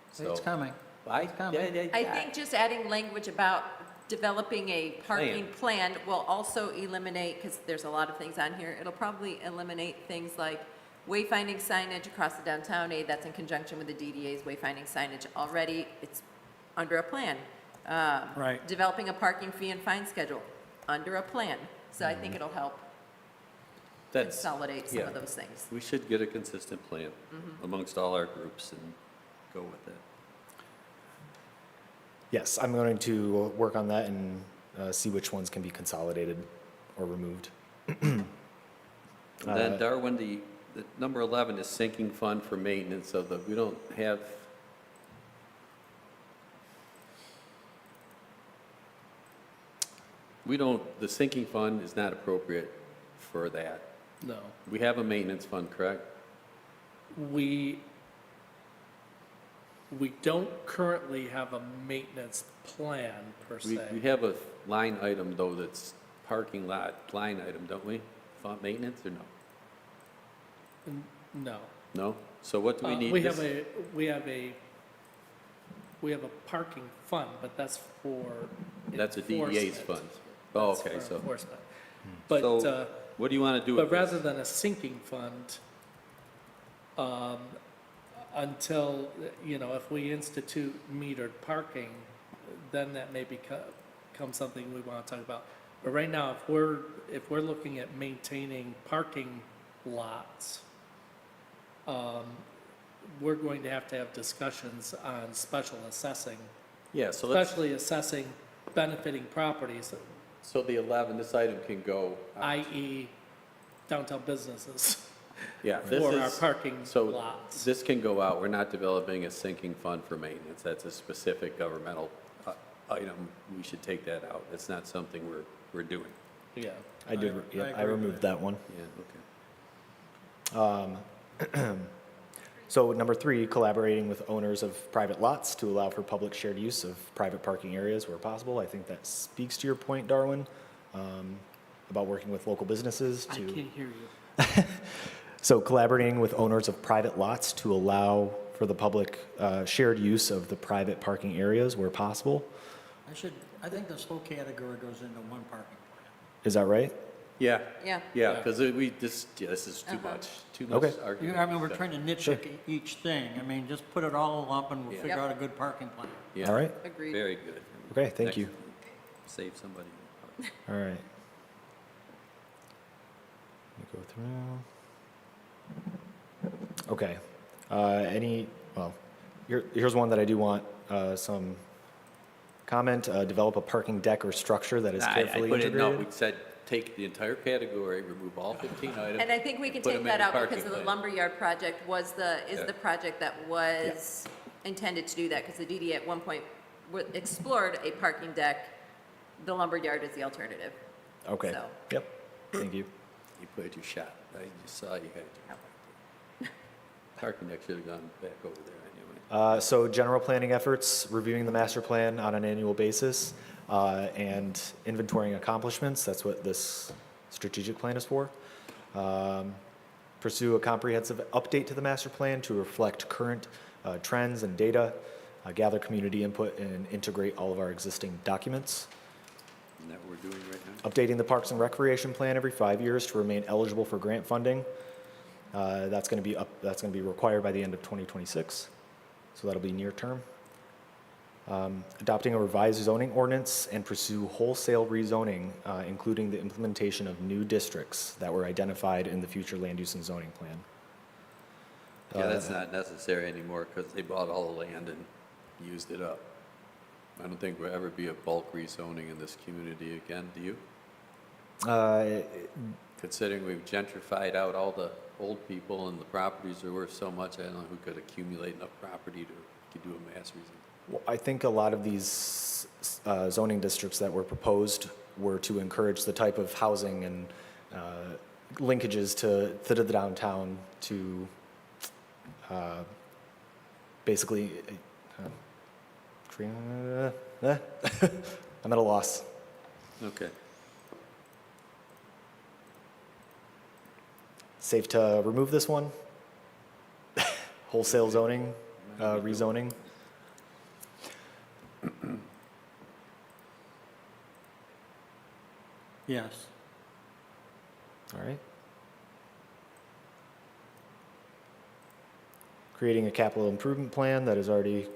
It's
So,
coming.
I think just adding language about developing a parking plan will also eliminate, because there's a lot of things on here, it'll probably eliminate things like wayfinding signage across the downtown aid, that's in conjunction with the DDA's wayfinding signage already, it's under a plan.
Right.
Developing a parking fee and fine schedule, under a plan. So I think it'll help
That's,
consolidate some
yeah.
of those things.
we should get a consistent plan amongst all our groups and go with that.
Yes, I'm going to work on that and see which ones can be consolidated or removed.
And then Darwin, the number 11 is sinking fund for maintenance of the, we don't have, the sinking fund is not appropriate for that.
No.
We have a maintenance fund, correct?
We don't currently have a maintenance plan per
We
se.
have a line item though that's parking lot line item, don't we? Fund maintenance or no?
No.
No? So what do we need?
We
This-
have a parking fund, but that's for
That's a DEA's
enforcement.
fund. Oh,
That's
okay,
for
so,
enforcement. But,
so what do you want to do with
but rather
this?
than a sinking fund, until, if we institute metered parking, then that may become something we want to talk about. But right now, if we're looking at maintaining parking lots, we're going to have discussions on special assessing,
Yeah, so let's,
especially assessing benefiting properties,
so the 11, this item can go.
i.e. downtown businesses,
Yeah, this
for our
is,
parking
so
lots.
this can go out. We're not developing a sinking fund for maintenance. That's a specific governmental item. We should take that out. It's not something we're doing.
Yeah.
I did,
I
yeah, I
agree with
removed
that.
that one.
Yeah, okay.
So number 3, collaborating with owners of private lots to allow for public shared use of private parking areas where possible. I think that speaks to your point, Darwin, about working with local businesses
I
to.
can't hear you.
So collaborating with owners of private lots to allow for the public shared use of the private parking areas where possible.
I think this whole category goes into one parking plan.
Is that right?
Yeah,
Yeah.
yeah, because this is too much, too much
Okay.
argument.
I mean, we're trying to nitpick each thing. I mean, just put it all lump and we'll
Yeah.
figure out a good parking plan.
Yeah,
All right.
Agreed.
very good.
Okay, thank you.
Save somebody.
All right. Let me go through. Okay. Here's one that I do want some comment. Develop a parking deck or structure that is
I
carefully
put it, no,
integrated.
we said take the entire category, remove all 15 items.
And I think we can
put
take
them in
that
the
out
parking
because of the
plan.
lumberyard project is
Yeah.
the project that was intended to do that, because the DD at one point explored a parking deck. The lumberyard is the alternative.
Okay.
So-
Yep. Thank you.
You put your shot. I just saw you had your parking deck should have gone back over there anyway.
So general planning efforts, reviewing the master plan on an annual basis, and inventorying accomplishments. That's what this strategic plan is for. Pursue a comprehensive update to the master plan to reflect current trends and data, gather community input, and integrate all of our existing documents.
Isn't that what we're doing right now?
Updating the Parks and Recreation Plan every 5 years to remain eligible for grant funding. That's going to be required by the end of 2026, so that'll be near term. Adopting a revised zoning ordinance and pursue wholesale rezoning, including the implementation of new districts that were identified in the future land use and zoning plan.
Yeah, that's not necessary anymore because they bought all the land and used it up. I don't think there'll ever be a bulk rezoning in this community again, do you? Considering we've gentrified out all the old people and the properties are worth so much, I don't know who could accumulate enough property to do a mass rezone.
Well, I think a lot of these zoning districts that were proposed were to encourage the type of housing and linkages to the downtown to basically, I'm at a loss.
Okay.
Safe to remove this one? Wholesale zoning, rezoning?
Yes.
All right. Creating a capital improvement plan that is already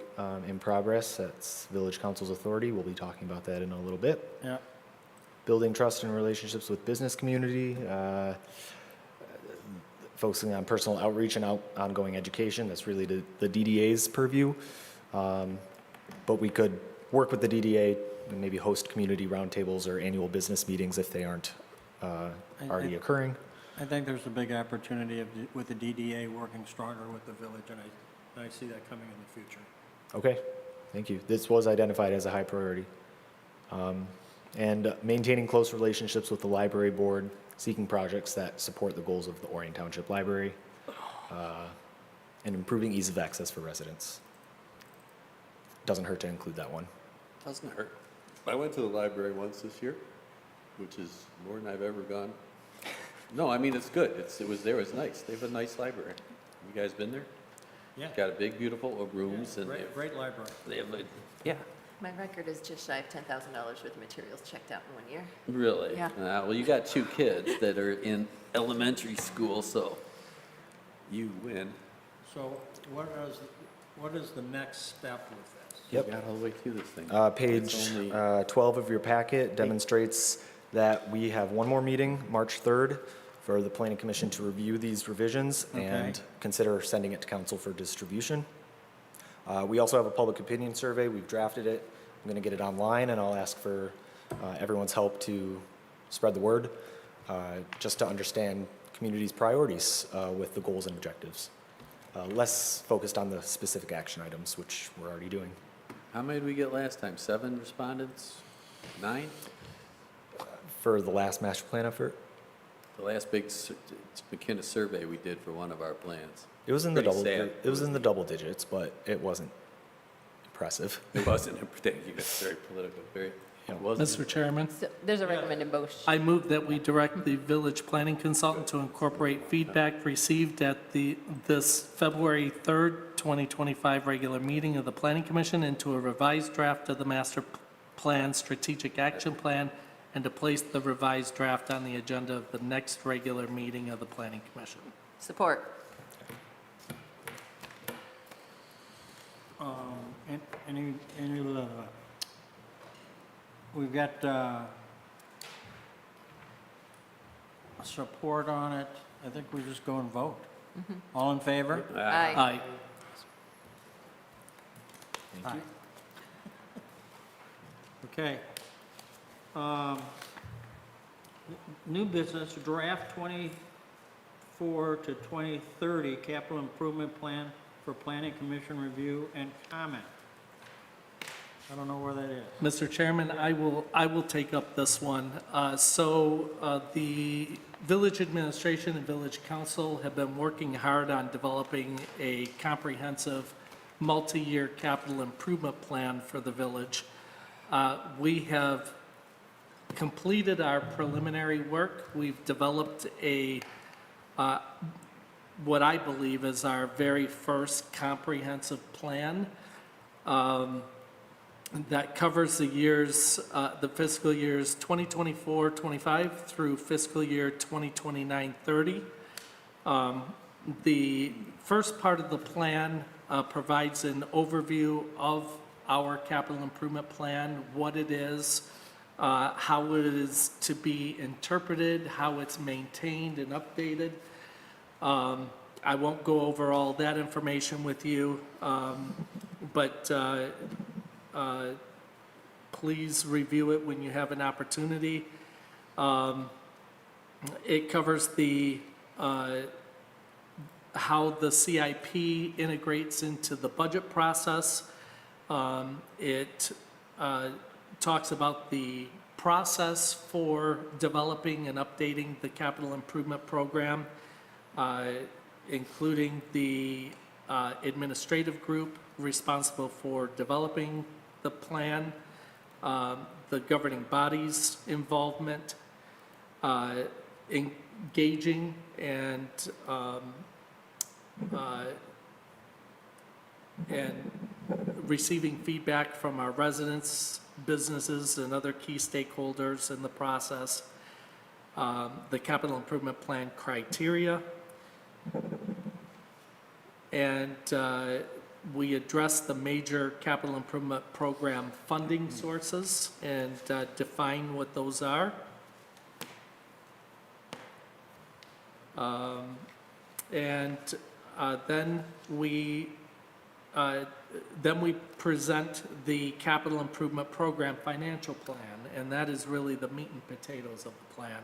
in progress. That's Village Council's authority. We'll be talking about that in a little bit.
Yeah.
Building trust and relationships with business community, focusing on personal outreach and ongoing education. That's really the DDA's purview. But we could work with the DDA and maybe host community roundtables or annual business meetings if they aren't already occurring.
I think there's a big opportunity with the DDA working stronger with the village, and I see that coming in the future.
Okay, thank you. This was identified as a high priority. And maintaining close relationships with the library board, seeking projects that support the goals of the Orion Township Library, and improving ease of access for residents. Doesn't hurt to include that one.
Doesn't hurt. I went to the library once this year, which is more than I've ever gone. No, I mean, it's good. It was nice. They have a nice library. You guys been there?
Yeah.
Got a big, beautiful rooms and
Great library.
they have a, yeah,
My record is just shy of $10,000 worth of materials checked out in 1 year.
really.
Yeah.
Well, you got 2 kids that are in elementary school, so you win.
So what is the next step with this?
Yep.
You got all the way through this thing.
Page
It's only-
12 of your packet demonstrates that we have one more meeting, March 3rd, for the Planning Commission to review these revisions and
Okay.
consider sending it to council for distribution. We also have a public opinion survey. We've drafted it. I'm going to get it online, and I'll ask for everyone's help to spread the word, just to understand community's priorities with the goals and objectives. Less focused on the specific action items, which we're already doing.
How many did we get last time? 7 respondents? 9?
For the last master plan effort,
The last big McKenna survey we did for one of our plans.
it was in the
Pretty
double.
sad.
It was in the double digits, but it wasn't impressive.
It wasn't in particular, it's very political, very,
Yeah.
it wasn't.
Mr. Chairman,
So there's a recommended motion.
I move that we direct the village planning consultant to incorporate feedback received at this February 3rd, 2025 regular meeting of the Planning Commission into a revised draft of the master plan, strategic action plan, and to place the revised draft on the agenda of the next regular meeting of the Planning Commission.
Support.
We've got support on it. I think we just go and vote. All in favor?
Aye.
Aye.
Thank you.
Okay. New business, draft 24 to 2030 capital improvement plan for planning commission review and comment. I don't know where that is.
Mr. Chairman, I will take up this one. The village administration and village council have been working hard on developing a comprehensive multi-year capital improvement plan for the village. We have completed our preliminary work. We've developed what I believe is our very first comprehensive plan that covers the fiscal years 2024-25 through fiscal year 2029-30. The first part of the plan provides an overview of our capital improvement plan, what it is, how it is to be interpreted, how it's maintained and updated. I won't go over all that information with you, but please review it when you have an opportunity. It covers how the CIP integrates into the budget process. It talks about the process for developing and updating the capital improvement program, including the administrative group responsible for developing the plan, the governing body's involvement, engaging and receiving feedback from our residents, businesses, and other key stakeholders in the process, the capital improvement plan criteria. And we address the major capital improvement program funding sources and define what those are. And then we present the capital improvement program financial plan, and that is really the meat and potatoes of the plan.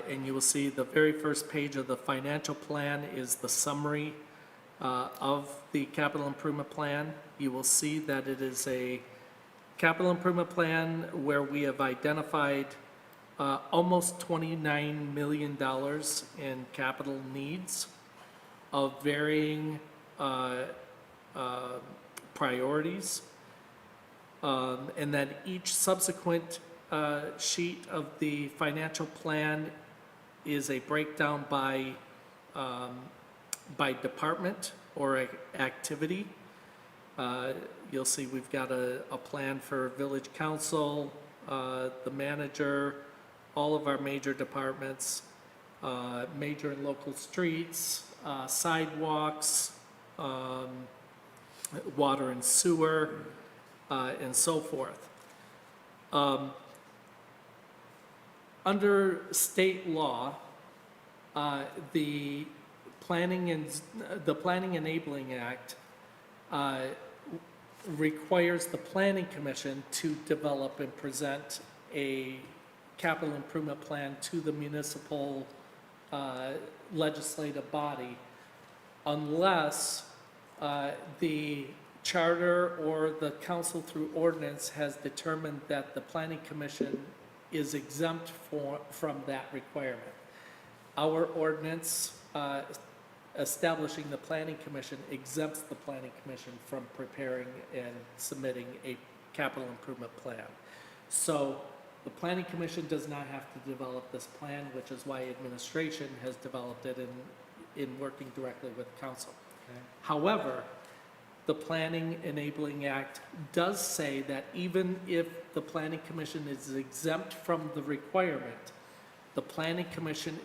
And you will see the very first page of the financial plan is the summary of the capital improvement plan. You will see that it is a capital improvement plan where we have identified almost $29 million in capital needs of varying priorities. And then each subsequent sheet of the financial plan is a breakdown by department or activity. You'll see we've got a plan for village council, the manager, all of our major departments, major and local streets, sidewalks, water and sewer, and so forth. Under state law, the Planning Enabling Act requires the Planning Commission to develop and present a capital improvement plan to the municipal legislative body unless the charter or the council through ordinance has determined that the Planning Commission is exempt from that requirement. Our ordinance establishing the Planning Commission exempts the Planning Commission from preparing and submitting a capital improvement plan. So the Planning Commission does not have to develop this plan, which is why administration has developed it in working directly with council.
Okay.
However, the Planning Enabling Act does say that even if the Planning Commission is exempt from the requirement, the Planning Commission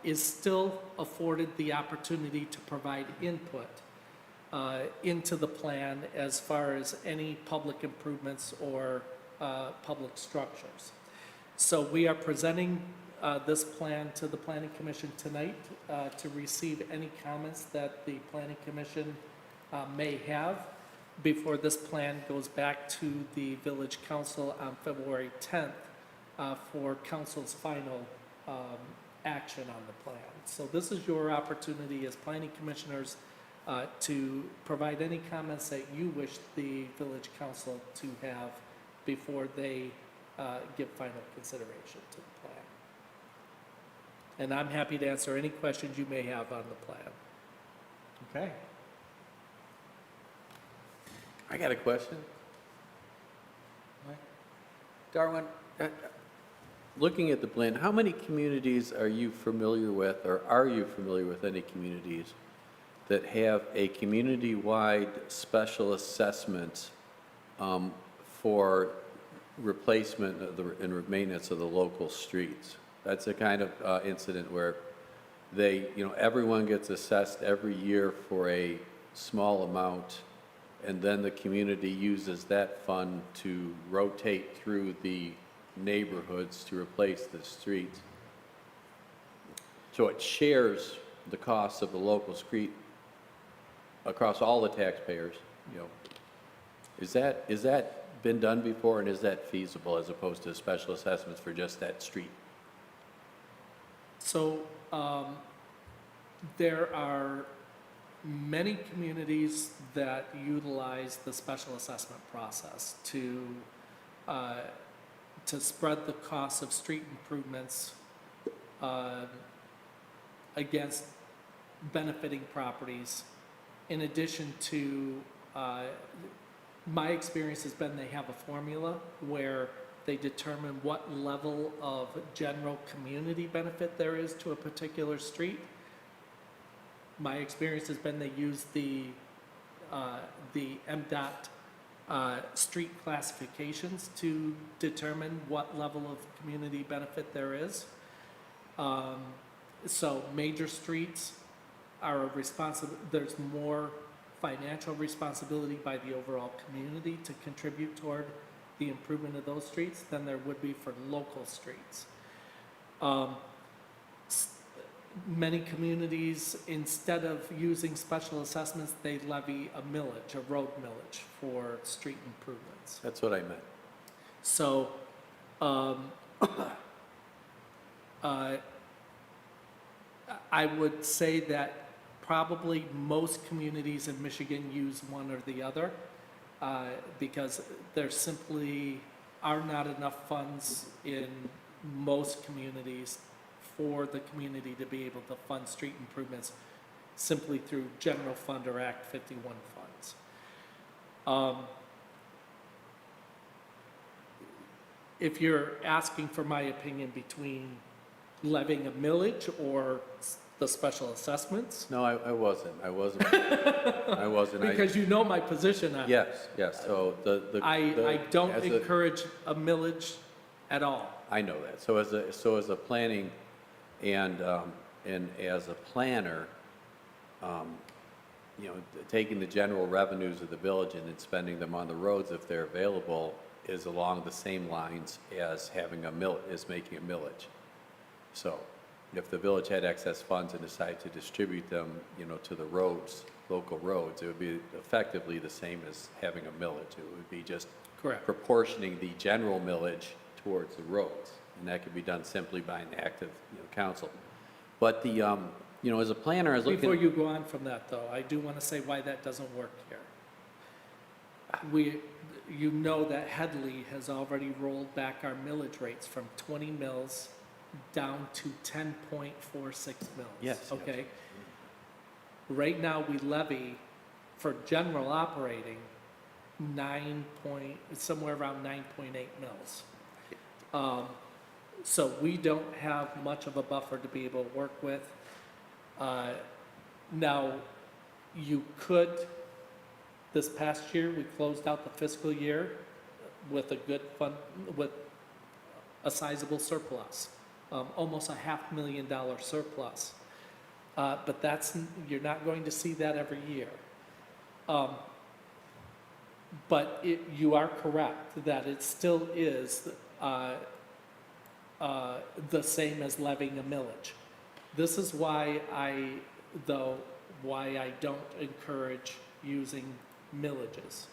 is still afforded the opportunity to provide input into the plan as far as any public improvements or public structures. So we are presenting this plan to the Planning Commission tonight to receive any comments that the Planning Commission may have before this plan goes back to the Village Council on February 10th for council's final action on the plan. So this is your opportunity as planning commissioners to provide any comments that you wish the Village Council to have before they give final consideration to the plan. And I'm happy to answer any questions you may have on the plan.
Okay.
I got a question.
Darwin?
Looking at the plan, how many communities are you familiar with, or are you familiar with any communities that have a community-wide special assessment for replacement of and maintenance of the local streets? That's a kind of incident where everyone gets assessed every year for a small amount, and then the community uses that fund to rotate through the neighborhoods to replace the streets. So it shares the costs of the local street across all the taxpayers, Is that been done before, and is that feasible as opposed to special assessments for just that street?
So there are many communities that utilize the special assessment process to spread the costs of street improvements against benefiting properties. In addition to, my experience has been they have a formula where they determine what level of general community benefit there is to a particular street. My experience has been they use the MDOT street classifications to determine what level of community benefit there is. So major streets are there's more financial responsibility by the overall community to contribute toward the improvement of those streets than there would be for local streets. Many communities, instead of using special assessments, they levy a millage, a road millage for street improvements.
That's what I meant.
So, I would say that probably most communities in Michigan use one or the other, because there simply are not enough funds in most communities for the community to be able to fund street improvements simply through general fund or Act 51 funds. If you're asking for my opinion between levying a millage or the special assessments,
No, I wasn't. I wasn't.
because you know my position on it.
Yes, so
I don't
as a-
encourage a millage at all.
I know that. So as a planning and as a planner, you know, taking the general revenues of the village and then spending them on the roads if they're available is along the same lines as making a millage. So if the village had excess funds and decided to distribute them, you know, to the roads, local roads, it would be effectively the same as having a millage. It would be just
Correct.
proportioning the general millage towards the roads. And that could be done simply by an act of, you know, council. But the, you know, as a planner, I was looking.
Before you go on from that, though, I do want to say why that doesn't work here. You know that Headley has already rolled back our millage rates from 20 mils down to 10.46 mils.
Yes.
Okay? Right now, we levy for general operating somewhere around 9.8 mils. So we don't have much of a buffer to be able to work with. Now, you could, this past year, we closed out the fiscal year with a good fund, with a sizable surplus, almost $500,000 surplus. But you're not going to see that every year. But you are correct that it still is the same as levying a millage. This is why I don't encourage using millages.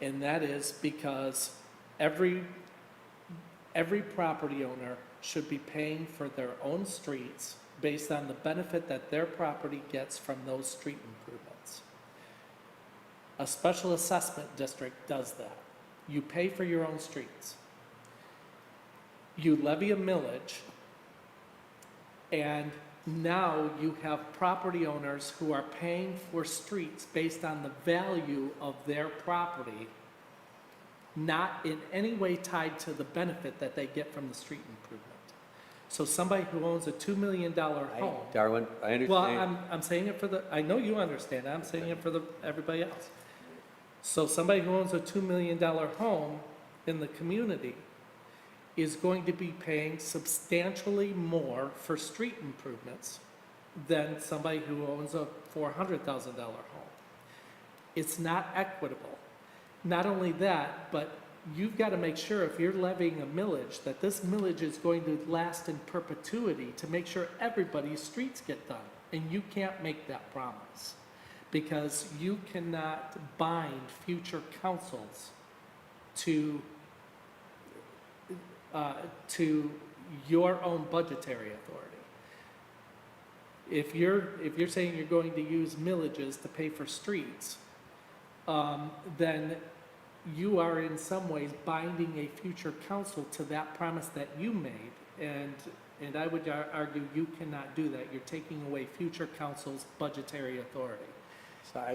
And that is because every property owner should be paying for their own streets based on the benefit that their property gets from those street improvements. A special assessment district does that. You pay for your own streets. You levy a millage, and now you have property owners who are paying for streets based on the value of their property, not in any way tied to the benefit that they get from the street improvement. So somebody who owns a $2 million home.
Darwin, I understand.
Well, I'm saying it I know you understand, I'm saying it for everybody else. So somebody who owns a $2 million home in the community is going to be paying substantially more for street improvements than somebody who owns a $400,000 home. It's not equitable. Not only that, but you've got to make sure if you're levying a millage, that this millage is going to last in perpetuity to make sure everybody's streets get done. And you can't make that promise because you cannot bind future councils to your own budgetary authority. If you're saying you're going to use millages to pay for streets, then you are in some ways binding a future council to that promise that you made, and I would argue you cannot do that. You're taking away future council's budgetary authority.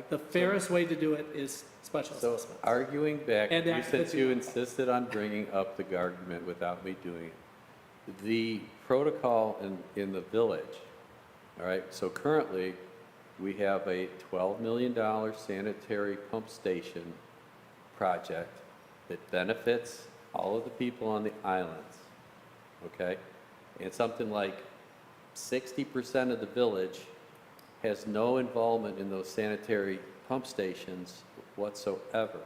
The fairest way to do it is special
So
assessment.
arguing back,
And Act
since you
51.
insisted on bringing up the argument without me doing it, the protocol in the village, all right, so currently, we have a $12 million sanitary pump station project that benefits all of the people on the islands, okay? And something like 60% of the village has no involvement in those sanitary pump stations whatsoever.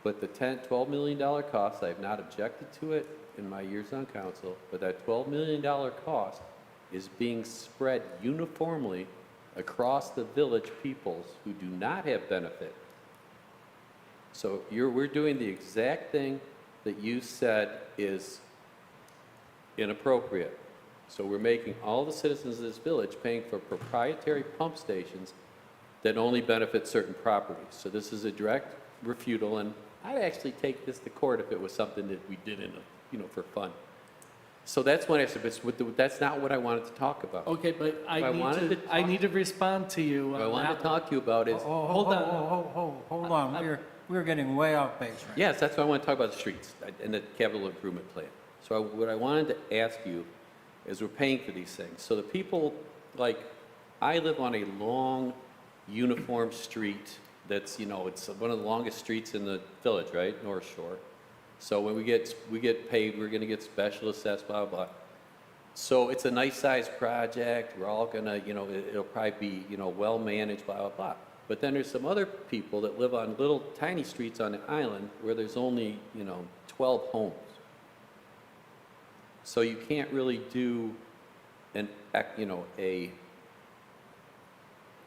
But the $12 million cost, I have not objected to it in my years on council, but that $12 million cost is being spread uniformly across the village peoples who do not have benefit. So we're doing the exact thing that you said is inappropriate. So we're making all the citizens of this village paying for proprietary pump stations that only benefit certain properties. So this is a direct refutal, and I'd actually take this to court if it was something that we did for fun. So that's when I said, that's not what I wanted to talk about.
Okay, but
I wanted to
I need to respond to you
What I
on
wanted
that
to talk to you about is,
Hold on.
Hold on, we're getting way off base right now.
yes, that's why I want to talk about the streets and the capital improvement plan. So what I wanted to ask you is we're paying for these things. So the people, like, I live on a long, uniform street that's, it's one of the longest streets in the village, right? North Shore. So when we get paid, we're going to get special assessed, blah, blah. So it's a nice sized project. We're all going to, it'll probably be, well managed, blah, blah, blah. But then there's some other people that live on little tiny streets on the island where there's only, 12 homes. So you can't really do a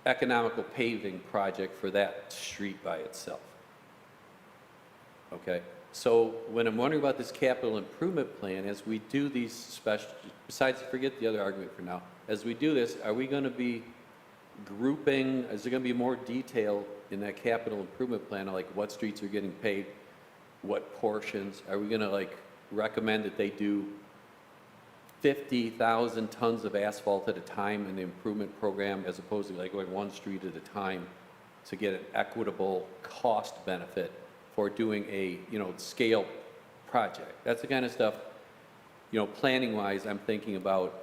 economical paving project for that street by itself. Okay? So when I'm wondering about this capital improvement plan, as we do these special, besides, forget the other argument for now, as we do this, are we going to be grouping, is there going to be more detail in that capital improvement plan, like what streets are getting paid, what portions? Are we going to recommend that they do 50,000 tons of asphalt at a time in the improvement program as opposed to going one street at a time to get an equitable cost benefit for doing a, scale project? That's the kind of stuff, planning wise, I'm thinking about.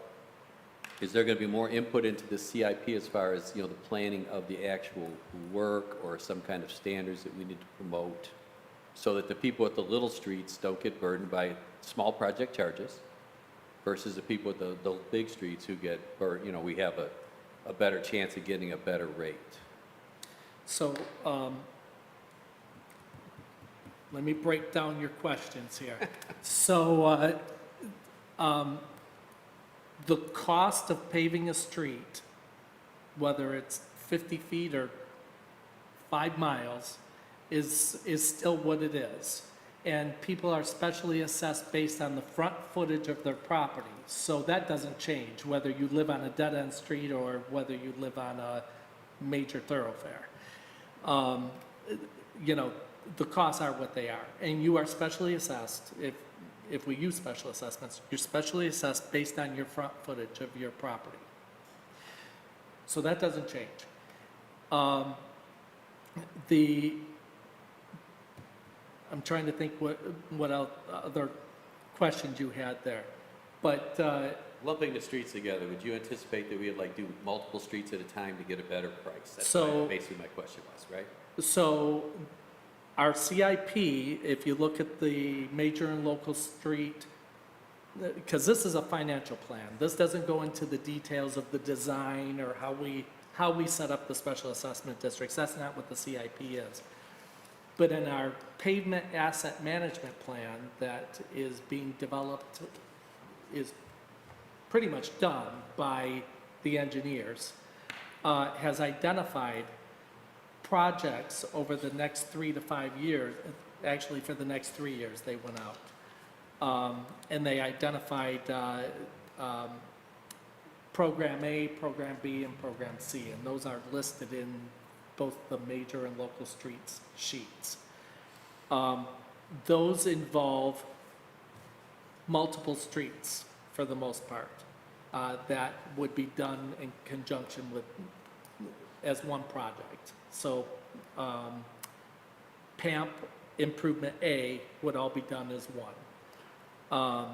Is there going to be more input into the CIP as far as, the planning of the actual work or some kind of standards that we need to promote so that the people at the little streets don't get burdened by small project charges versus the people at the big streets who get, we have a better chance of getting a better rate?
So, let me break down your questions here. So, the cost of paving a street, whether it's 50 feet or 5 miles, is still what it is. And people are specially assessed based on the front footage of their property. So that doesn't change, whether you live on a dead-end street or whether you live on a major thoroughfare. The costs are what they are. And you are specially assessed, if we use special assessments, you're specially assessed based on your front footage of your property. So that doesn't change. I'm trying to think what else, other questions you had there. But
Lumping the streets together, would you anticipate that we would do multiple streets at a time to get a better price? That's basically my question was, right?
So our CIP, if you look at the major and local street, because this is a financial plan, this doesn't go into the details of the design or how we set up the special assessment districts. That's not what the CIP is. But in our pavement asset management plan that is being developed, is pretty much done by the engineers, has identified projects over the next 3 to 5 years. Actually, for the next 3 years, they went out. And they identified Program A, Program B, and Program C, and those are listed in both the major and local streets sheets. Those involve multiple streets for the most part that would be done in conjunction with, as one project. So PAMP Improvement A would all be done as one.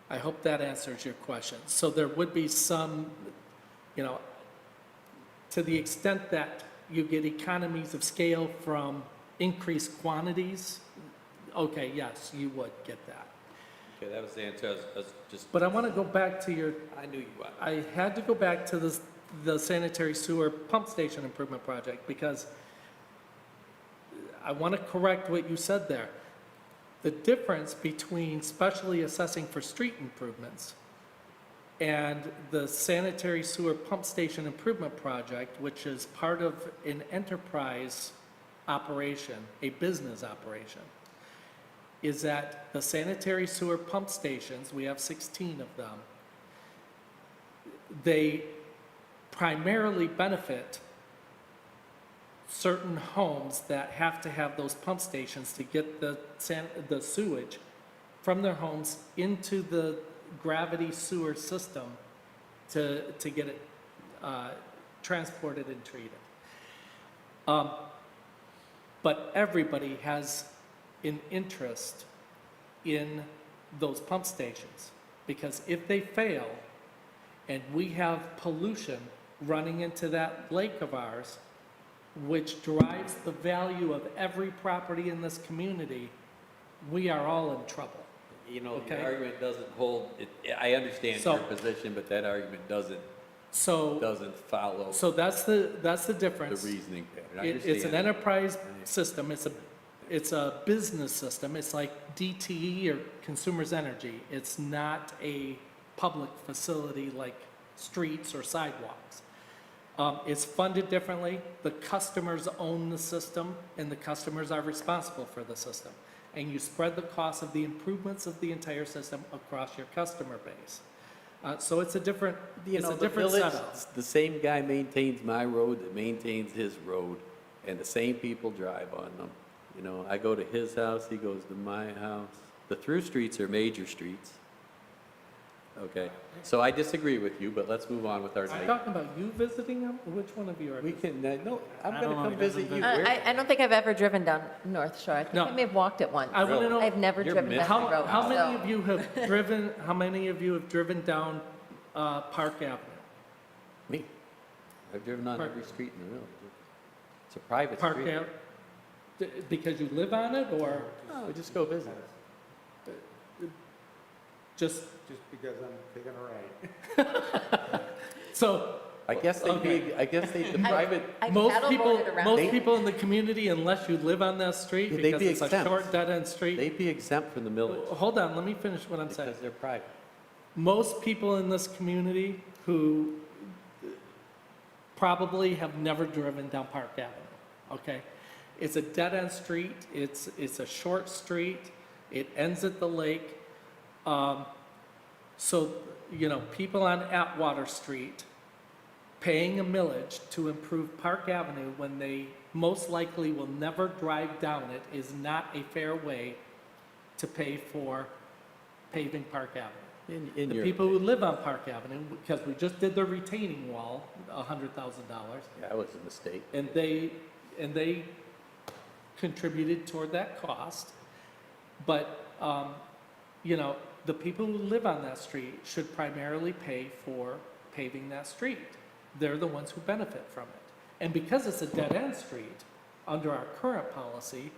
I hope that answers your question. So there would be some, to the extent that you get economies of scale from increased quantities, okay, yes, you would get that.
Okay, that was the answer. I was just,
But I want to go back to your,
I knew you would.
I had to go back to the sanitary sewer pump station improvement project because I want to correct what you said there. The difference between specially assessing for street improvements and the sanitary sewer pump station improvement project, which is part of an enterprise operation, a business operation, is that the sanitary sewer pump stations, we have 16 of them, they primarily benefit certain homes that have to have those pump stations to get the sewage from their homes into the gravity sewer system to get it transported and treated. But everybody has an interest in those pump stations, because if they fail and we have pollution running into that lake of ours, which drives the value of every property in this community, we are all in trouble.
You know,
Okay.
the argument doesn't hold, I understand
So-
your position, but that argument doesn't
So,
follow
so that's the
the
difference.
reasoning pattern. I
It's an
understand.
enterprise system, it's a business system, it's like DTE or Consumers Energy. It's not a public facility like streets or sidewalks. It's funded differently, the customers own the system, and the customers are responsible for the system. And you spread the cost of the improvements of the entire system across your customer base. So it's a different,
You
it's
know,
a
the
different
village,
setup.
the same guy maintains my road that maintains his road, and the same people drive on them. You know, I go to his house, he goes to my house. The through streets are major streets. Okay, so I disagree with you, but let's move on with our
I'm
night.
talking about you visiting them, or which one of you are?
We can, no, I'm
I
gonna
don't know,
come
he
visit
doesn't
you.
visit.
Where-
I don't think I've ever driven down North Shore. I think
No.
I may have walked it once.
I want to know.
I've never
You're
driven
missing
down the
How,
road.
how many
so-
of you have driven, how many of you have driven down Park Avenue?
Me. I've driven on
Park-
every street in the village. It's a private
Park
street.
Ave, because you live on it, or
No, we just go visit.
just,
Just because I'm taking a ride.
so,
I guess they'd be,
Okay.
I guess they, the private,
I
most
paddleboarded around.
most
They-
people in the community, unless you live on that street,
Yeah, they'd
because
be
it's a
exempt.
short dead-end street.
they'd be exempt from the millage
Hold on, let me finish what I'm saying.
because they're private.
Most people in this community who probably have never driven down Park Avenue, okay? It's a dead-end street, it's a short street, it ends at the lake. So, you know, people on Atwater Street paying a millage to improve Park Avenue when they most likely will never drive down it is not a fair way to pay for paving Park Avenue.
In
The
your,
people who live on Park Avenue, because we just did their retaining wall, $100,000,
yeah, that was a mistake.
and they contributed toward that cost. But, you know, the people who live on that street should primarily pay for paving that street. They're the ones who benefit from it. And because it's a dead-end street, under our current policy,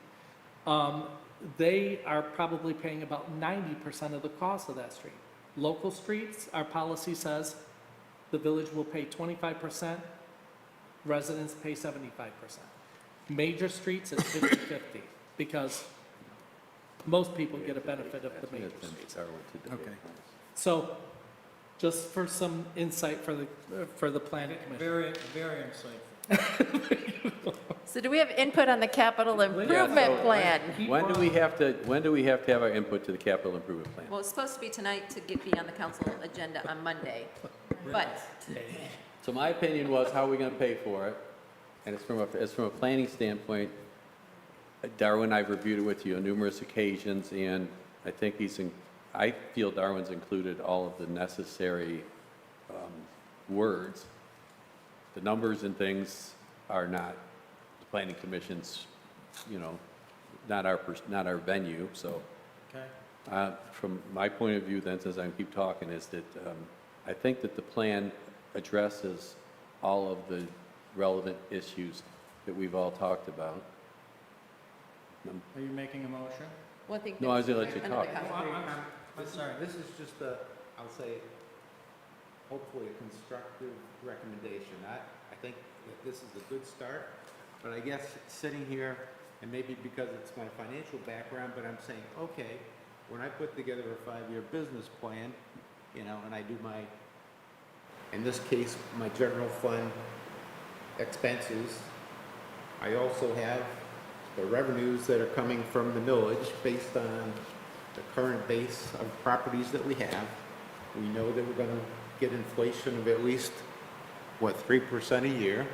they are probably paying about 90% of the cost of that street. Local streets, our policy says the village will pay 25%, residents pay 75%. Major streets, it's 50-50, because most people get a benefit of the major streets.
Okay.
So, just for some insight for the planning commission.
Very, very insightful.
So do we have input on the capital improvement
so-
plan?
When do we have to have our input to the capital improvement plan?
Well, it's supposed to be tonight to be on the council agenda on Monday, but
So my opinion was, how are we gonna pay for it? And it's from a planning standpoint, Darwin and I've reviewed it with you on numerous occasions, and I think I feel Darwin's included all of the necessary words. The numbers and things are not the planning commission's, you know, not our venue, so.
Okay.
From my point of view then, since I keep talking, is that I think that the plan addresses all of the relevant issues that we've all talked about.
Are you making a motion?
Well, I think
No, I was gonna let you
another
talk.
council-
I'm sorry.
This is just a, I'll say, hopefully a constructive recommendation. I think that this is a good start, but I guess sitting here, and maybe because it's my financial background, but I'm saying, okay, when I put together a 5-year business plan, you know, and I do my, in this case, my general fund expenses, I also have the revenues that are coming from the millage based on the current base of properties that we have. We know that we're gonna get inflation of at least, 3% a year.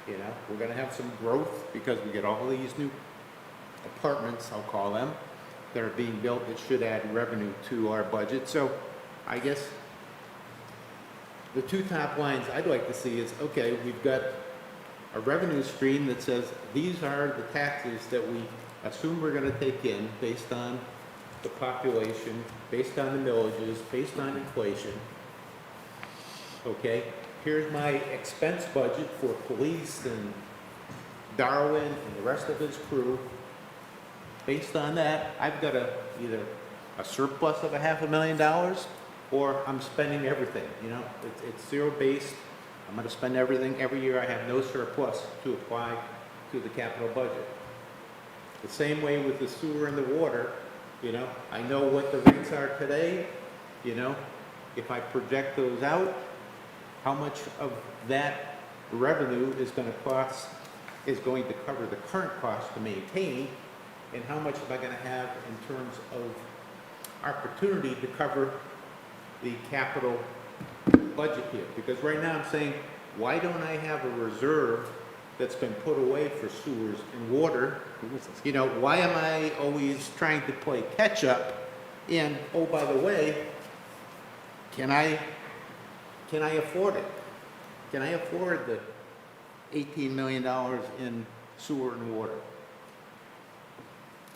You know, we're gonna have some growth because we get all these new apartments, I'll call them, that are being built that should add revenue to our budget. So I guess the two top lines I'd like to see is, okay, we've got a revenue stream that says these are the taxes that we assume we're gonna take in based on the population, based on the millages, based on inflation. Okay, here's my expense budget for police and Darwin and the rest of his crew. Based on that, I've got either a surplus of $500,000 or I'm spending everything, you know? It's zero-based. I'm gonna spend everything. Every year I have no surplus to apply to the capital budget. The same way with the sewer and the water, you know? I know what the rates are today, you know? If I project those out, how much of that revenue is going to cover the current cost to maintain, and how much am I going to have in terms of opportunity to cover the capital budget here? Because right now I'm saying, why don't I have a reserve that's been put away for sewers and water? You know, why am I always trying to play catch up? And, oh, by the way, can I afford it? Can I afford the $18 million in sewer and water?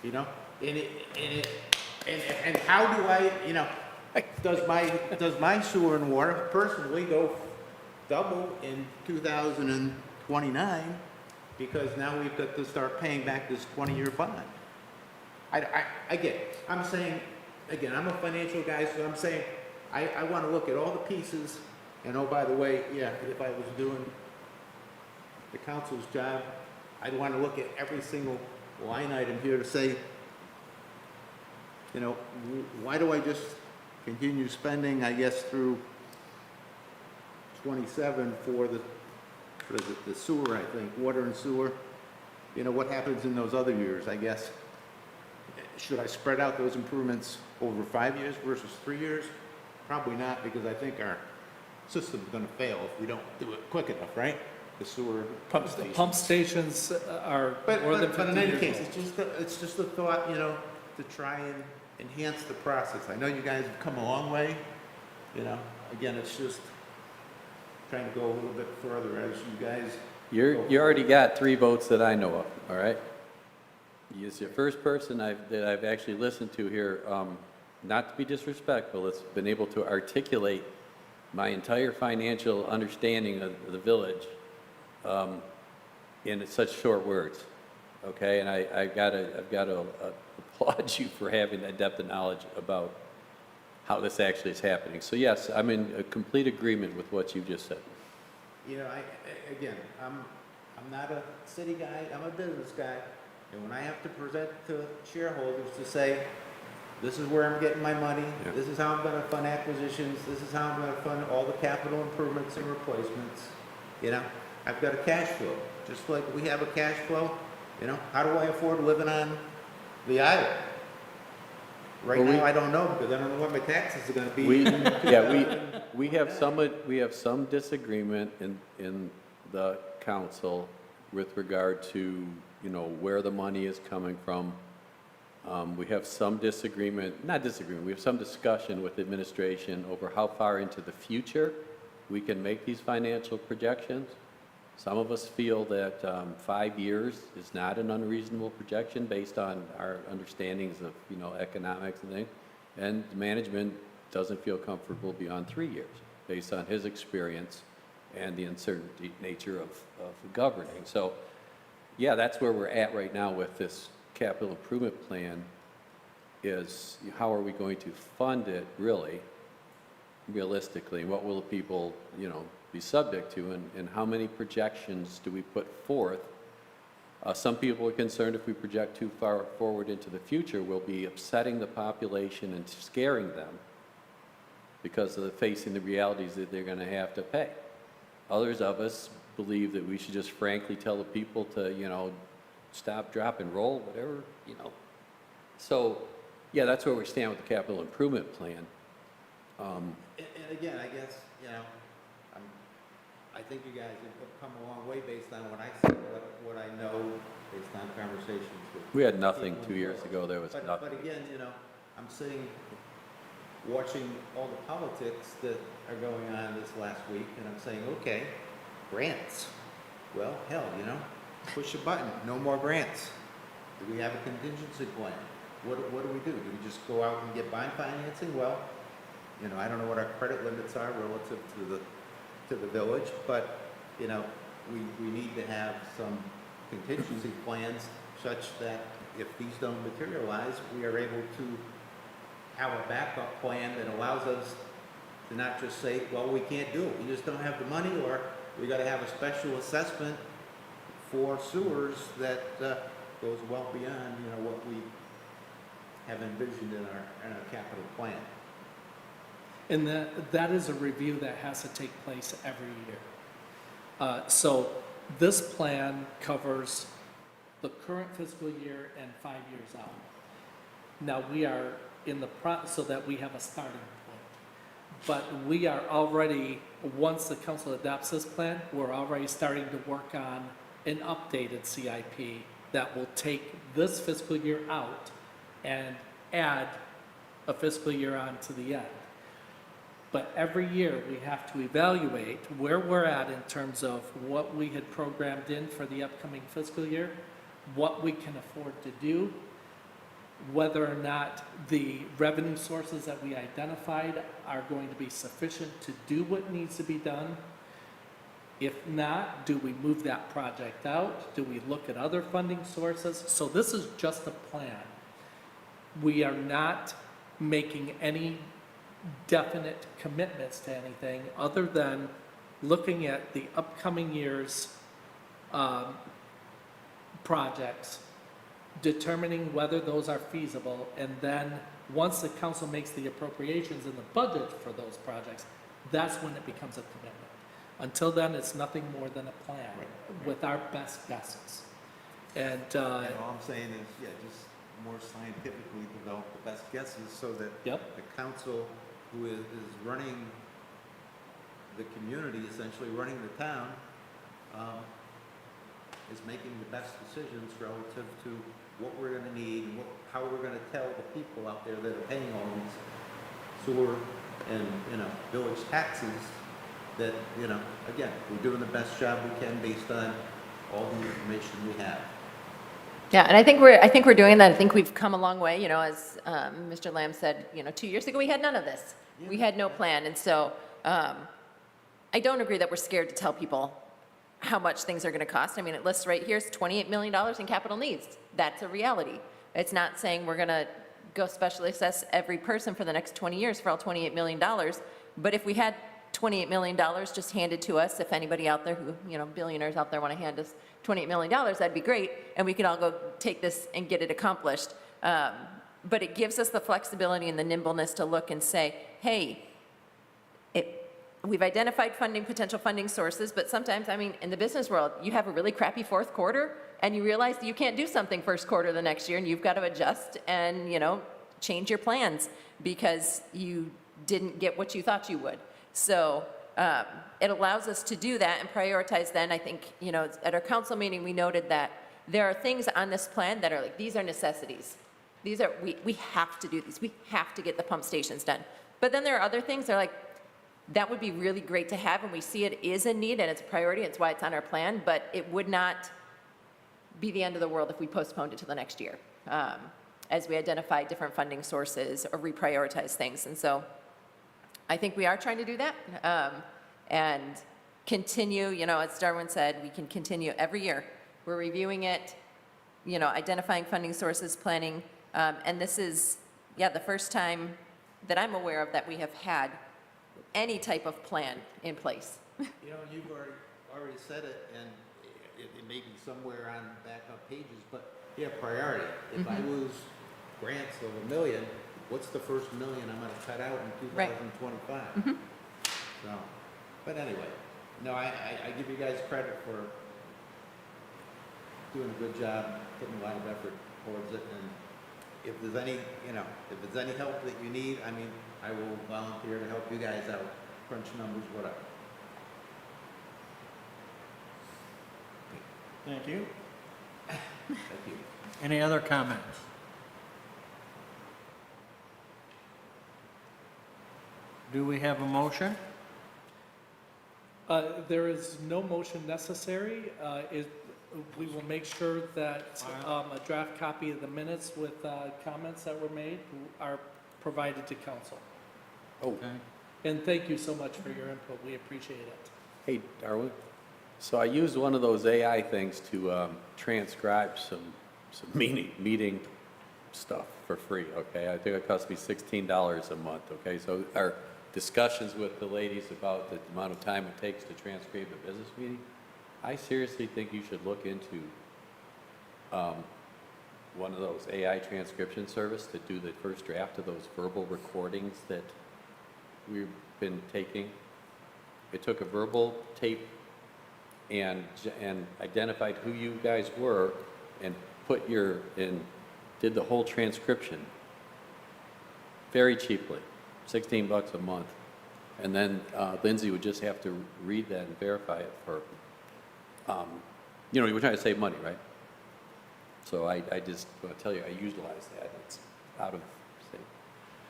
You know, and how do I, you know, does my sewer and water personally go double in 2029 because now we've got to start paying back this 20-year bond? I get it. I'm saying, again, I'm a financial guy, so I'm saying I want to look at all the pieces. And oh, by the way, yeah, if I was doing the council's job, I'd want to look at every single line item here to say, you know, why do I just continue spending, I guess, through 27 for what is it, the sewer, I think, water and sewer? You know, what happens in those other years, I guess? Should I spread out those improvements over 5 years versus 3 years? Probably not, because I think our system's gonna fail if we don't do it quick enough, right? The sewer pump station.
Pump stations are more than 50 years old.
But in any case, it's just a thought, you know, to try and enhance the process. I know you guys have come a long way, you know, again, it's just trying to go a little bit further as you guys.
You already got 3 votes that I know of, all right? You're the first person that I've actually listened to here, not to be disrespectful, it's been able to articulate my entire financial understanding of the village in such short words, okay? And I've got to applaud you for having that depth of knowledge about how this actually is happening. So yes, I'm in a complete agreement with what you just said.
You know, again, I'm not a city guy, I'm a business guy, and when I have to present to shareholders to say, this is where I'm getting my money,
Yeah.
this is how I'm gonna fund acquisitions, this is how I'm gonna fund all the capital improvements and replacements, you know, I've got a cash flow, just like we have a cash flow, you know, how do I afford living on the island? Right
Well,
now, I don't know, because I don't know what my taxes are gonna be.
We have some disagreement in the council with regard to, you know, where the money is coming from. We have some we have some discussion with administration over how far into the future we can make these financial projections. Some of us feel that 5 years is not an unreasonable projection based on our understandings of, you know, economics and things. And management doesn't feel comfortable beyond 3 years based on his experience and the uncertainty nature of governing. So Yeah, that's where we're at right now with this capital improvement plan, is how are we going to fund it really, realistically? What will the people, be subject to, and how many projections do we put forth? Some people are concerned if we project too far forward into the future, we'll be upsetting the population and scaring them because of facing the realities that they're going to have to pay. Others of us believe that we should just frankly tell the people to, stop, drop, and roll, whatever. So, yeah, that's where we stand with the capital improvement plan.
And again, I guess, I think you guys have come a long way based on what I see, what I know, based on conversations with.
We had nothing
people
2 years
involved.
ago, there was
But
nothing.
again, I'm sitting, watching all the politics that are going on this last week, and I'm saying, okay, grants. Well, hell, push a button, no more grants. Do we have a contingency plan? What do we do? Do we just go out and get bond financing? Well, I don't know what our credit limits are relative to the village, but, we need to have some contingency plans such that if these don't materialize, we are able to have a backup plan that allows us to not just say, well, we can't do it, we just don't have the money, or we gotta have a special assessment for sewers that goes well beyond, what we have envisioned in our capital plan.
And that is a review that has to take place every year. So this plan covers the current fiscal year and 5 years out. Now, we are in the so that we have a starting point. But we are already, once the council adopts this plan, we're already starting to work on an updated CIP that will take this fiscal year out and add a fiscal year on to the end. But every year, we have to evaluate where we're at in terms of what we had programmed in for the upcoming fiscal year, what we can afford to do, whether or not the revenue sources that we identified are going to be sufficient to do what needs to be done. If not, do we move that project out? Do we look at other funding sources? So this is just a plan. We are not making any definite commitments to anything other than looking at the upcoming year's projects, determining whether those are feasible, and then once the council makes the appropriations in the budget for those projects, that's when it becomes a commitment. Until then, it's nothing more than a plan with our best guesses. And
And all I'm saying is, just more scientifically develop the best guesses so that
Yep.
the council, who is running the community, essentially running the town, is making the best decisions relative to what we're gonna need and how we're gonna tell the people out there that are paying all these sewer and, village taxes that, again, we're doing the best job we can based on all the information we have.
Yeah, and I think we're doing that. I think we've come a long way, as Mr. Lamb said, 2 years ago, we had none of this. We had no plan, and so I don't agree that we're scared to tell people how much things are going to cost. I mean, it lists right here, it's $28 million in capital needs. That's a reality. It's not saying we're going to go specially assess every person for the next 20 years for all $28 million, but if we had $28 million just handed to us, if anybody out there who, billionaires out there want to hand us $28 million, that'd be great, and we could all go take this and get it accomplished. But it gives us the flexibility and the nimbleness to look and say, hey, we've identified potential funding sources, but sometimes, in the business world, you have a really crappy fourth quarter, and you realize that you can't do something first quarter the next year, and you've got to adjust and, change your plans because you didn't get what you thought you would. So it allows us to do that and prioritize then. I think, at our council meeting, we noted that there are things on this plan that are like, these are necessities. These are, we have to do these. We have to get the pump stations done. But then there are other things that are like, that would be really great to have, and we see it is a need, and it's a priority, it's why it's on our plan, but it would not be the end of the world if we postponed it to the next year, as we identify different funding sources or reprioritize things. And so I think we are trying to do that, and continue, as Darwin said, we can continue every year We're reviewing it, identifying funding sources, planning, and this is, the first time that I'm aware of that we have had any type of plan in place.
You know, you've already said it, and it may be somewhere on backup pages, but yeah, priority. If I lose grants of $1 million, what's the first $1 million I'm gonna cut out in
Right.
2025? So, but anyway, no, I give you guys credit for doing a good job, putting a lot of effort towards it, and if there's any, if there's any help that you need, I mean, I will volunteer to help you guys out, crunch numbers, whatever.
Thank you.
Thank you.
Any other comments? Do we have a motion?
There is no motion necessary. We will make sure that a draft copy of the minutes with comments that were made are provided to council.
Oh,
Okay.
And thank you so much for your input. We appreciate it.
hey, Darwin. So I used one of those AI things to transcribe some meeting stuff for free, okay? I think it cost me $16 a month, okay? So our discussions with the ladies about the amount of time it takes to transcribe a business meeting, I seriously think you should look into one of those AI transcription service to do the first draft of those verbal recordings that we've been taking. It took a verbal tape and identified who you guys were and did the whole transcription very cheaply, $16 a month. And then Lindsay would just have to read that and verify it for, we're trying to save money, right? So I just want to tell you, I utilize that. It's out of state.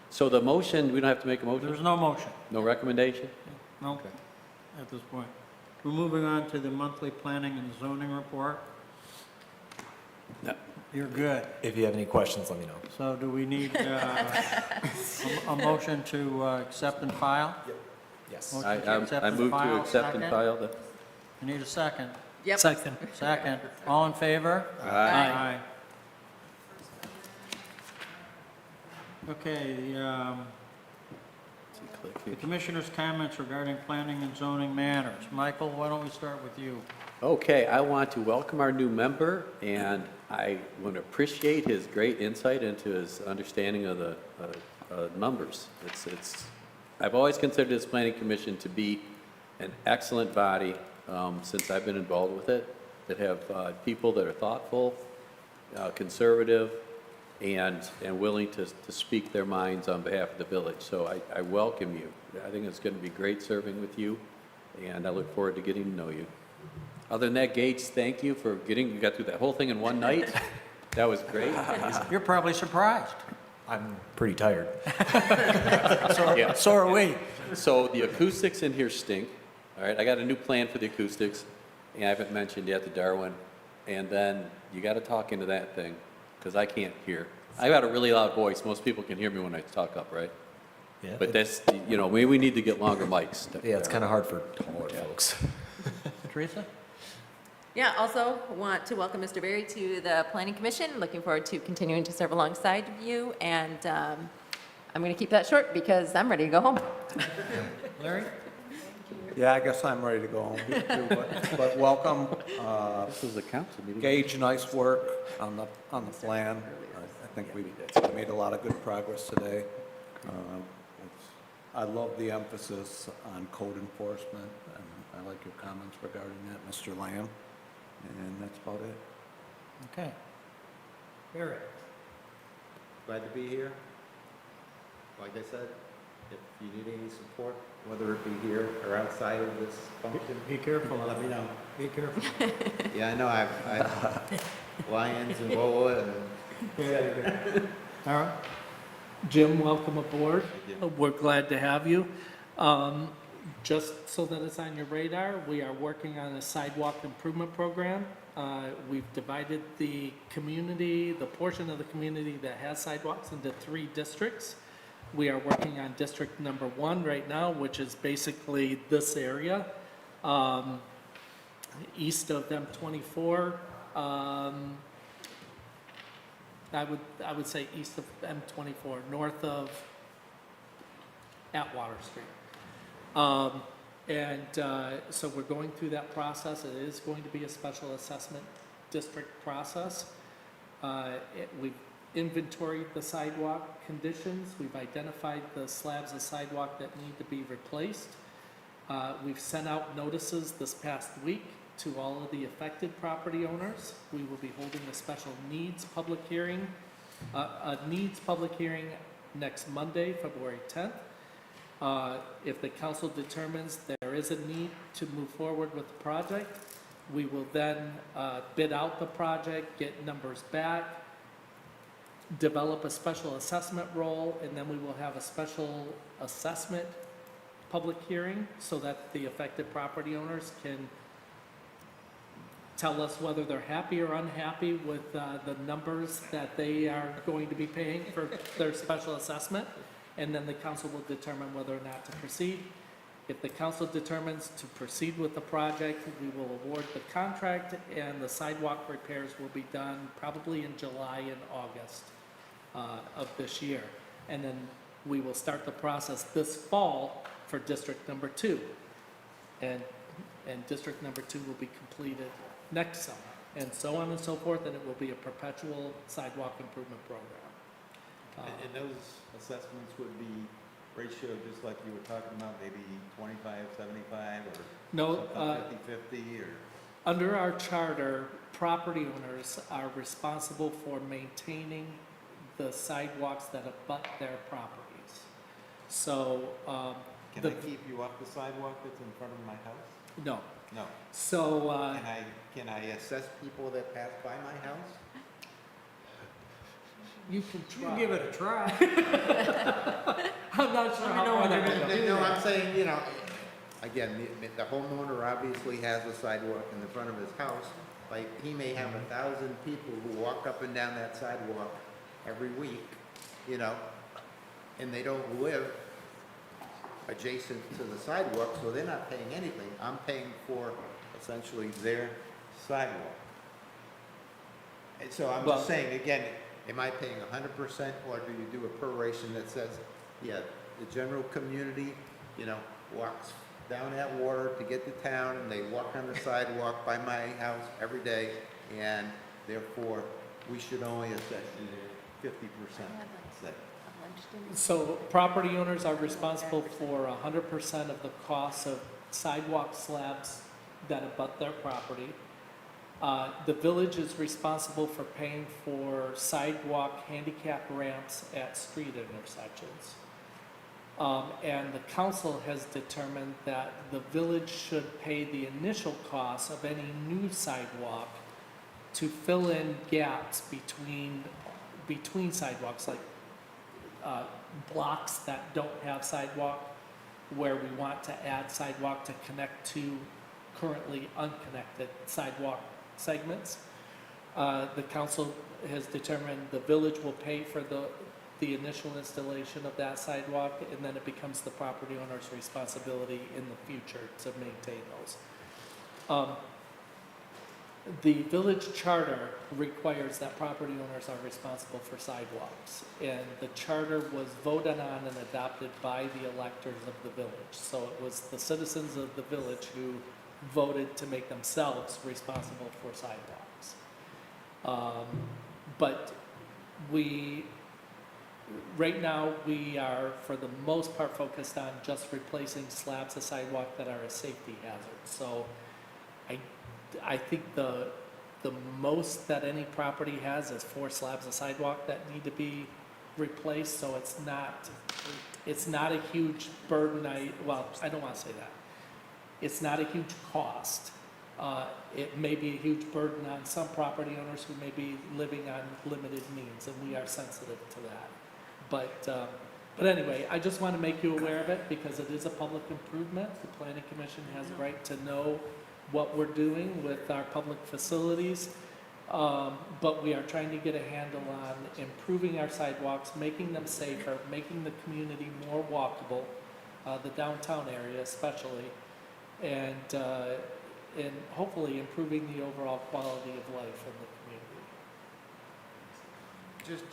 So the motion, we don't have to make a motion?
There's no motion.
No recommendation?
No, at this point. We're moving on to the monthly planning and zoning report.
No.
You're good.
If you have any questions, let me know.
So do we need a motion to accept and file?
Yes.
Motion
I
to accept and
move to
file,
accept and
second?
file the,
I need a second.
Yep.
Second.
Second. All in favor?
Aye.
Okay, the commissioner's comments regarding planning and zoning matters. Michael, why don't we start with you?
Okay, I want to welcome our new member, and I want to appreciate his great insight into his understanding of the numbers. I've always considered this planning commission to be an excellent body since I've been involved with it, that have people that are thoughtful, conservative, and willing to speak their minds on behalf of the village. So I welcome you. I think it's going to be great serving with you, and I look forward to getting to know you. Other than that, Gates, thank you for you got through that whole thing in one night. That was great.
You're probably surprised.
I'm pretty tired.
Yeah.
So are we.
So the acoustics in here stink. All right, I got a new plan for the acoustics, and I haven't mentioned yet to Darwin. And then you got to talk into that thing, because I can't hear. I got a really loud voice. Most people can hear me when I talk up, right?
Yeah.
But that's, maybe we need to get longer mics.
Yeah, it's kind of hard for taller folks.
Teresa?
Yeah, also want to welcome Mr. Berry to the Planning Commission. Looking forward to continuing to serve alongside you, and I'm going to keep that short because I'm ready to go home.
Larry?
Yeah, I guess I'm ready to go home too, but welcome.
This is a council meeting.
Gage, nice work on the plan. I think we made a lot of good progress today. I love the emphasis on code enforcement, and I like your comments regarding that, Mr. Lamb. And that's about it.
Okay. Barry?
Glad to be here. Like I said, if you need any support, whether it be here or outside of this function,
Be careful.
let me know.
Be careful.
Yeah, I know, I've Lions and Boa and.
All right.
Jim, welcome aboard.
Thank you.
We're glad to have you. Just so that it's on your radar, we are working on a sidewalk improvement program. We've divided the portion of the community that has sidewalks into 3 districts. We are working on district number 1 right now, which is basically this area. East of M24, I would say east of M24, north of Atwater Street. So we're going through that process. It is going to be a special assessment district process. We've inventoried the sidewalk conditions. We've identified the slabs of sidewalk that need to be replaced. We've sent out notices this past week to all of the affected property owners. We will be holding a special needs public hearing, next Monday, February 10th. If the council determines there is a need to move forward with the project, we will then bid out the project, get numbers back, develop a special assessment role, and then we will have a special assessment public hearing so that the affected property owners can tell us whether they're happy or unhappy with the numbers that they are going to be paying for their special assessment. And then the council will determine whether or not to proceed. If the council determines to proceed with the project, we will award the contract, and the sidewalk repairs will be done probably in July and August of this year. And then we will start the process this fall for District Number 2. And District Number 2 will be completed next summer, and so on and so forth, and it will be a perpetual sidewalk improvement program.
And those assessments would be ratio, just like you were talking about, maybe 25-75 or
No,
something 50-50 or?
under our charter, property owners are responsible for maintaining the sidewalks that abut their properties. So,
Can I keep you off the sidewalk that's in front of my house?
no.
No.
So,
Can I assess people that pass by my house?
you can
You
try.
give it a try.
I'm not sure
Let me
how
know
far
when
that
you're
will
gonna
go.
do
No, I'm saying, you know, again, the homeowner obviously has a sidewalk in the front of his house. Like, he may have 1,000 people who walk up and down that sidewalk every week, you know, and they don't live adjacent to the sidewalk, so they're not paying anything. I'm paying for essentially their sidewalk. And so I'm
Well-
just saying, again, am I paying 100%, or do you do a proration that says, yeah, the general community, you know, walks down that water to get to town, and they walk on the sidewalk by my house every day, and therefore, we should only assess you 50%, say.
So property owners are responsible for 100% of the costs of sidewalk slabs that abut their property. The village is responsible for paying for sidewalk handicap ramps at street intersections. And the council has determined that the village should pay the initial cost of any new sidewalk to fill in gaps between sidewalks, like blocks that don't have sidewalk, where we want to add sidewalk to connect to currently unconnected sidewalk segments. The council has determined the village will pay for the initial installation of that sidewalk, and then it becomes the property owner's responsibility in the future to maintain those. The village charter requires that property owners are responsible for sidewalks, and the charter was voted on and adopted by the electors of the village. So it was the citizens of the village who voted to make themselves responsible for sidewalks. But right now, we are, for the most part, focused on just replacing slabs of sidewalk that are a safety hazard. So I think the most that any property has is 4 slabs of sidewalk that need to be replaced, so it's not a huge burden. I don't want to say that. It's not a huge cost. It may be a huge burden on some property owners who may be living on limited means, and we are sensitive to that. But anyway, I just want to make you aware of it because it is a public improvement. The Planning Commission has a right to know what we're doing with our public facilities. But we are trying to get a handle on improving our sidewalks, making them safer, making the community more walkable, the downtown area especially. And and hopefully improving the overall quality of life in the community.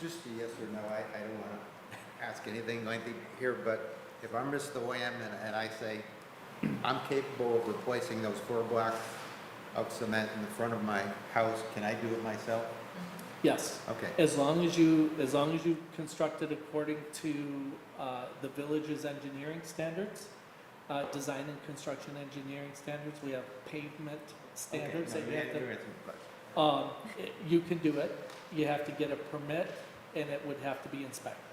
Just a yes or no, I don't want to ask anything lengthy here, but if I'm Mr. Lamb and I say, I'm capable of replacing those 4 blocks of cement in the front of my house, can I do it myself?
Yes.
Okay.
As long as you construct it according to the village's engineering standards, design and construction engineering standards, we have pavement standards that you have to,
You're answering the question.
you can do it. You have to get a permit, and it would have to be inspected.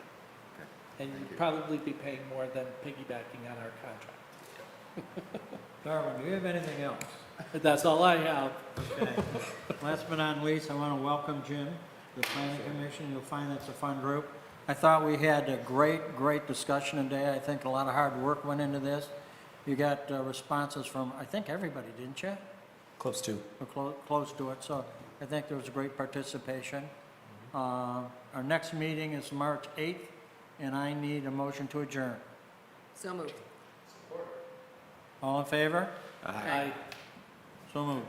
Okay.
And
Thank
you'd
you.
probably be paying more than piggybacking on our contract.
Darwin, do you have anything else?
But that's all I have.
Okay. Last but not least, I want to welcome Jim to the Planning Commission. You'll find that's a fun group. I thought we had a great discussion today. I think a lot of hard work went into this. You got responses from, I think, everybody, didn't you?
Close to.
Or close to it, so I think there was great participation. Our next meeting is March 8th, and I need a motion to adjourn.
So moved.
All in favor?
I
So moved.